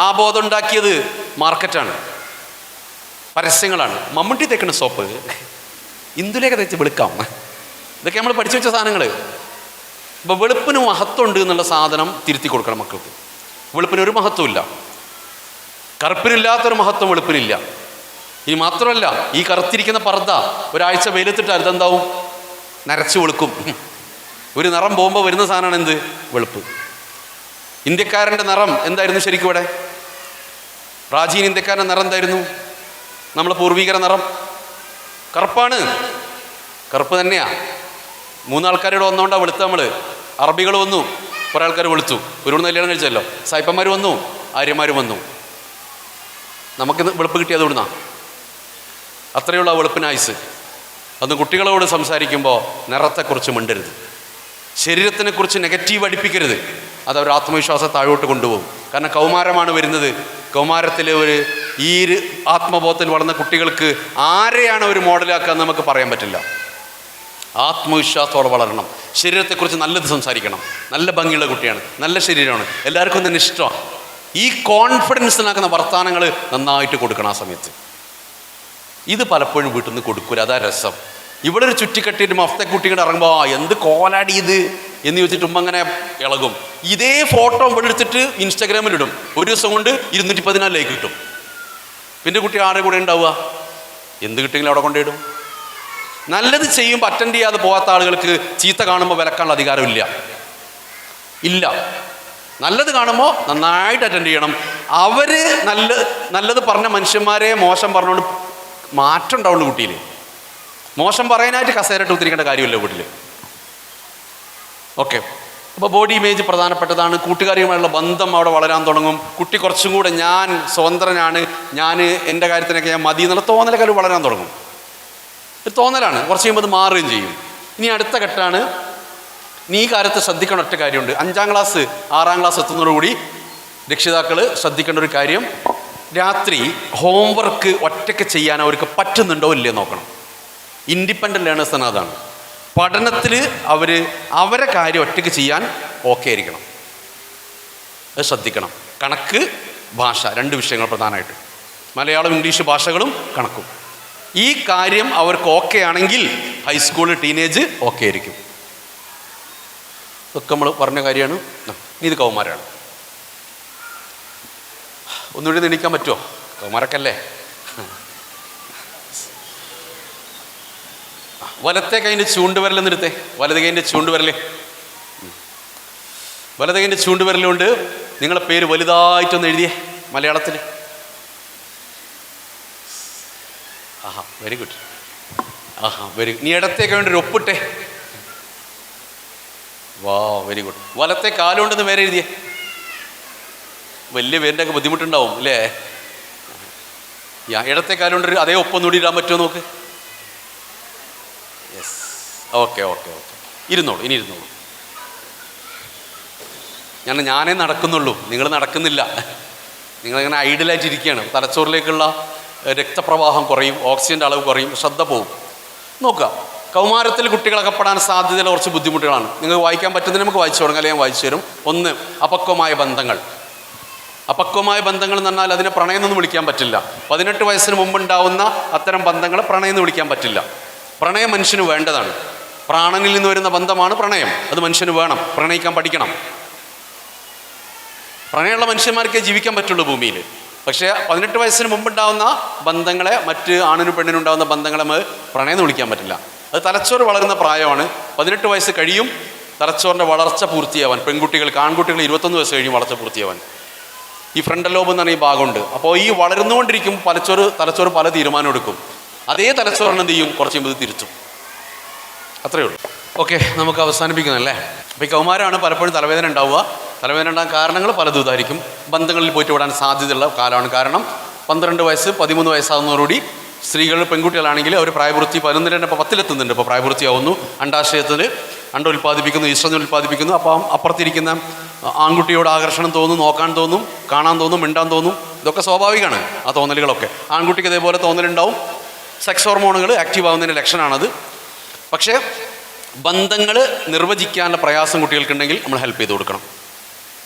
ആ ബോധം ഉണ്ടാക്കിയത് മാർക്കറ്റാണ്, പരസ്യങ്ങളാണ്. മമ്മൂട്ടി തേക്കുന്ന സോപ്പ് ഇന്ദുലേഖ തേച്ച് വെളുക്കാം. ഇതൊക്കെ നമ്മൾ പഠിച്ചു വെച്ച സാധനങ്ങൾ. ഇപ്പോൾ വെളുപ്പിന് മഹത്വമുണ്ട് എന്നുള്ള സാധനം തിരുത്തി കൊടുക്കണം മക്കൾക്ക്. വെളുപ്പിന് ഒരു മഹത്വമില്ല, കറുപ്പിനില്ലാത്തൊരു മഹത്വം വെളുപ്പിനില്ല. ഇനി മാത്രമല്ല, ഈ കറുത്തിരിക്കുന്ന പർദ്ദ ഒരാഴ്ച വെയിലത്തിട്ട് അതെന്താവും? നരച്ചു വെളുക്കും. ഒരു നിറം പോകുമ്പോൾ വരുന്ന സാധനമാണ് എന്ത്? വെളുപ്പ്. ഇന്ത്യക്കാരൻ്റെ നിറം എന്തായിരുന്നു ശരിക്കും? ഇവിടെ പ്രാചീന ഇന്ത്യക്കാരൻ്റെ നിറം എന്തായിരുന്നു? നമ്മളെ പൂർവികര നിറം കറുപ്പാണ്. കറുപ്പ് തന്നെയാ. 3 ആൾക്കാരോട് വന്നുകൊണ്ടാണ് വെളുത്ത. നമ്മൾ അറബികൾ വന്നു, കുറേ ആൾക്കാർ വെളുത്തു. ഒരുവണ്ണം കല്യാണം കഴിച്ചല്ലോ. സായിപ്പന്മാർ വന്നു, ആര്യന്മാർ വന്നു. നമുക്ക് വെളുപ്പ് കിട്ടിയത് ഇവിടുന്ന. അത്രയുള്ള വെളുപ്പിന് ആയുസ്. അന്ന് കുട്ടികളോട് സംസാരിക്കുമ്പോൾ നിറത്തെക്കുറിച്ച് മിണ്ടരുത്, ശരീരത്തിനെക്കുറിച്ച് നെഗറ്റീവ് അടിപ്പിക്കരുത്. അത് അവർ ആത്മവിശ്വാസം താഴോട്ട് കൊണ്ടുപോകും. കാരണം കൗമാരമാണ് വരുന്നത്. കൗമാരത്തിൽ ഈ ആത്മബോധത്തിൽ വളർന്ന കുട്ടികൾക്ക് ആരെയാണ് ഒരു മോഡലാക്കുക എന്ന് നമുക്ക് പറയാൻ പറ്റില്ല. ആത്മവിശ്വാസത്തോടെ വളരണം. ശരീരത്തെക്കുറിച്ച് നല്ലത് സംസാരിക്കണം. നല്ല ഭംഗിയുള്ള കുട്ടിയാണ്, നല്ല ശരീരമാണ്, എല്ലാവർക്കും തന്നെ ഇഷ്ടമാണ്. ഈ കോൺഫിഡൻസിനാക്കുന്ന വർത്തമാനങ്ങൾ നന്നായിട്ട് കൊടുക്കണം ആ സമയത്ത്. ഇത് പലപ്പോഴും വീട്ടിൽ നിന്ന് കൊടുക്കൂല. അതാ രസം. ഇവിടെ ഒരു ചുറ്റിക്കെട്ടിയിട്ട് മഫ്തെ കുട്ടികളുടെ ഇറങ്ങുമ്പോൾ എന്ത് കോലാടി ഇത് എന്ന് ചോദിച്ചിട്ട് ഉമ്മ അങ്ങനെ ഇളകും. ഇതേ ഫോട്ടോ ഇവിടെ എടുത്തിട്ട് ഇൻസ്റ്റാഗ്രാമിലിടും. ഒരു ദിവസം കൊണ്ട് 214 ലൈക്ക് കിട്ടും. പിന്നെ കുട്ടി ആരുടെ കൂടെ ഉണ്ടാവുക? എന്ത് കിട്ടിയെങ്കിലും അവിടെ കൊണ്ടിടും. നല്ലത് ചെയ്യുമ്പോൾ അറ്റൻഡ് ചെയ്യാതെ പോകാത്ത ആളുകൾക്ക് ചീത്ത കാണുമ്പോൾ വിലക്കാനുള്ള അധികാരമില്ല. ഇല്ല, നല്ലത് കാണുമ്പോൾ നന്നായിട്ട് അറ്റൻഡ് ചെയ്യണം. അവർ നല്ലത് പറഞ്ഞ മനുഷ്യന്മാരെ മോശം പറഞ്ഞുകൊണ്ട് മാറ്റം ഉണ്ടാവുള്ളൂ കുട്ടിയിൽ. മോശം പറയാനായിട്ട് കസേരട്ട് ഉത്തിരിക്കേണ്ട കാര്യമില്ല വീട്ടിൽ. ഓക്കെ. അപ്പോൾ ബോഡി ഇമേജ് പ്രധാനപ്പെട്ടതാണ്. കൂട്ടുകാരിയുമായുള്ള ബന്ധം അവിടെ വളരാൻ തുടങ്ങും. കുട്ടി കുറച്ചും കൂടെ ഞാൻ സ്വതന്ത്രനാണ്, ഞാൻ എൻ്റെ കാര്യത്തിനൊക്കെ ഞാൻ മതി എന്നുള്ള തോന്നലൊക്കെ വളരാൻ തുടങ്ങും. ഒരു തോന്നലാണ്. കുറച്ച് കഴിയുമ്പോൾ അത് മാറുകയും ചെയ്യും. ഇനി അടുത്ത ഘട്ടമാണ്, നീ ഈ കാര്യത്തിൽ ശ്രദ്ധിക്കേണ്ട ഒറ്റ കാര്യമുണ്ട്. 5ാം ക്ലാസ് 6ാം ക്ലാസ് എത്തുന്നതോടുകൂടി രക്ഷിതാക്കൾ ശ്രദ്ധിക്കേണ്ട ഒരു കാര്യം, രാത്രി ഹോംവർക്ക് ഒറ്റയ്ക്ക് ചെയ്യാൻ അവർക്ക് പറ്റുന്നുണ്ടോ ഇല്ലയോ നോക്കണം. ഇൻഡിപെൻഡൻ്റ് ലേണേഴ്സ് തന്നെ അതാണ്. പഠനത്തിൽ അവരെ കാര്യം ഒറ്റയ്ക്ക് ചെയ്യാൻ ഓക്കെ ആയിരിക്കണം. അത് ശ്രദ്ധിക്കണം. കണക്ക്, ഭാഷ, 2 വിഷയങ്ങൾ പ്രധാനമായിട്ട്. മലയാളം, ഇംഗ്ലീഷ് ഭാഷകളും കണക്കും. ഈ കാര്യം അവർക്ക് ഓക്കെ ആണെങ്കിൽ ഹൈസ്കൂൾ, ടീനേജ് ഓക്കെ ആയിരിക്കും. ഇതൊക്കെ നമ്മൾ പറഞ്ഞ കാര്യമാണ്. ഇനി ഇത് കൗമാരാണ്. ഒന്നുകൂടി എണീക്കാൻ പറ്റുമോ? കൗമാരക്കല്ലേ. വലത്തെ കൈൻ്റെ ചൂണ്ടുവിരൽ നിർത്തേ. വലത് കൈൻ്റെ ചൂണ്ടുവിരൽ. വലത് കൈൻ്റെ ചൂണ്ടുവിരലുകൊണ്ട് നിങ്ങളെ പേര് വലുതായിട്ടൊന്ന് എഴുതിയേ മലയാളത്തിൽ. ആഹാ, വെരി ഗുഡ്. ആഹാ, വെരി ഗുഡ്. നീ ഇടത്തേക്ക് വേണ്ടി ഒരു ഒപ്പിട്ടെ. വാ, വെരി ഗുഡ്. വലത്തെ കാലുകൊണ്ടെന്ന് പേര് എഴുതിയേ. വലിയ പേരിൻ്റെ ഒക്കെ ബുദ്ധിമുട്ടുണ്ടാവും അല്ലേ? ഇടത്തെ കാലുകൊണ്ട് അതേ ഒപ്പൊന്നുകൂടി ഇടാൻ പറ്റുമോ നോക്ക്. Yes, okay okay okay. ഇരുന്നോളൂ, ഇനി ഇരുന്നോളൂ. ഞാനേ നടക്കുന്നുള്ളൂ, നിങ്ങൾ നടക്കുന്നില്ല. നിങ്ങളിങ്ങനെ ഐഡിയലായിട്ടിരിക്കുകയാണ്. തലച്ചോറിലേക്കുള്ള രക്തപ്രവാഹം കുറയും, ഓക്സിജൻ്റെ അളവ് കുറയും, ശ്രദ്ധ പോകും. നോക്കുക, കൗമാരത്തിൽ കുട്ടികളകപ്പെടാൻ സാധ്യതയുള്ള കുറച്ച് ബുദ്ധിമുട്ടുകളാണ്. നിങ്ങൾക്ക് വായിക്കാൻ പറ്റുന്നതിന് നമുക്ക് വായിച്ചു തുടങ്ങാം, അല്ലെങ്കിൽ ഞാൻ വായിച്ചു തരും. 1, അപക്വമായ ബന്ധങ്ങൾ. അപക്വമായ ബന്ധങ്ങൾ എന്ന് പറഞ്ഞാൽ അതിനെ പ്രണയം എന്ന് വിളിക്കാൻ പറ്റില്ല. 18 വയസ്സിന് മുമ്പുണ്ടാവുന്ന അത്തരം ബന്ധങ്ങളെ പ്രണയം എന്ന് വിളിക്കാൻ പറ്റില്ല. പ്രണയം മനുഷ്യന് വേണ്ടതാണ്. പ്രാണനിൽ നിന്ന് വരുന്ന ബന്ധമാണ് പ്രണയം. അത് മനുഷ്യന് വേണം, പ്രണയിക്കാൻ പഠിക്കണം. പ്രണയമുള്ള മനുഷ്യന്മാർക്കേ ജീവിക്കാൻ പറ്റുള്ളൂ ഭൂമിയിൽ. പക്ഷേ 18 വയസ്സിന് മുമ്പുണ്ടാവുന്ന ബന്ധങ്ങളെ, മറ്റ് ആണിനും പെണ്ണിനും ഉണ്ടാകുന്ന ബന്ധങ്ങളെ പ്രണയം എന്ന് വിളിക്കാൻ പറ്റില്ല. അത് തലച്ചോറ് വളരുന്ന പ്രായമാണ്. 18 വയസ്സ് കഴിയും, തലച്ചോറിൻ്റെ വളർച്ച പൂർത്തിയാവാൻ പെൺകുട്ടികൾക്ക്, ആൺകുട്ടികൾ 21 വയസ്സ് കഴിഞ്ഞ് വളർച്ച പൂർത്തിയാവാൻ ഈ ഫ്രണ്ടൽ ലോബ് എന്ന് പറഞ്ഞ ഈ ഭാഗമുണ്ട്. അപ്പോൾ ഈ വളർന്നുകൊണ്ടിരിക്കും തലച്ചോറ് പല തീരുമാനം എടുക്കും. അതേ തലച്ചോറിന് എന്ത് ചെയ്യും, കുറച്ച് കഴിയുമ്പോൾ തിരിച്ചും. അത്രയേ ഉള്ളൂ. ഓക്കെ, നമുക്ക് അവസാനിപ്പിക്കുന്നല്ലേ. അപ്പോൾ ഈ കൗമാരമാണ് പലപ്പോഴും തലവേദന ഉണ്ടാവുക. തലവേദന ഉണ്ടാകാൻ കാരണങ്ങൾ പലതും ഇതായിരിക്കും. ബന്ധങ്ങളിൽ പോയിട്ട് വിടാൻ സാധ്യതയുള്ള കാലമാണ്. കാരണം 12 വയസ്സ് 13 വയസ്സാകുന്നതോടുകൂടി സ്ത്രീകൾ, പെൺകുട്ടികളാണെങ്കിൽ അവർ പ്രായപൂർത്തി 11 ഇപ്പോൾ 10 ഇപ്പോൾ പ്രായപൂർത്തിയാവുന്നു. അണ്ടാശയത്തിൽ അണ്ടം ഉൽപ്പാദിപ്പിക്കുന്നു, ഈസ്ട്രജൻ ഉൽപ്പാദിപ്പിക്കുന്നു. അപ്പം അപ്പുറത്തിരിക്കുന്ന ആൺകുട്ടിയോട് ആകർഷണം തോന്നും, നോക്കാൻ തോന്നും, കാണാൻ തോന്നും, മിണ്ടാൻ തോന്നും. ഇതൊക്കെ സ്വാഭാവികമാണ്, ആ തോന്നലുകളൊക്കെ. ആൺകുട്ടിക്ക് ഇതേപോലെ തോന്നലുണ്ടാവും. സെക്സ് ഹോർമോണുകൾ ആക്റ്റീവ് ആവുന്നതിൻ്റെ ലക്ഷണമാണത്. പക്ഷേ ബന്ധങ്ങൾ നിർവചിക്കാനുള്ള പ്രയാസം കുട്ടികൾക്കുണ്ടെങ്കിൽ നമ്മൾ ഹെൽപ്പ് ചെയ്ത് കൊടുക്കണം.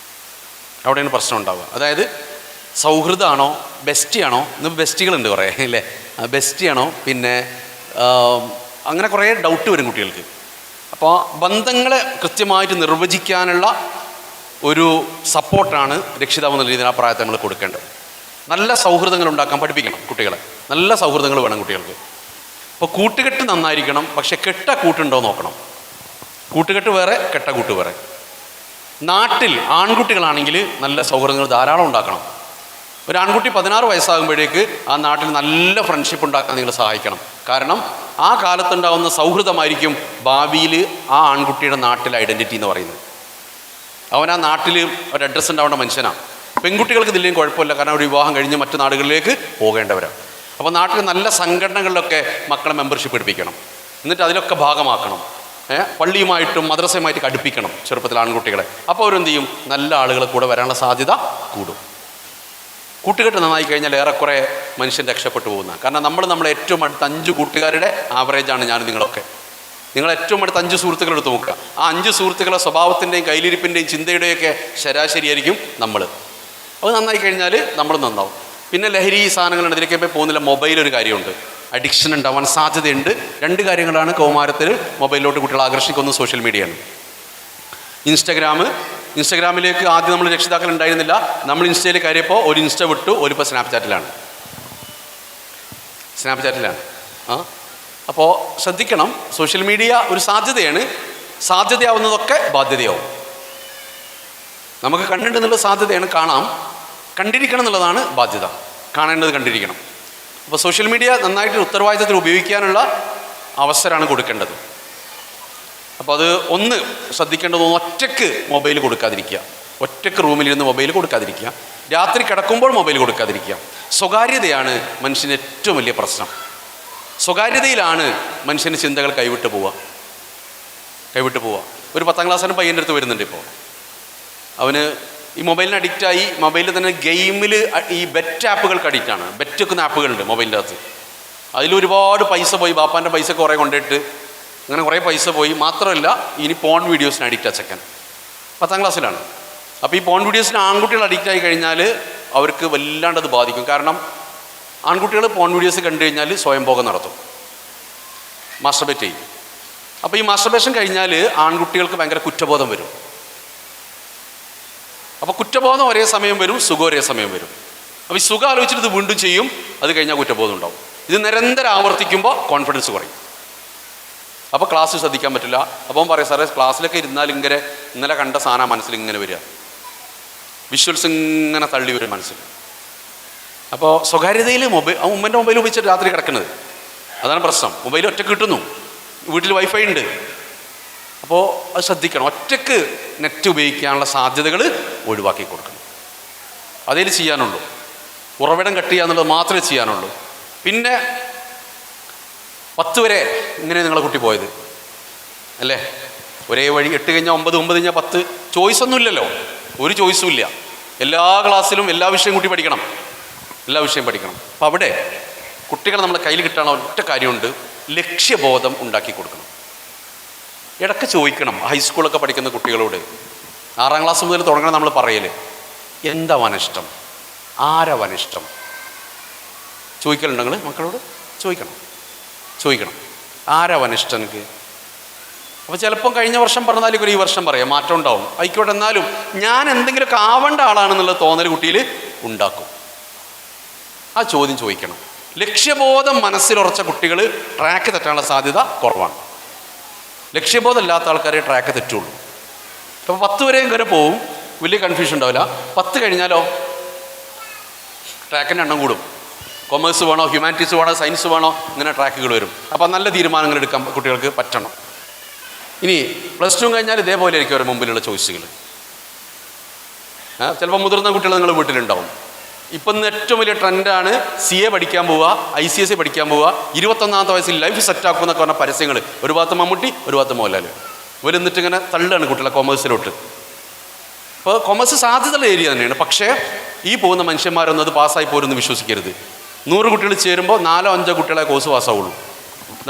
അവിടെയാണ് പ്രശ്നം ഉണ്ടാവുക. അതായത് സൗഹൃദമാണോ ബെസ്റ്റിയാണോ, ഇന്ന് ബെസ്റ്റികളുണ്ട് കുറേ അല്ലേ, ബെസ്റ്റിയാണോ, പിന്നെ അങ്ങനെ കുറേ ഡൗട്ട് വരും കുട്ടികൾക്ക്. അപ്പോൾ ബന്ധങ്ങളെ കൃത്യമായിട്ട് നിർവചിക്കാനുള്ള ഒരു സപ്പോർട്ടാണ് രക്ഷിതാവ് എന്ന രീതിയിൽ ആ പ്രായത്തെ നമ്മൾ കൊടുക്കേണ്ടത്. നല്ല സൗഹൃദങ്ങൾ ഉണ്ടാക്കാൻ പഠിപ്പിക്കണം കുട്ടികളെ. നല്ല സൗഹൃദങ്ങൾ വേണം കുട്ടികൾക്ക്. അപ്പോൾ കൂട്ടുകെട്ട് നന്നായിരിക്കണം, പക്ഷെ കെട്ട കൂട്ടുണ്ടോ നോക്കണം. കൂട്ടുകെട്ട് വേറെ, കെട്ട കൂട്ട് വേറെ. നാട്ടിൽ ആൺകുട്ടികളാണെങ്കിൽ നല്ല സൗഹൃദങ്ങൾ ധാരാളം ഉണ്ടാക്കണം. ഒരു ആൺകുട്ടി 16 വയസ്സാകുമ്പോഴേക്ക് ആ നാട്ടിൽ നല്ല ഫ്രണ്ട്ഷിപ്പ് ഉണ്ടാക്കാൻ നിങ്ങൾ സഹായിക്കണം. കാരണം ആ കാലത്തുണ്ടാകുന്ന സൗഹൃദമായിരിക്കും ഭാവിയിൽ ആ ആൺകുട്ടിയുടെ നാട്ടിലെ ഐഡൻറ്റിറ്റി എന്ന് പറയുന്നത്. അവൻ ആ നാട്ടിൽ ഒരു അഡ്രസ്സ് ഉണ്ടാവേണ്ട മനുഷ്യനാണ്. പെൺകുട്ടികൾക്ക് ഇതില്ലെങ്കിൽ കുഴപ്പമില്ല, കാരണം ഒരു വിവാഹം കഴിഞ്ഞ് മറ്റു നാടുകളിലേക്ക് പോകേണ്ടവരാണ്. അപ്പോൾ നാട്ടിൽ നല്ല സംഘടനകളിലൊക്കെ മക്കളെ മെമ്പർഷിപ്പ് എടുപ്പിക്കണം. എന്നിട്ട് അതിലൊക്കെ ഭാഗമാക്കണം. പള്ളിയുമായിട്ടും മദ്രസയുമായിട്ട് അടുപ്പിക്കണം ചെറുപ്പത്തിൽ ആൺകുട്ടികളെ. അപ്പോൾ അവരെന്ത് ചെയ്യും, നല്ല ആളുകൾ കൂടെ വരാനുള്ള സാധ്യത കൂടും. കൂട്ടുകെട്ട് നന്നായി കഴിഞ്ഞാൽ ഏറെക്കുറെ മനുഷ്യൻ രക്ഷപ്പെട്ടു പോകുന്ന. കാരണം നമ്മളെ ഏറ്റവും അടുത്ത 5 കൂട്ടുകാരുടെ ആവറേജാണ് ഞാൻ നിങ്ങളൊക്കെ. നിങ്ങൾ ഏറ്റവും അടുത്ത 5 സുഹൃത്തുക്കൾ എടുത്ത് നോക്കുക. ആ 5 സുഹൃത്തുക്കളെ സ്വഭാവത്തിൻ്റെയും കയ്യിലിരിപ്പിൻ്റെയും ചിന്തയുടെയൊക്കെ ശരാശരിയായിരിക്കും നമ്മൾ. അത് നന്നായി കഴിഞ്ഞാൽ നമ്മൾ നന്നാവും. പിന്നെ ലഹരി സാധനങ്ങളുണ്ട്, ഇതിലേക്ക് പോകുന്നില്ല. മൊബൈൽ ഒരു കാര്യമുണ്ട്, അഡിക്ഷൻ ഉണ്ടാവാൻ സാധ്യതയുണ്ട്. 2 കാര്യങ്ങളാണ് കൗമാരത്തിൽ മൊബൈലിലോട്ട് കുട്ടികളെ ആകർഷിക്കുന്ന. സോഷ്യൽ മീഡിയയാണ്. ഇൻസ്റ്റഗ്രാമിലേക്ക് ആദ്യം നമ്മൾ രക്ഷിതാക്കൾ ഉണ്ടായിരുന്നില്ല. നമ്മൾ ഇൻസ്റ്റയിൽ കയറിയപ്പോൾ ഒരു ഇൻസ്റ്റ വിട്ടു, ഒരിപ്പോൾ സ്നാപ്ചാറ്റിലാണ്. അപ്പോൾ ശ്രദ്ധിക്കണം. സോഷ്യൽ മീഡിയ ഒരു സാധ്യതയാണ്. സാധ്യതയാവുന്നതൊക്കെ ബാധ്യതയാവും. നമുക്ക് കണ്ടിട്ടുന്നുള്ള സാധ്യതയാണ്, കാണാം. കണ്ടിരിക്കണം എന്നുള്ളതാണ് ബാധ്യത. കാണേണ്ടത് കണ്ടിരിക്കണം. അപ്പോൾ സോഷ്യൽ മീഡിയ നന്നായിട്ട് ഉത്തരവാദിത്തത്തിൽ ഉപയോഗിക്കാനുള്ള അവസരമാണ് കൊടുക്കേണ്ടത്. അപ്പോൾ അത് ഒന്ന് ശ്രദ്ധിക്കേണ്ടത്, ഒറ്റയ്ക്ക് മൊബൈൽ കൊടുക്കാതിരിക്കുക. ഒറ്റയ്ക്ക് റൂമിലിരുന്ന് മൊബൈൽ കൊടുക്കാതിരിക്കുക. രാത്രി കിടക്കുമ്പോൾ മൊബൈൽ കൊടുക്കാതിരിക്കുക. സ്വകാര്യതയാണ് മനുഷ്യന് ഏറ്റവും വലിയ പ്രശ്നം. സ്വകാര്യതയിലാണ് മനുഷ്യന് ചിന്തകൾ കൈവിട്ട് പോവുക. ഒരു 10ാം ക്ലാസ്സിന് പയ്യൻ്റെ അടുത്ത് വരുന്നുണ്ട്. ഇപ്പോൾ അവന് ഈ മൊബൈലിന് അഡിക്റ്റായി. മൊബൈലിൽ തന്നെ ഗെയിമിൽ ഈ ബെറ്റ് ആപ്പുകൾക്ക് അഡിക്റ്റാണ്. ബെറ്റ് വെക്കുന്ന ആപ്പുകളുണ്ട് മൊബൈലിൻ്റെ അകത്ത്. അതിലൊരുപാട് പൈസ പോയി. ബാപ്പാൻ്റെ പൈസ കുറേ കൊണ്ടിട്ട് അങ്ങനെ കുറേ പൈസ പോയി. മാത്രമല്ല, ഇനി പോൺ വീഡിയോസിന് അഡിക്റ്റ് ആ ചെക്കൻ. 10ാം ക്ലാസ്സിലാണ്. അപ്പോൾ ഈ പോൺ വീഡിയോസിന് ആൺകുട്ടികൾ അഡിക്റ്റായി കഴിഞ്ഞാൽ അവർക്ക് വല്ലാണ്ടത് ബാധിക്കും. കാരണം ആൺകുട്ടികൾ പോൺ വീഡിയോസ് കണ്ടു കഴിഞ്ഞാൽ സ്വയംഭോഗം നടത്തും, മാസ്റ്റർബേറ്റ് ചെയ്യും. അപ്പോൾ ഈ മാസ്റ്റർബേഷൻ കഴിഞ്ഞാൽ ആൺകുട്ടികൾക്ക് ഭയങ്കര കുറ്റബോധം വരും. അപ്പോൾ കുറ്റബോധം ഒരേ സമയം വരും, സുഖം ഒരേ സമയം വരും. അപ്പോൾ ഈ സുഖം ആലോചിച്ചിട്ട് ഇത് വീണ്ടും ചെയ്യും. അത് കഴിഞ്ഞാൽ കുറ്റബോധം ഉണ്ടാവും. ഇത് നിരന്തരം ആവർത്തിക്കുമ്പോൾ കോൺഫിഡൻസ് കുറയും. അപ്പോൾ ക്ലാസ് ശ്രദ്ധിക്കാൻ പറ്റില്ല. അപ്പം പറയും, സാറേ ക്ലാസ്സിലൊക്കെ ഇരുന്നാൽ ഇന്നലെ കണ്ട സാധനം മനസ്സിൽ ഇങ്ങനെ വരിക, വിഷ്വൽസ് ഇങ്ങനെ തള്ളി വരും മനസ്സിൽ. അപ്പോൾ സ്വകാര്യതയിൽ ഉമ്മൻ്റെ മൊബൈൽ ഉപയോഗിച്ചിട്ട് രാത്രി കിടക്കുന്നത്, അതാണ് പ്രശ്നം. മൊബൈൽ ഒറ്റയ്ക്ക് കിട്ടുന്നു, വീട്ടിൽ വൈഫൈ ഉണ്ട്. അപ്പോൾ അത് ശ്രദ്ധിക്കണം. ഒറ്റയ്ക്ക് നെറ്റ് ഉപയോഗിക്കാനുള്ള സാധ്യതകൾ ഒഴിവാക്കി കൊടുക്കണം. അതേ ചെയ്യാനുള്ളൂ. ഉറവിടം കട്ട് ചെയ്യുക എന്നുള്ളത് മാത്രമേ ചെയ്യാനുള്ളൂ. പിന്നെ 10 വരെ ഇങ്ങനെ നിങ്ങളെ കുട്ടി പോയത് അല്ലേ? ഒരേ വഴി. 8 കഴിഞ്ഞാൽ 9, 9 കഴിഞ്ഞാൽ 10. ചോയ്സൊന്നും ഇല്ലല്ലോ, ഒരു ചോയ്സും ഇല്ല. എല്ലാ ക്ലാസ്സിലും എല്ലാ വിഷയം കൂട്ടി പഠിക്കണം, എല്ലാ വിഷയം പഠിക്കണം. അപ്പോൾ അവിടെ കുട്ടികളെ നമ്മളെ കയ്യിൽ കിട്ടാനുള്ള ഒറ്റ കാര്യമുണ്ട്, ലക്ഷ്യബോധം ഉണ്ടാക്കി കൊടുക്കണം. ഇടയ്ക്ക് ചോദിക്കണം. ഹൈസ്കൂളൊക്കെ പഠിക്കുന്ന കുട്ടികളോട് 6ാം ക്ലാസ് മുതൽ തുടങ്ങണം നമ്മൾ പറയൽ, എന്താ വനിഷ്ടം, ആരാ വനിഷ്ടം ചോദിക്കലുണ്ടെങ്കിൽ മക്കളോട് ചോദിക്കണം ആരാ വനിഷ്ടം എനിക്ക്. അപ്പോൾ ചിലപ്പം കഴിഞ്ഞ വർഷം പറഞ്ഞാലും ഈ വർഷം പറയാം, മാറ്റം ഉണ്ടാവും. ആയിക്കോട്ടെ, എന്നാലും ഞാൻ എന്തെങ്കിലുമൊക്കെ ആവേണ്ട ആളാണെന്നുള്ള തോന്നൽ കുട്ടിയിൽ ഉണ്ടാക്കും. ആ ചോദ്യം ചോദിക്കണം. ലക്ഷ്യബോധം മനസ്സിലുറച്ച കുട്ടികൾ ട്രാക്ക് തെറ്റാനുള്ള സാധ്യത കുറവാണ്. ലക്ഷ്യബോധമില്ലാത്ത ആൾക്കാരെ ട്രാക്ക് തെറ്റുള്ളൂ. അപ്പോൾ 10 വരെയും വരെ പോവും, വലിയ കൺഫ്യൂഷൻ ഉണ്ടാവില്ല. 10 കഴിഞ്ഞാലോ ട്രാക്കിൻ്റെ എണ്ണം കൂടും. കൊമേഴ്സ് വേണോ, ഹ്യൂമാനിറ്റീസ് വേണോ, സയൻസ് വേണോ, ഇങ്ങനെ ട്രാക്കുകൾ വരും. അപ്പോൾ നല്ല തീരുമാനങ്ങൾ എടുക്കാൻ കുട്ടികൾക്ക് പറ്റണം. ഇനി +2 കഴിഞ്ഞാൽ ഇതേപോലെ ആയിരിക്കും അവരുടെ മുമ്പിലുള്ള ചോയ്സുകൾ. ചിലപ്പോൾ മുതിർന്ന കുട്ടികൾ നിങ്ങൾ വീട്ടിലുണ്ടാവും. ഇപ്പം ഏറ്റവും വലിയ ട്രെൻഡാണ് CA പഠിക്കാൻ പോവുക, ICSE പഠിക്കാൻ പോവുക, 21ാമത്തെ വയസ്സിൽ ലൈഫ് സെറ്റാക്കും എന്നൊക്കെ പറഞ്ഞ പരസ്യങ്ങൾ. ഒരു ഭാഗത്ത് മമ്മൂട്ടി, ഒരു ഭാഗത്ത് മോഹൻലാൽ. ഇവരെന്നിട്ട് ഇങ്ങനെ തള്ളുകയാണ് കുട്ടികളെ കൊമേഴ്സിലോട്ട്. ഇപ്പോൾ കൊമേഴ്സ് സാധ്യതയുള്ള ഏരിയ തന്നെയാണ്. പക്ഷേ ഈ പോകുന്ന മനുഷ്യന്മാരൊന്നും അത് പാസ്സായി പോരെന്ന് വിശ്വസിക്കരുത്. 100 കുട്ടികൾ ചേരുമ്പോൾ 4-5 കുട്ടികളെ കോഴ്സ് പാസ്സാവുള്ളൂ.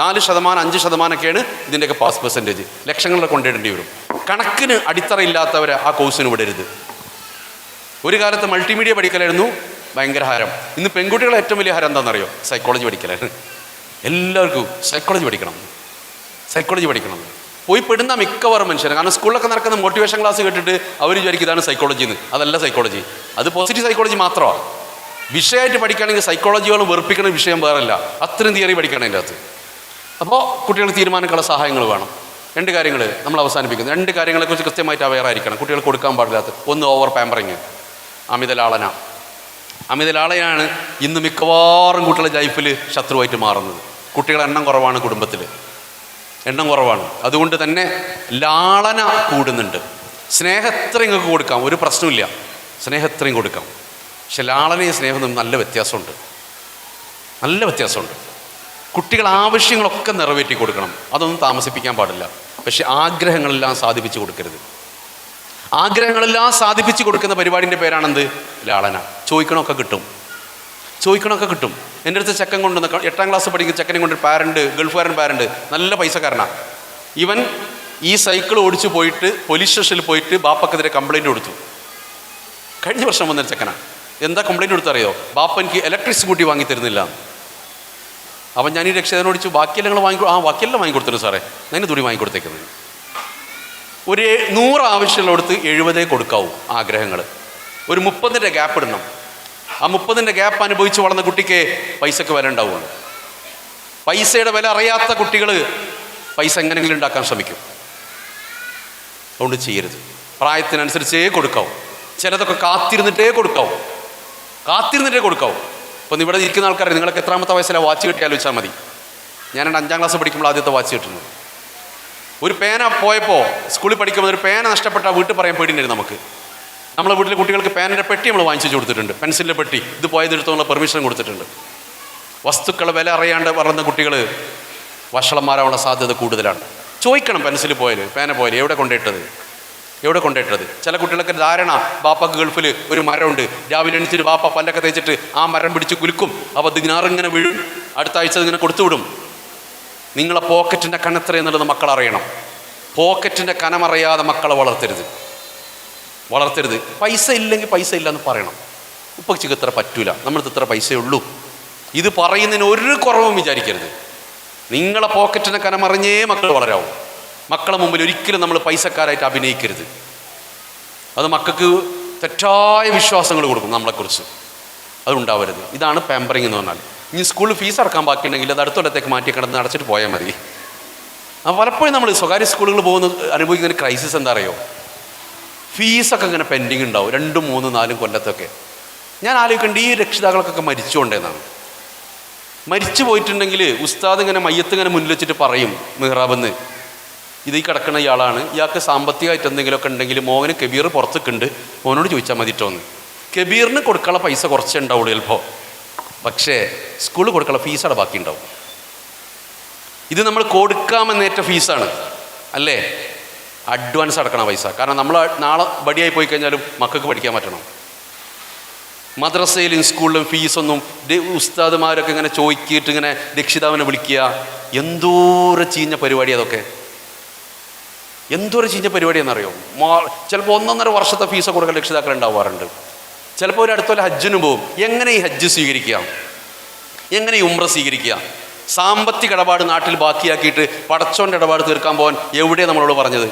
4%, 5%ഒക്കെയാണ് ഇതിൻ്റെയൊക്കെ പാസ് പെർസെൻറ്റേജ്. ലക്ഷങ്ങളെ കൊണ്ടിടേണ്ടി വരും. കണക്കിന് അടിത്തറയില്ലാത്തവരെ ആ കോഴ്സിന് വിടരുത്. ഒരു കാലത്ത് മൾട്ടിമീഡിയ പഠിക്കലായിരുന്നു ഭയങ്കര ഹരം. ഇന്ന് പെൺകുട്ടികളെ ഏറ്റവും വലിയ ഹരം എന്താണെന്നറിയോ? സൈക്കോളജി പഠിക്കലാണ്. എല്ലാവർക്കും സൈക്കോളജി പഠിക്കണം. പോയി പെടുന്ന മിക്കവാറും മനുഷ്യരാണ്. കാരണം സ്കൂളിലൊക്കെ നടക്കുന്ന മോട്ടിവേഷൻ ക്ലാസ് കേട്ടിട്ട് അവർ വിചാരിക്കും ഇതാണ് സൈക്കോളജി എന്ന്. അതല്ല സൈക്കോളജി, അത് പോസിറ്റീവ് സൈക്കോളജി മാത്രമാണ്. വിഷയമായിട്ട് പഠിക്കുകയാണെങ്കിൽ സൈക്കോളജിയോളം വെറുപ്പിക്കുന്ന വിഷയം വേറല്ല. അത്രയും തിയറി പഠിക്കണം അതിൻ്റെ അകത്ത്. അപ്പോൾ കുട്ടികൾക്ക് തീരുമാനങ്ങളുടെ സഹായങ്ങൾ വേണം. 2 കാര്യങ്ങൾ നമ്മൾ അവസാനിപ്പിക്കുന്നു. 2 കാര്യങ്ങളെക്കുറിച്ച് കൃത്യമായിട്ട് അവെയർ ആയിരിക്കണം. കുട്ടികൾ കൊടുക്കാൻ പാടില്ലാത്ത ഒന്ന് ഓവർ പാമ്പറിങ്, അമിതലാളനയാണ് ഇന്ന് മിക്കവാറും കുട്ടികളുടെ ലൈഫിൽ ശത്രുവായിട്ട് മാറുന്നത്. കുട്ടികളുടെ എണ്ണം കുറവാണ്, കുടുംബത്തിൽ എണ്ണം കുറവാണ്. അതുകൊണ്ട് തന്നെ ലാളന കൂടുന്നുണ്ട്. സ്നേഹം എത്ര നിങ്ങൾക്ക് കൊടുക്കാം, ഒരു പ്രശ്നമില്ല, സ്നേഹം എത്രയും കൊടുക്കാം. പക്ഷെ ലാളനയും സ്നേഹവും തമ്മിൽ നല്ല വ്യത്യാസമുണ്ട്. കുട്ടികൾ ആവശ്യങ്ങളൊക്കെ നിറവേറ്റി കൊടുക്കണം, അതൊന്നും താമസിപ്പിക്കാൻ പാടില്ല. പക്ഷെ ആഗ്രഹങ്ങളെല്ലാം സാധിപ്പിച്ച് കൊടുക്കരുത്. ആഗ്രഹങ്ങളെല്ലാം സാധിപ്പിച്ച് കൊടുക്കുന്ന പരിപാടിൻ്റെ പേരാണെന്ത്? ലാളന. ചോദിക്കണമൊക്കെ കിട്ടും. എൻ്റെ അടുത്ത് ചെക്കൻ കൊണ്ടുവന്ന 8ാം ക്ലാസ് പഠിക്കുന്ന ചെക്കനെ കൊണ്ട് ഗൾഫുകാരൻ പാരൻ്റ്, നല്ല പൈസക്കാരനാണ്. ഇവൻ ഈ സൈക്കിൾ ഓടിച്ച് പോയിട്ട് പോലീസ് സ്റ്റേഷനിൽ പോയിട്ട് ബാപ്പക്കെതിരെ കംപ്ലയിൻറ്റ് കൊടുത്തു. കഴിഞ്ഞ വർഷം വന്നൊരു ചെക്കനാണ്. എന്താ കംപ്ലയിൻറ്റ് കൊടുത്തറിയോ? ബാപ്പ എനിക്ക് ഇലക്ട്രിക് സ്കൂട്ടി വാങ്ങി തരുന്നില്ല. അപ്പം ഞാൻ ഈ രക്ഷിതാവിനോട് ചോദിച്ചു, ബാക്കിയെല്ലാം നിങ്ങൾ ബാക്കിയെല്ലാം വാങ്ങിക്കൊടുത്തിരുന്നു സാറേ, ഞാൻ തുണി വാങ്ങിക്കൊടുത്തേക്കുന്നത്. ഒരു 100 ആവശ്യമുള്ളടുത്ത് 70 കൊടുക്കാവൂ ആഗ്രഹങ്ങൾ. ഒരു 30ൻ്റെ ഗ്യാപ്പ് ഇടണം. ആ 30ൻ്റെ ഗ്യാപ്പ് അനുഭവിച്ച് വളർന്ന കുട്ടിക്ക് പൈസക്ക് വില ഉണ്ടാവുള്ളൂ. പൈസയുടെ വില അറിയാത്ത കുട്ടികൾ പൈസ എങ്ങനെയെങ്കിലും ഉണ്ടാക്കാൻ ശ്രമിക്കും. അതുകൊണ്ട് ചെയ്യരുത്. പ്രായത്തിനനുസരിച്ചേ കൊടുക്കാവൂ. ചിലതൊക്കെ കാത്തിരുന്നിട്ടേ കൊടുക്കാവൂ. ഇപ്പം ഇവിടെ ഇരിക്കുന്ന ആൾക്കാർ നിങ്ങൾക്ക് എത്രാമത്തെ വയസ്സിലാണ് വാച്ച് കിട്ടി ആലോചിച്ചാൽ മതി. ഞാൻ 5ാം ക്ലാസ് പഠിക്കുമ്പോൾ ആദ്യത്തെ വാച്ച് കിട്ടുന്നത്. ഒരു പേന പോയപ്പോൾ സ്കൂളിൽ പഠിക്കുമ്പോൾ ഒരു പേന നഷ്ടപ്പെട്ട വീട്ടിൽ പറയാൻ പേടിയുണ്ടായിരുന്നു നമുക്ക്. നമ്മളെ വീട്ടിലെ കുട്ടികൾക്ക് പേനൻ്റെ പെട്ടി നമ്മൾ വാങ്ങിച്ചു കൊടുത്തിട്ടുണ്ട്, പെൻസിലിൻ്റെ പെട്ടി. ഇത് പോയതെടുത്തുള്ള പെർമിഷൻ കൊടുത്തിട്ടുണ്ട്. വസ്തുക്കളെ വില അറിയാണ്ട് വളർന്ന കുട്ടികൾ വഷളന്മാരാവാനുള്ള സാധ്യത കൂടുതലാണ്. ചോദിക്കണം, പെൻസിൽ പോയാൽ, പേന പോയാൽ എവിടെ കൊണ്ടിട്ടത്. ചില കുട്ടികളൊക്കെ ധാരണ, ബാപ്പക്ക് ഗൾഫിൽ ഒരു മരമുണ്ട്, രാവിലെ എണിച്ചിട്ട് ബാപ്പ പല്ലൊക്കെ തേച്ചിട്ട് ആ മരം പിടിച്ച് കുലുക്കും, അപ്പോൾ ദിനാറിങ്ങനെ വീഴും, അടുത്ത ആഴ്ച ഇങ്ങനെ കൊടുത്തുവിടും. നിങ്ങളെ പോക്കറ്റിൻ്റെ കനത്ര എന്നുള്ളത് മക്കൾ അറിയണം. പോക്കറ്റിൻ്റെ കനമറിയാതെ മക്കളെ വളർത്തരുത്. പൈസ ഇല്ലെങ്കിൽ പൈസ ഇല്ല എന്ന് പറയണം. ഉപ്പച്ചിക്ക് ഇത്ര പറ്റൂല, നമ്മൾക്ക് ഇത്ര പൈസയേ ഉള്ളൂ, ഇത് പറയുന്നതിന് ഒരു കുറവും വിചാരിക്കരുത്. നിങ്ങളെ പോക്കറ്റിൻ്റെ കനമറിഞ്ഞേ മക്കൾ വളരാവും. മക്കളെ മുമ്പിൽ ഒരിക്കലും നമ്മൾ പൈസക്കാരായിട്ട് അഭിനയിക്കരുത്. അത് മക്കൾക്ക് തെറ്റായ വിശ്വാസങ്ങൾ കൊടുക്കും നമ്മളെക്കുറിച്ച്. അതുണ്ടാവരുത്. ഇതാണ് പാമ്പറിങ് എന്ന് പറഞ്ഞാൽ. ഇനി സ്കൂളിൽ ഫീസ് അടക്കാൻ ബാക്കിയുണ്ടെങ്കിൽ അത് അടുത്ത കൊല്ലത്തേക്ക് മാറ്റി കിടന്ന് അടച്ചിട്ട് പോയാൽ മതി. പലപ്പോഴും നമ്മൾ സ്വകാര്യ സ്കൂളുകൾ അനുഭവിക്കുന്ന ക്രൈസിസ് എന്താ അറിയോ? ഫീസൊക്കെ ഇങ്ങനെ പെൻഡിങ് ഉണ്ടാവും 2, 3, 4 കൊല്ലത്തൊക്കെ. ഞാൻ ആലോചിക്കേണ്ട ഈ രക്ഷിതാക്കൾക്കൊക്കെ മരിച്ചുകൊണ്ടേന്നാണ്. മരിച്ചു പോയിട്ടുണ്ടെങ്കിൽ ഉസ്താദ് ഇങ്ങനെ മയ്യത്ത് ഇങ്ങനെ മുന്നിൽ വെച്ചിട്ട് പറയും, മിഹ്റാബെന്ന് ഇത് ഈ കിടക്കുന്ന ഇയാളാണ്, ഇയാൾക്ക് സാമ്പത്തികമായിട്ട് എന്തെങ്കിലുമൊക്കെ ഉണ്ടെങ്കിൽ മോഹന് കബീർ പുറത്തേക്കുണ്ട്, മോനോട് ചോദിച്ചാൽ മതിട്ടോന്ന്. കബീറിന് കൊടുക്കാനുള്ള പൈസ കുറച്ചേ ഉണ്ടാവുള്ളൂ ചിലപ്പോൾ, പക്ഷേ സ്കൂളിൽ കൊടുക്കാനുള്ള ഫീസ് അവിടെ ബാക്കി ഉണ്ടാവും. ഇത് നമ്മൾ കൊടുക്കാമെന്നേറ്റ ഫീസാണ് അല്ലേ? അഡ്വാൻസ് അടക്കണ പൈസ. കാരണം നമ്മൾ നാളെ ബടിയായി പോയി കഴിഞ്ഞാലും മക്കൾക്ക് പഠിക്കാൻ പറ്റണം. മദ്രസയിലും സ്കൂളിലും ഫീസൊന്നും ഉസ്താദുമാരൊക്കെ ഇങ്ങനെ ചോദിക്കിയിട്ട് ഇങ്ങനെ രക്ഷിതാവിനെ വിളിക്കുക, എന്തോരം ചീഞ്ഞ പരിപാടി അതൊക്കെ. എന്തോരം ചീഞ്ഞ പരിപാടിയാണെന്നറിയോ? ചിലപ്പോൾ 1.5 വർഷത്തെ ഫീസ് കൊടുക്കാൻ രക്ഷിതാക്കൾ ഉണ്ടാവാറുണ്ട്. ചിലപ്പോൾ ഒരു അടുത്തുള്ള ഹജ്ജിന് പോകും. എങ്ങനെ ഈ ഹജ്ജ് സ്വീകരിക്കുക, എങ്ങനെ ഈ ഉംറ സ്വീകരിക്കുക? സാമ്പത്തിക ഇടപാട് നാട്ടിൽ ബാക്കിയാക്കിയിട്ട് പടച്ചോൻ്റെ ഇടപാട് തീർക്കാൻ പോകാൻ എവിടെയാണ് നമ്മളോട് പറഞ്ഞത്?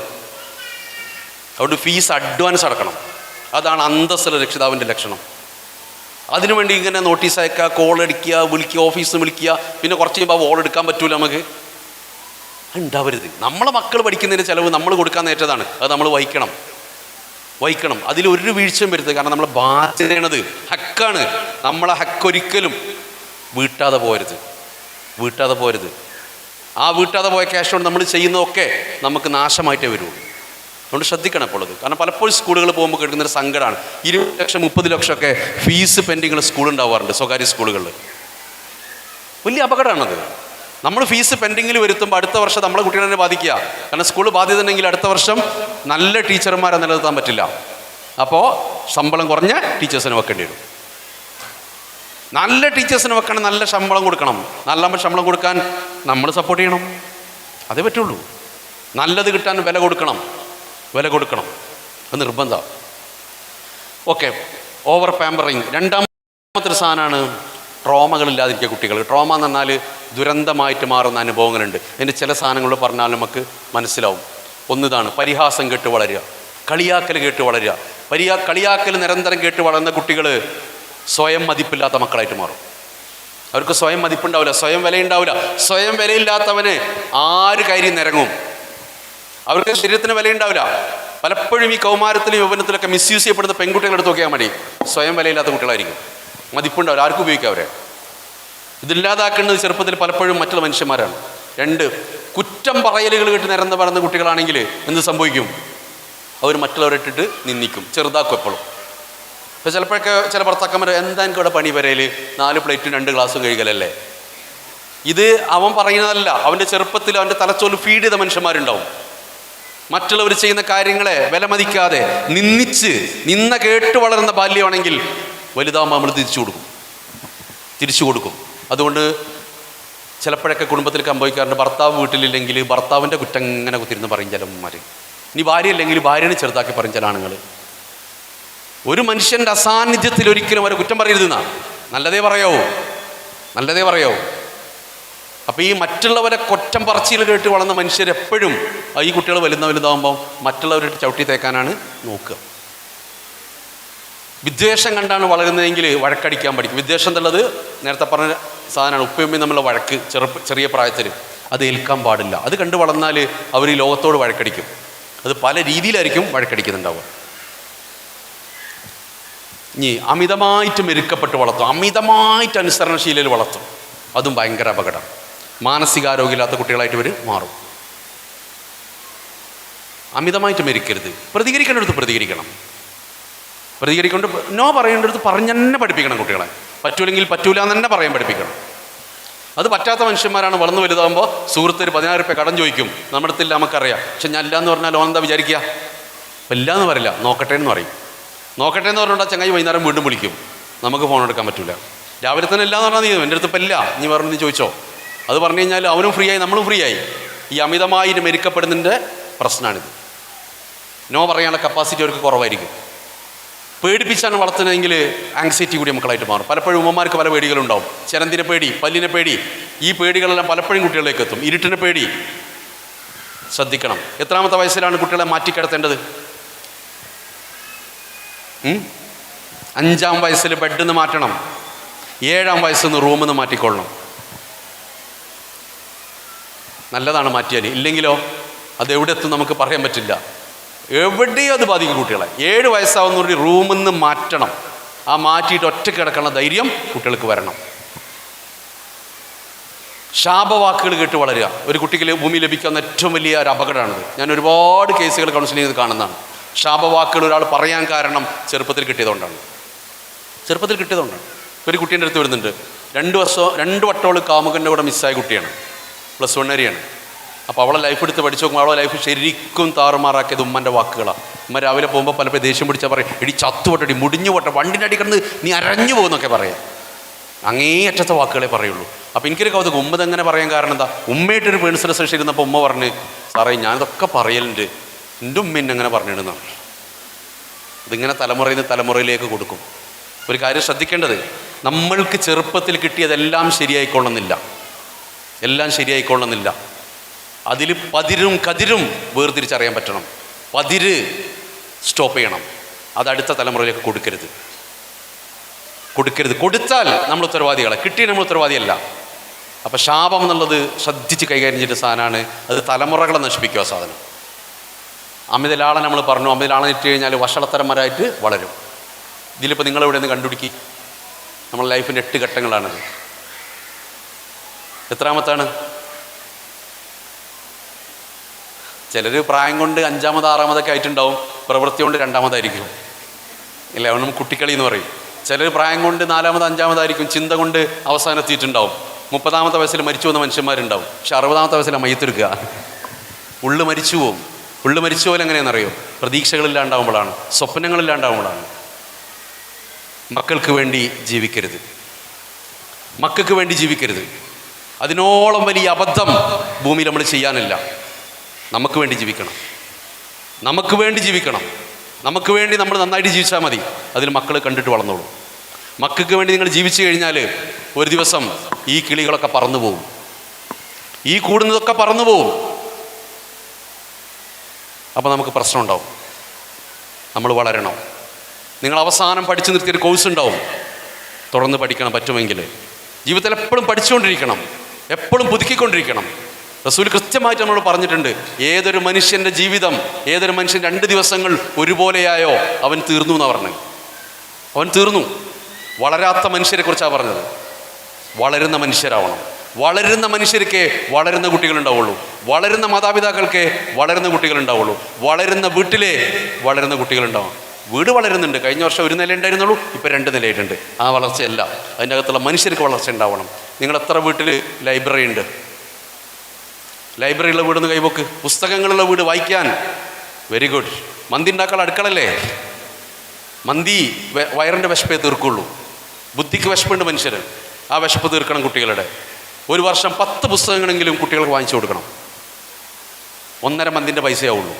അതുകൊണ്ട് ഫീസ് അഡ്വാൻസ് അടക്കണം. അതാണ് അന്തസ്സുള്ള രക്ഷിതാവിൻ്റെ ലക്ഷണം. അതിനുവേണ്ടി ഇങ്ങനെ നോട്ടീസ് അയക്കുക, കോൾ അടിക്കുക, വിളിക്കുക, ഓഫീസിൽ നിന്ന് വിളിക്കുക, പിന്നെ കുറച്ച് കഴിയുമ്പോൾ വോൾ എടുക്കാൻ പറ്റൂല നമുക്ക്. ഉണ്ടാവരുത്. നമ്മളെ മക്കൾ പഠിക്കുന്നതിന് ചിലവ് നമ്മൾ കൊടുക്കാൻ നേറ്റതാണ്, അത് നമ്മൾ വഹിക്കണം. അതിലൊരു വീഴ്ചയും വരുന്നത്. കാരണം നമ്മളെ ബാധ്യതയാണത്, ഹക്കാണ്. നമ്മളെ ഹക്കൊരിക്കലും വീട്ടാതെ പോരുത്. ആ വീട്ടാതെ പോയ ക്യാഷ് കൊണ്ട് നമ്മൾ ചെയ്യുന്നതൊക്കെ നമുക്ക് നാശമായിട്ടേ വരുള്ളൂ. അതുകൊണ്ട് ശ്രദ്ധിക്കണം ഇപ്പോൾ അത്. കാരണം പലപ്പോഴും സ്കൂളുകൾ പോകുമ്പോൾ കേൾക്കുന്നൊരു സങ്കടമാണ്. 20 ലക്ഷം 30 ലക്ഷമൊക്കെ ഫീസ് പെൻഡിങ്ങുള്ള സ്കൂൾ ഉണ്ടാവാറുണ്ട്, സ്വകാര്യ സ്കൂളുകളിൽ. വലിയ അപകടമാണത്. നമ്മൾ ഫീസ് പെൻഡിങ്ങിൽ വരുത്തുമ്പോൾ അടുത്ത വർഷം നമ്മളെ കുട്ടികളെ തന്നെ ബാധിക്കുക. കാരണം സ്കൂൾ ബാധ്യത ഉണ്ടെങ്കിൽ അടുത്ത വർഷം നല്ല ടീച്ചർമാരെ നിലനിർത്താൻ പറ്റില്ല. അപ്പോൾ ശമ്പളം കുറഞ്ഞ ടീച്ചേഴ്സിനെ വെക്കേണ്ടി വരും. നല്ല ടീച്ചേഴ്സിനെ വെക്കണം, നല്ല ശമ്പളം കൊടുക്കണം. നല്ല ശമ്പളം കൊടുക്കാൻ നമ്മൾ സപ്പോർട്ട് ചെയ്യണം, അതേ പറ്റുള്ളൂ. നല്ലത് കിട്ടാൻ വില കൊടുക്കണം, അത് നിർബന്ധം. Okay, over pampering. രണ്ടാമത്തെ സാധനമാണ് ട്രോമകളില്ലാതിരിക്കുക കുട്ടികൾ. ട്രോമ എന്ന് പറഞ്ഞാൽ ദുരന്തമായിട്ട് മാറുന്ന അനുഭവങ്ങളുണ്ട്. അതിൻ്റെ ചില സാധനങ്ങൾ പറഞ്ഞാൽ നമുക്ക് മനസ്സിലാവും. ഒന്നിതാണ് പരിഹാസം കേട്ട് വളരുക, കളിയാക്കൽ കേട്ട് വളരുക. കളിയാക്കൽ നിരന്തരം കേട്ട് വളർന്ന കുട്ടികൾ സ്വയം മതിപ്പില്ലാത്ത മക്കളായിട്ട് മാറും. അവർക്ക് സ്വയം മതിപ്പുണ്ടാവില്ല, സ്വയം വിലയുണ്ടാവില്ല. സ്വയം വിലയില്ലാത്തവന് ആര് കയറി നിരങ്ങും. അവർക്ക് ശരീരത്തിന് വിലയുണ്ടാവില്ല. പലപ്പോഴും ഈ കൗമാരത്തിലും യൗവനത്തിലൊക്കെ മിസ്യൂസ് ചെയ്യപ്പെടുന്ന പെൺകുട്ടികളെ എടുത്ത് നോക്കിയാൽ മതി, സ്വയം വിലയില്ലാത്ത കുട്ടികളായിരിക്കും. മതിപ്പുണ്ടാവില്ല, ആർക്കും ഉപയോഗിക്കാം അവരെ. ഇതില്ലാതാക്കേണ്ടത് ചെറുപ്പത്തിൽ പലപ്പോഴും മറ്റുള്ള മനുഷ്യന്മാരാണ്. 2, കുറ്റം പറയലുകൾ കേട്ട് നിരന്ന് പറയുന്ന കുട്ടികളാണെങ്കിൽ എന്ത് സംഭവിക്കും? അവർ മറ്റുള്ളവരെ ഇട്ടിട്ട് നിന്ദിക്കും, ചെറുതാക്കും എപ്പോഴും. ഇപ്പോൾ ചിലപ്പോഴൊക്കെ ചില ഭർത്താക്കന്മാർ, എന്താ എനിക്ക് ഇവിടെ പണി വരയിൽ 4 പ്ലേറ്റും 2 ഗ്ലാസ്സും കഴുകലല്ലേ. ഇത് അവൻ പറയുന്നതല്ല, അവൻ്റെ ചെറുപ്പത്തിൽ അവൻ്റെ തലച്ചോറിൽ ഫീഡ് ചെയ്ത മനുഷ്യന്മാരുണ്ടാവും. മറ്റുള്ളവർ ചെയ്യുന്ന കാര്യങ്ങളെ വിലമതിക്കാതെ നിന്ന കേട്ട് വളർന്ന ബാല്യമാണെങ്കിൽ വലുതാകുമ്പോൾ നമ്മൾ തിരിച്ചു കൊടുക്കും. അതുകൊണ്ട് ചിലപ്പോഴൊക്കെ കുടുംബത്തിൽ സംഭവിക്കാറുണ്ട്, ഭർത്താവ് വീട്ടിലില്ലെങ്കിൽ ഭർത്താവിൻ്റെ കുറ്റം ഇങ്ങനെ കുത്തിരുന്ന് പറയും ചിലന്മാർ. ഇനി ഭാര്യ ഇല്ലെങ്കിൽ ഭാര്യനെ ചെറുതാക്കി പറയും ചില ആണുങ്ങൾ. ഒരു മനുഷ്യൻ്റെ അസാന്നിധ്യത്തിൽ ഒരിക്കലും അവരെ കുറ്റം പറയരുതെന്നാ, നല്ലതേ പറയാവൂ. അപ്പോൾ ഈ മറ്റുള്ളവരെ കുറ്റം പറച്ചിൽ കേട്ട് വളർന്ന മനുഷ്യരെപ്പോഴും ഈ കുട്ടികൾ വലുതാകുമ്പോൾ മറ്റുള്ളവരെ ചവിട്ടി തേക്കാനാണ് നോക്കുക. വിദ്വേഷം കണ്ടാണ് വളരുന്നതെങ്കിൽ വഴക്കടിക്കാൻ പഠിക്കും. വിദ്വേഷം എന്നുള്ളത് നേരത്തെ പറഞ്ഞ സാധനമാണ്. ഉപ്പയമ്മയും നമ്മളുടെ വഴക്ക് ചെറിയ പ്രായത്തിൽ അത് ഏൽക്കാൻ പാടില്ല. അത് കണ്ടു വളർന്നാൽ അവർ ഈ ലോകത്തോട് വഴക്കടിക്കും. അത് പല രീതിയിലായിരിക്കും വഴക്കടിക്കുന്നുണ്ടാവുക. ഇനി അമിതമായിട്ട് മെരുക്കപ്പെട്ട് വളർത്തും, അമിതമായിട്ട് അനുസരണശീലയിൽ വളർത്തും, അതും ഭയങ്കര അപകടം. മാനസികാരോഗ്യമില്ലാത്ത കുട്ടികളായിട്ട് ഇവർ മാറും. അമിതമായിട്ട് മെരുക്കരുത്. പ്രതികരിക്കേണ്ടടുത്ത് പ്രതികരിക്കൊണ്ട് നോ പറയേണ്ടടുത്ത് പറഞ്ഞെന്നെ പഠിപ്പിക്കണം കുട്ടികളെ. പറ്റൂലെങ്കിൽ പറ്റൂല എന്ന് തന്നെ പറയാൻ പഠിപ്പിക്കണം. അത് പറ്റാത്ത മനുഷ്യന്മാരാണ് വളർന്നു വലുതാകുമ്പോൾ സുഹൃത്ത് ഒരു 16 രൂപ കടം ചോദിക്കും, നമ്മുടെ അടുത്തില്ല നമുക്കറിയാം. പക്ഷെ ഞാൻ ഇല്ല എന്ന് പറഞ്ഞാൽ ഓൻ എന്താ വിചാരിക്കുക? അപ്പം ഇല്ല എന്ന് പറയില്ല, നോക്കട്ടെ എന്ന് പറയും. നോക്കട്ടെ എന്ന് പറഞ്ഞാൽ ചങ്ങായി വൈകുന്നേരം വീണ്ടും വിളിക്കും, നമുക്ക് ഫോൺ എടുക്കാൻ പറ്റില്ല. രാവിലെ തന്നെ ഇല്ല എന്ന് പറഞ്ഞാൽ നീ എൻ്റെ അടുത്ത് ഇപ്പം ഇല്ല, നീ പറഞ്ഞു നീ ചോദിച്ചോ. അത് പറഞ്ഞു കഴിഞ്ഞാൽ അവനും ഫ്രീ ആയി, നമ്മളും ഫ്രീ ആയി. ഈ അമിതമായി മെരുക്കപ്പെടുന്നതിൻ്റെ പ്രശ്നമാണിത്. നോ പറയാനുള്ള കപ്പാസിറ്റി അവർക്ക് കുറവായിരിക്കും. പേടിപ്പിച്ചാണ് വളർത്തുന്നതെങ്കിൽ ആങ്സൈറ്റി കൂടിയ മക്കളായിട്ട് മാറും. പലപ്പോഴും ഉമ്മമാർക്ക് പല പേടികളുണ്ടാവും. ചിരന്തിനെ പേടി, പല്ലിനെ പേടി, ഈ പേടികളെല്ലാം പലപ്പോഴും കുട്ടികളിലേക്ക് എത്തും. ഇരുട്ടിനെ പേടി. ശ്രദ്ധിക്കണം. എത്രാമത്തെ വയസ്സിലാണ് കുട്ടികളെ മാറ്റിക്കിടത്തേണ്ടത്? 5-ാം വയസ്സിൽ ബെഡിൽ നിന്ന് മാറ്റണം. 7-ാം വയസ്സിൽ നിന്ന് റൂമിൽ നിന്ന് മാറ്റിക്കൊള്ളണം. നല്ലതാണ് മാറ്റിയാൽ. ഇല്ലെങ്കിലോ അതെവിടെ എത്തും നമുക്ക് പറയാൻ പറ്റില്ല. എവിടെയും അത് ബാധിക്കും കുട്ടികളെ. 7 വയസ്സാവുന്നവരുടെ റൂമിൽ നിന്ന് മാറ്റണം. ആ മാറ്റിയിട്ട് ഒറ്റയ്ക്ക് കിടക്കാനുള്ള ധൈര്യം കുട്ടികൾക്ക് വരണം. ശാപവാക്കുകൾ കേട്ട് വളരുക ഒരു കുട്ടിക്ക് ഭൂമി ലഭിക്കുന്ന ഏറ്റവും വലിയ ഒരു അപകടമാണിത്. ഞാൻ ഒരുപാട് കേസുകൾ കൗൺസിലിംഗ് ചെയ്ത് കാണുന്നതാണ്. ശാപവാക്കുകൾ ഒരാൾ പറയാൻ കാരണം ചെറുപ്പത്തിൽ കിട്ടിയതുകൊണ്ടാണ്. ഒരു കുട്ടീൻ്റെ അടുത്ത് വരുന്നുണ്ട്, 2 വട്ടോളം കാമുകൻ്റെ കൂടെ മിസ്സായ കുട്ടിയാണ്, +1 അപ്പോൾ അവളെ ലൈഫ് എടുത്ത് പഠിച്ചു നോക്കുമ്പോൾ അവളെ ലൈഫ് ശരിക്കും താറുമാറാക്കിയത് ഉമ്മൻ്റെ വാക്കുകളാണ്. ഉമ്മ രാവിലെ പോകുമ്പോൾ പലപ്പോൾ ദേഷ്യം പിടിച്ചാൽ പറയും, എടി ചത്തുപോട്ടെ, മുടിഞ്ഞു പോട്ടെ, വണ്ടിൻ്റെ അടി കിടന്ന് നീ അരഞ്ഞു പോകുന്നൊക്കെ പറയാം. അങ്ങേയറ്റത്തെ വാക്കുകളെ പറയുള്ളൂ. അപ്പോൾ എനിക്കൊരു കൗതുകം, ഉമ്മ ഇതെങ്ങനെ പറയാൻ കാരണം എന്താ? ഉമ്മയായിട്ടൊരു പേഴ്സണൽ സെഷൻ ഇരുന്നപ്പോൾ ഉമ്മ പറഞ്ഞ്, സാറേ ഞാനിതൊക്കെ പറയലുണ്ട്, എൻ്റെ ഉമ്മ എന്നെ അങ്ങനെ പറഞ്ഞിടുന്നതാണ്. ഇതിങ്ങനെ തലമുറയിൽ നിന്ന് തലമുറയിലേക്ക് കൊടുക്കും. ഒരു കാര്യം ശ്രദ്ധിക്കേണ്ടത്, നമ്മൾക്ക് ചെറുപ്പത്തിൽ കിട്ടിയതെല്ലാം ശരിയായിക്കൊള്ളുന്നില്ല. അതിൽ പതിരും കതിരും വേർതിരിച്ചറിയാൻ പറ്റണം. പതിര് സ്റ്റോപ്പ് ചെയ്യണം. അത് അടുത്ത തലമുറയിലേക്ക് കൊടുക്കരുത്. കൊടുത്താൽ നമ്മൾ ഉത്തരവാദികളെ, കിട്ടിയ നമ്മൾ ഉത്തരവാദിയല്ല. അപ്പോൾ ശാപം എന്നുള്ളത് ശ്രദ്ധിച്ച് കൈകാര്യം ചെയ്ത സാധനമാണ്. അത് തലമുറകളെ നശിപ്പിക്കുക സാധനം. അമിതലാളൻ നമ്മൾ പറഞ്ഞു, അമിതലാളൻ ഇട്ട് കഴിഞ്ഞാൽ വഷളത്തരന്മാരായിട്ട് വളരും. ഇതിലിപ്പോൾ നിങ്ങളെവിടെ നിന്ന് കണ്ടുപിടിക്കി? നമ്മുടെ ലൈഫിൻ്റെ 8 ഘട്ടങ്ങളാണിത്. എത്രാമത്താണ്? ചിലർ പ്രായം കൊണ്ട് 5-ാമത് 6-ാമതൊക്കെ ആയിട്ടുണ്ടാവും, പ്രവൃത്തി കൊണ്ട് 2-ാമതായിരിക്കും. ഇല്ല, അവനും കുട്ടിക്കളി എന്ന് പറയും. ചിലർ പ്രായം കൊണ്ട് 4-ാമത് 5-ാമതായിരിക്കും, ചിന്ത കൊണ്ട് അവസാനത്തിയിട്ടുണ്ടാവും. 30-ാമത്തെ വയസ്സിൽ മരിച്ചു പോകുന്ന മനുഷ്യന്മാരുണ്ടാവും. പക്ഷെ 60-ാമത്തെ വയസ്സിലാണ് മയ്യത്തെടുക്കുക. ഉള്ളു മരിച്ചു പോവും. ഉള്ളു മരിച്ചു പോലെ എങ്ങനെയാണെന്നറിയോ? പ്രതീക്ഷകളില്ലാണ്ടാവുമ്പോഴാണ്, സ്വപ്നങ്ങളില്ലാണ്ടാവുമ്പോഴാണ്. മക്കൾക്ക് വേണ്ടി ജീവിക്കരുത്, മക്കൾക്ക് വേണ്ടി ജീവിക്കരുത്. അതിനോളം വലിയ അബദ്ധം ഭൂമിയിൽ നമ്മൾ ചെയ്യാനില്ല. നമുക്ക് വേണ്ടി ജീവിക്കണം, നമുക്ക് വേണ്ടി ജീവിക്കണം. നമുക്ക് വേണ്ടി നമ്മൾ നന്നായിട്ട് ജീവിച്ചാൽ മതി. അതിൽ മക്കൾ കണ്ടിട്ട് വളർന്നോളൂ. മക്കൾക്ക് വേണ്ടി നിങ്ങൾ ജീവിച്ചു കഴിഞ്ഞാൽ ഒരു ദിവസം ഈ കിളികളൊക്കെ പറന്നു പോവും, ഈ കൂടുന്നതൊക്കെ പറന്നു പോവും. അപ്പോൾ നമുക്ക് പ്രശ്നം ഉണ്ടാവും. നമ്മൾ വളരണം. നിങ്ങൾ അവസാനം പഠിച്ചു നിർത്തിയൊരു കോഴ്സ് ഉണ്ടാവും, തുടർന്ന് പഠിക്കണം. പറ്റുമെങ്കിൽ ജീവിതത്തിൽ എപ്പോഴും പഠിച്ചുകൊണ്ടിരിക്കണം, എപ്പോഴും പുതുക്കിക്കൊണ്ടിരിക്കണം. റസൂൽ കൃത്യമായിട്ട് നമ്മളോട് പറഞ്ഞിട്ടുണ്ട്, ഏതൊരു മനുഷ്യൻ്റെ ജീവിതം, ഏതൊരു മനുഷ്യൻ 2 ദിവസങ്ങൾ ഒരുപോലെയായോ അവൻ തീർന്നു എന്നാണ് പറഞ്ഞത്. അവൻ തീർന്നു. വളരാത്ത മനുഷ്യരെ കുറിച്ചാണ് പറഞ്ഞത്. വളരുന്ന മനുഷ്യരാവണം. വളരുന്ന മനുഷ്യർക്ക് വളരുന്ന കുട്ടികളുണ്ടാവുള്ളൂ. വളരുന്ന മാതാപിതാക്കൾക്ക് വളരുന്ന കുട്ടികളുണ്ടാവുള്ളൂ. വളരുന്ന വീട്ടിലെ വളരുന്ന കുട്ടികളുണ്ടാവും. വീട് വളരുന്നുണ്ട്. കഴിഞ്ഞ വർഷം 1 നില ഉണ്ടായിരുന്നുള്ളൂ, ഇപ്പോൾ 2 നിലയായിട്ടുണ്ട്. ആ വളർച്ചയല്ല, അതിൻ്റെ അകത്തുള്ള മനുഷ്യർക്ക് വളർച്ച ഉണ്ടാവണം. നിങ്ങൾ എത്ര വീട്ടിൽ ലൈബ്രറി ഉണ്ട്? ലൈബ്രറിയുള്ള വീടൊന്ന് കൈവക്ക്. പുസ്തകങ്ങളുള്ള വീട്, വായിക്കാൻ. Very good. മന്തി ഉണ്ടാക്കാൻ അടുക്കളല്ലേ? മന്തി വയറിൻ്റെ വിശപ്പേ തീർക്കുള്ളൂ. ബുദ്ധിക്ക് വിശപ്പുണ്ട് മനുഷ്യർ. ആ വിശപ്പ് തീർക്കണം കുട്ടികളുടെ. ഒരു വർഷം 10 പുസ്തകങ്ങളെങ്കിലും കുട്ടികൾക്ക് വാങ്ങിച്ചു കൊടുക്കണം. 1.5 മന്തിൻ്റെ പൈസയാവുള്ളൂ.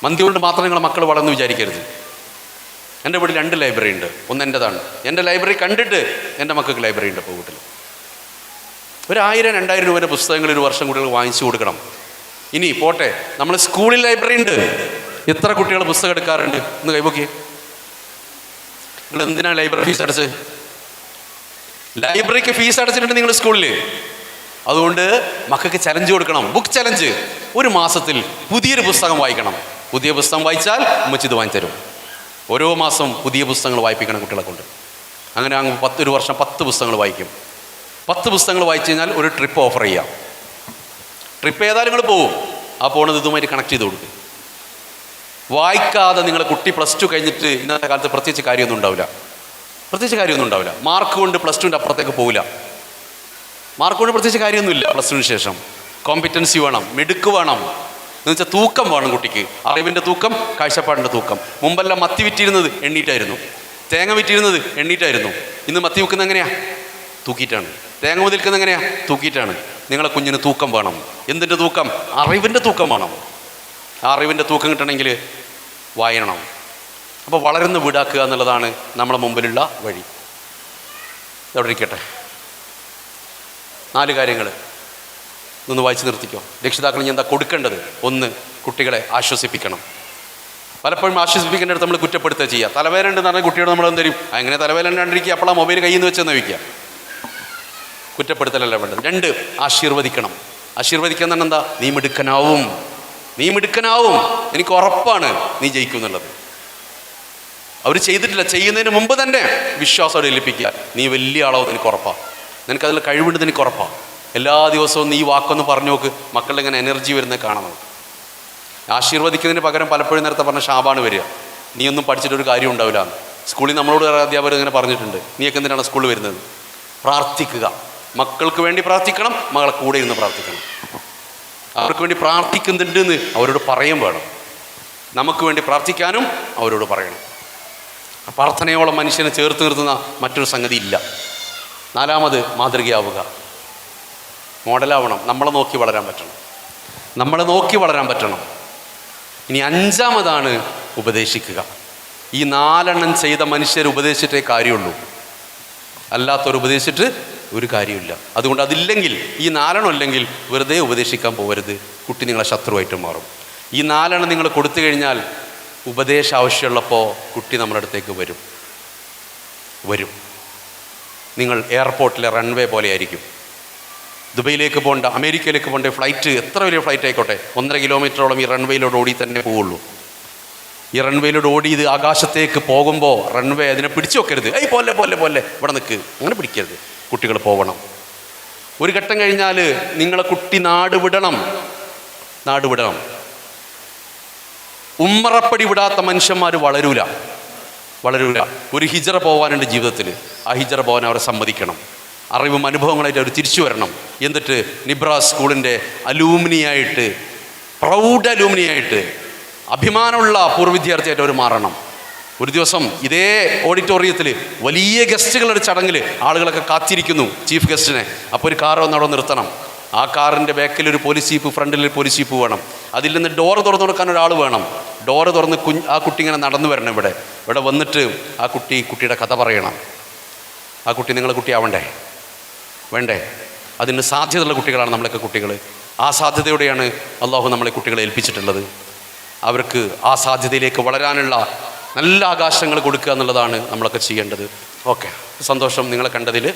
മന്തി കൊണ്ട് മാത്രം നിങ്ങളെ മക്കൾ വളർന്ന് വിചാരിക്കരുത്. എൻ്റെ വീട്ടിൽ 2 ലൈബ്രറി ഉണ്ട്. ഒന്ന് എൻ്റെതാണ്. എൻ്റെ ലൈബ്രറി കണ്ടിട്ട് എൻ്റെ മക്കൾക്ക് ലൈബ്രറി ഉണ്ട്. ഇപ്പോൾ വീട്ടിൽ 1000-2000 രൂപയുടെ പുസ്തകങ്ങൾ ഒരു വർഷം കുട്ടികൾക്ക് വാങ്ങിച്ചു കൊടുക്കണം. ഇനി പോട്ടെ, നമ്മൾ സ്കൂളിൽ ലൈബ്രറി ഉണ്ട്. എത്ര കുട്ടികൾ പുസ്തകം എടുക്കാറുണ്ട്? ഒന്ന് കൈപൊക്കി. നിങ്ങൾ എന്തിനാണ് ലൈബ്രറി ഫീസ് അടച്ച്? ലൈബ്രറിക്ക് ഫീസ് അടച്ചിട്ടുണ്ട് നിങ്ങൾ സ്കൂളിൽ. അതുകൊണ്ട് മക്കൾക്ക് ചലഞ്ച് കൊടുക്കണം. Book challenge. ഒരു മാസത്തിൽ പുതിയൊരു പുസ്തകം വായിക്കണം. പുതിയ പുസ്തകം വായിച്ചാൽ ഉമ്മച്ചി ഇത് വാങ്ങിത്തരും. ഓരോ മാസം പുതിയ പുസ്തകങ്ങൾ വായിപ്പിക്കണം കുട്ടികളെ കൊണ്ട്. അങ്ങനെ അങ്ങ് ഒരു വർഷം 10 പുസ്തകങ്ങൾ വായിക്കും. 10 പുസ്തകങ്ങൾ വായിച്ചു കഴിഞ്ഞാൽ ഒരു ട്രിപ്പ് ഓഫർ ചെയ്യാം. ട്രിപ്പ് ഏതായാലും നിങ്ങൾ പോവും. ആ പോണത് ഇതുമായിട്ട് കണക്ട് ചെയ്ത് കൊടുക്കും. വായിക്കാതെ നിങ്ങളെ കുട്ടി +2 കഴിഞ്ഞിട്ട് ഇന്നത്തെ കാലത്ത് പ്രത്യേകിച്ച് കാര്യമൊന്നും ഉണ്ടാവില്ല. മാർക്ക് കൊണ്ട് +2ൻ്റെ അപ്പുറത്തേക്ക് പോവില്ല. മാർക്ക് കൊണ്ട് പ്രത്യേകിച്ച് കാര്യമൊന്നുമില്ല. +2ന് ശേഷം കോമ്പിറ്റൻസി വേണം, മിടുക്ക് വേണം. എന്ന് വെച്ചാൽ തൂക്കം വേണം കുട്ടിക്ക്. അറിവിൻ്റെ തൂക്കം, കാഴ്ചപ്പാടിൻ്റെ തൂക്കം. മുമ്പെല്ലാം മത്തി വിറ്റിരുന്നത് എണ്ണീറ്റായിരുന്നു, തേങ്ങ വിറ്റിരുന്നത് എണ്ണീറ്റായിരുന്നു. ഇന്ന് മത്തി വിൽക്കുന്നത് എങ്ങനെയാണ്? തൂക്കിയിട്ടാണ്. തേങ്ങ മുതൽക്കുന്നത് എങ്ങനെയാണ്? തൂക്കിയിട്ടാണ്. നിങ്ങളെ കുഞ്ഞിന് തൂക്കം വേണം. എന്തിൻ്റെ തൂക്കം? അറിവിൻ്റെ തൂക്കം വേണം. ആ അറിവിൻ്റെ തൂക്കം കിട്ടണമെങ്കിൽ വായനം. അപ്പോൾ വളരുന്ന വീടാക്കുക എന്നുള്ളതാണ് നമ്മുടെ മുമ്പിലുള്ള വഴി. ഇതവിടെ ഇരിക്കട്ടെ. 4 കാര്യങ്ങൾ ഒന്ന് വായിച്ച് നിർത്തിക്കോ. രക്ഷിതാക്കൾ ഇനി എന്താ കൊടുക്കേണ്ടത്? 1, കുട്ടികളെ ആശ്വസിപ്പിക്കണം. പലപ്പോഴും ആശ്വസിപ്പിക്കേണ്ടടുത്ത് നമ്മൾ കുറ്റപ്പെടുത്തുക ചെയ്യുക. തലവേദന ഉണ്ടെന്ന് പറഞ്ഞാൽ കുട്ടിയോട് നമ്മൾ എന്ത് തരും? അങ്ങനെ തലവേദന കണ്ടിരിക്കുക, അപ്പോൾ ആ മൊബൈൽ കയ്യിൽ നിന്ന് വെച്ചെന്ന് വയ്ക്കുക. കുറ്റപ്പെടുത്തലല്ല വേണ്ടത്. 2, ആശീർവദിക്കണം. ആശീർവദിക്കാൻ തന്നെ എന്താ? നീ മിടുക്കനാവും, എനിക്ക് ഉറപ്പാണ് നീ ജയിക്കും എന്നുള്ളത്. അവർ ചെയ്തിട്ടില്ല, ചെയ്യുന്നതിന് മുമ്പ് തന്നെ വിശ്വാസം ഏൽപ്പിക്കുക. നീ വലിയ ആളാവും, എനിക്ക് ഉറപ്പാണ്. നിനക്കതിൽ കഴിവുണ്ടെന്ന് എനിക്ക് ഉറപ്പാണ്. എല്ലാ ദിവസവും നീ വാക്കൊന്ന് പറഞ്ഞു നോക്ക്. മക്കളുടെ ഇങ്ങനെ എനർജി വരുന്നത് കാണാൻ നമുക്ക്. ആശീർവദിക്കുന്നതിന് പകരം പലപ്പോഴും നേരത്തെ പറഞ്ഞ ശാപാണ് വരിക. നീ ഒന്നും പഠിച്ചിട്ടൊരു കാര്യം ഉണ്ടാവില്ല. സ്കൂളിൽ നമ്മളോട് അധ്യാപകർ ഇങ്ങനെ പറഞ്ഞിട്ടുണ്ട്, നീയൊക്കെ എന്തിനാണ് സ്കൂളിൽ വരുന്നത്? പ്രാർത്ഥിക്കുക. മക്കൾക്ക് വേണ്ടി പ്രാർത്ഥിക്കണം, മകളെ കൂടെ ഇരുന്ന് പ്രാർത്ഥിക്കണം. അവർക്ക് വേണ്ടി പ്രാർത്ഥിക്കുന്നുണ്ട് എന്ന് അവരോട് പറയും വേണം. നമുക്ക് വേണ്ടി പ്രാർത്ഥിക്കാനും അവരോട് പറയണം. പ്രാർത്ഥനയോളം മനുഷ്യനെ ചേർത്ത് നിർത്തുന്ന മറ്റൊരു സംഗതി ഇല്ല. 4, മാതൃകയാവുക. മോഡലാവണം. നമ്മളെ നോക്കി വളരാൻ പറ്റണം. ഇനി 5 ഉപദേശിക്കുക. ഈ 4 ചെയ്ത മനുഷ്യർ ഉപദേശിച്ചിട്ടേ കാര്യമുള്ളൂ. അല്ലാത്തവർ ഉപദേശിച്ചിട്ട് ഒരു കാര്യമില്ല. അതുകൊണ്ട് അതില്ലെങ്കിൽ, ഈ 4 ഇല്ലെങ്കിൽ വെറുതെ ഉപദേശിക്കാൻ പോകരുത്. കുട്ടി നിങ്ങളെ ശത്രുവായിട്ട് മാറും. ഈ 4 നിങ്ങൾ കൊടുത്തു കഴിഞ്ഞാൽ ഉപദേശം ആവശ്യമുള്ളപ്പോൾ കുട്ടി നമ്മുടെ അടുത്തേക്ക് വരും. നിങ്ങൾ എയർപോർട്ടിലെ റൺവേ പോലെ ആയിരിക്കും. ദുബൈയിലേക്ക് പോകേണ്ട, അമേരിക്കയിലേക്ക് പോകേണ്ട ഫ്ലൈറ്റ് എത്ര വലിയ ഫ്ലൈറ്റ് ആയിക്കോട്ടെ 1.5 കിലോമീറ്ററോളം ഈ റൺവേയിലൂടെ ഓടി തന്നെ പോവുള്ളൂ. ഈ റൺവേയിലൂടെ ഓടി ഇത് ആകാശത്തേക്ക് പോകുമ്പോൾ റൺവേ അതിനെ പിടിച്ചു വെക്കരുത്. പോലെ പോലെ പോലെ ഇവിടെ നിൽക്ക്, അങ്ങനെ പിടിക്കരുത്. കുട്ടികൾ പോകണം. ഒരു ഘട്ടം കഴിഞ്ഞാൽ നിങ്ങളെ കുട്ടി നാട് വിടണം. ഉമ്മറപ്പടി വിടാത്ത മനുഷ്യന്മാർ വളരൂല. ഒരു ഹിജറ പോകാനുണ്ട് ജീവിതത്തിൽ. ആ ഹിജറ പോകാൻ അവരെ സമ്മതിക്കണം. അറിവും അനുഭവങ്ങളായിട്ട് അവർ തിരിച്ചു വരണം. എന്നിട്ട് നിബ്രാസ് സ്കൂളിൻ്റെ അലൂമിനിയായിട്ട്, പ്രൗഢ അലൂമിനിയായിട്ട്, അഭിമാനമുള്ള പൂർവ്വ വിദ്യാർത്ഥിയായിട്ട് അവർ മാറണം. ഒരു ദിവസം ഇതേ ഓഡിറ്റോറിയത്തിൽ വലിയ ഗസ്റ്റുകളുടെ ചടങ്ങിൽ ആളുകളൊക്കെ കാത്തിരിക്കുന്നു ചീഫ് ഗസ്റ്റിനെ. അപ്പോൾ ഒരു കാർ ഒന്ന് അവിടെ നിർത്തണം. ആ കാറിൻ്റെ ബാക്കിൽ ഒരു പോലീസ് ജീപ്പ്, ഫ്രണ്ടിൽ ഒരു പോലീസ് ജീപ്പ് വേണം. അതിൽ നിന്ന് ഡോറ് തുറന്നു കൊടുക്കാൻ ഒരാൾ വേണം. ഡോറ് തുറന്ന് ആ കുട്ടി ഇങ്ങനെ നടന്നു വരണം. ഇവിടെ വന്നിട്ട് ആ കുട്ടിയുടെ കഥ പറയണം. ആ കുട്ടി നിങ്ങളെ കുട്ടിയാവണ്ടേ? വേണ്ടേ? അതിന് സാധ്യതയുള്ള കുട്ടികളാണ് നമ്മളൊക്കെ കുട്ടികൾ. ആ സാധ്യതയോടെയാണ് അള്ളാഹു നമ്മളെ കുട്ടികളെ ഏൽപ്പിച്ചിട്ടുള്ളത്. അവർക്ക് ആ സാധ്യതയിലേക്ക് വളരാനുള്ള നല്ല ആകാശങ്ങൾ കൊടുക്കുക എന്നുള്ളതാണ് നമ്മളൊക്കെ ചെയ്യേണ്ടത്. ഓക്കെ, സന്തോഷം. നിങ്ങളെ കണ്ടതിൽ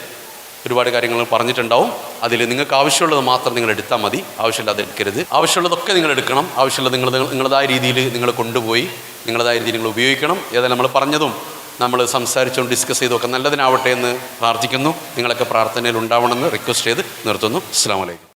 ഒരുപാട് കാര്യങ്ങൾ പറഞ്ഞിട്ടുണ്ടാവും. അതിൽ നിങ്ങൾക്ക് ആവശ്യമുള്ളത് മാത്രം നിങ്ങൾ എടുത്താൽ മതി. ആവശ്യമില്ലാതെ എടുക്കരുത്. ആവശ്യമുള്ളതൊക്കെ നിങ്ങൾ എടുക്കണം. ആവശ്യമുള്ളത് നിങ്ങളതായ രീതിയിൽ നിങ്ങൾ കൊണ്ടുപോയി നിങ്ങളതായ രീതിയിൽ നിങ്ങൾ ഉപയോഗിക്കണം. ഏതായാലും നമ്മൾ പറഞ്ഞതും നമ്മൾ സംസാരിച്ചുകൊണ്ട് ഡിസ്കസ് ചെയ്തൊക്കെ നല്ലതിനാവട്ടെ എന്ന് പ്രാർത്ഥിക്കുന്നു. നിങ്ങളൊക്കെ പ്രാർത്ഥനയിൽ ഉണ്ടാവണമെന്ന് റിക്വസ്റ്റ് ചെയ്ത് നിർത്തുന്നു. അസ്സലാമു അലൈക്കും.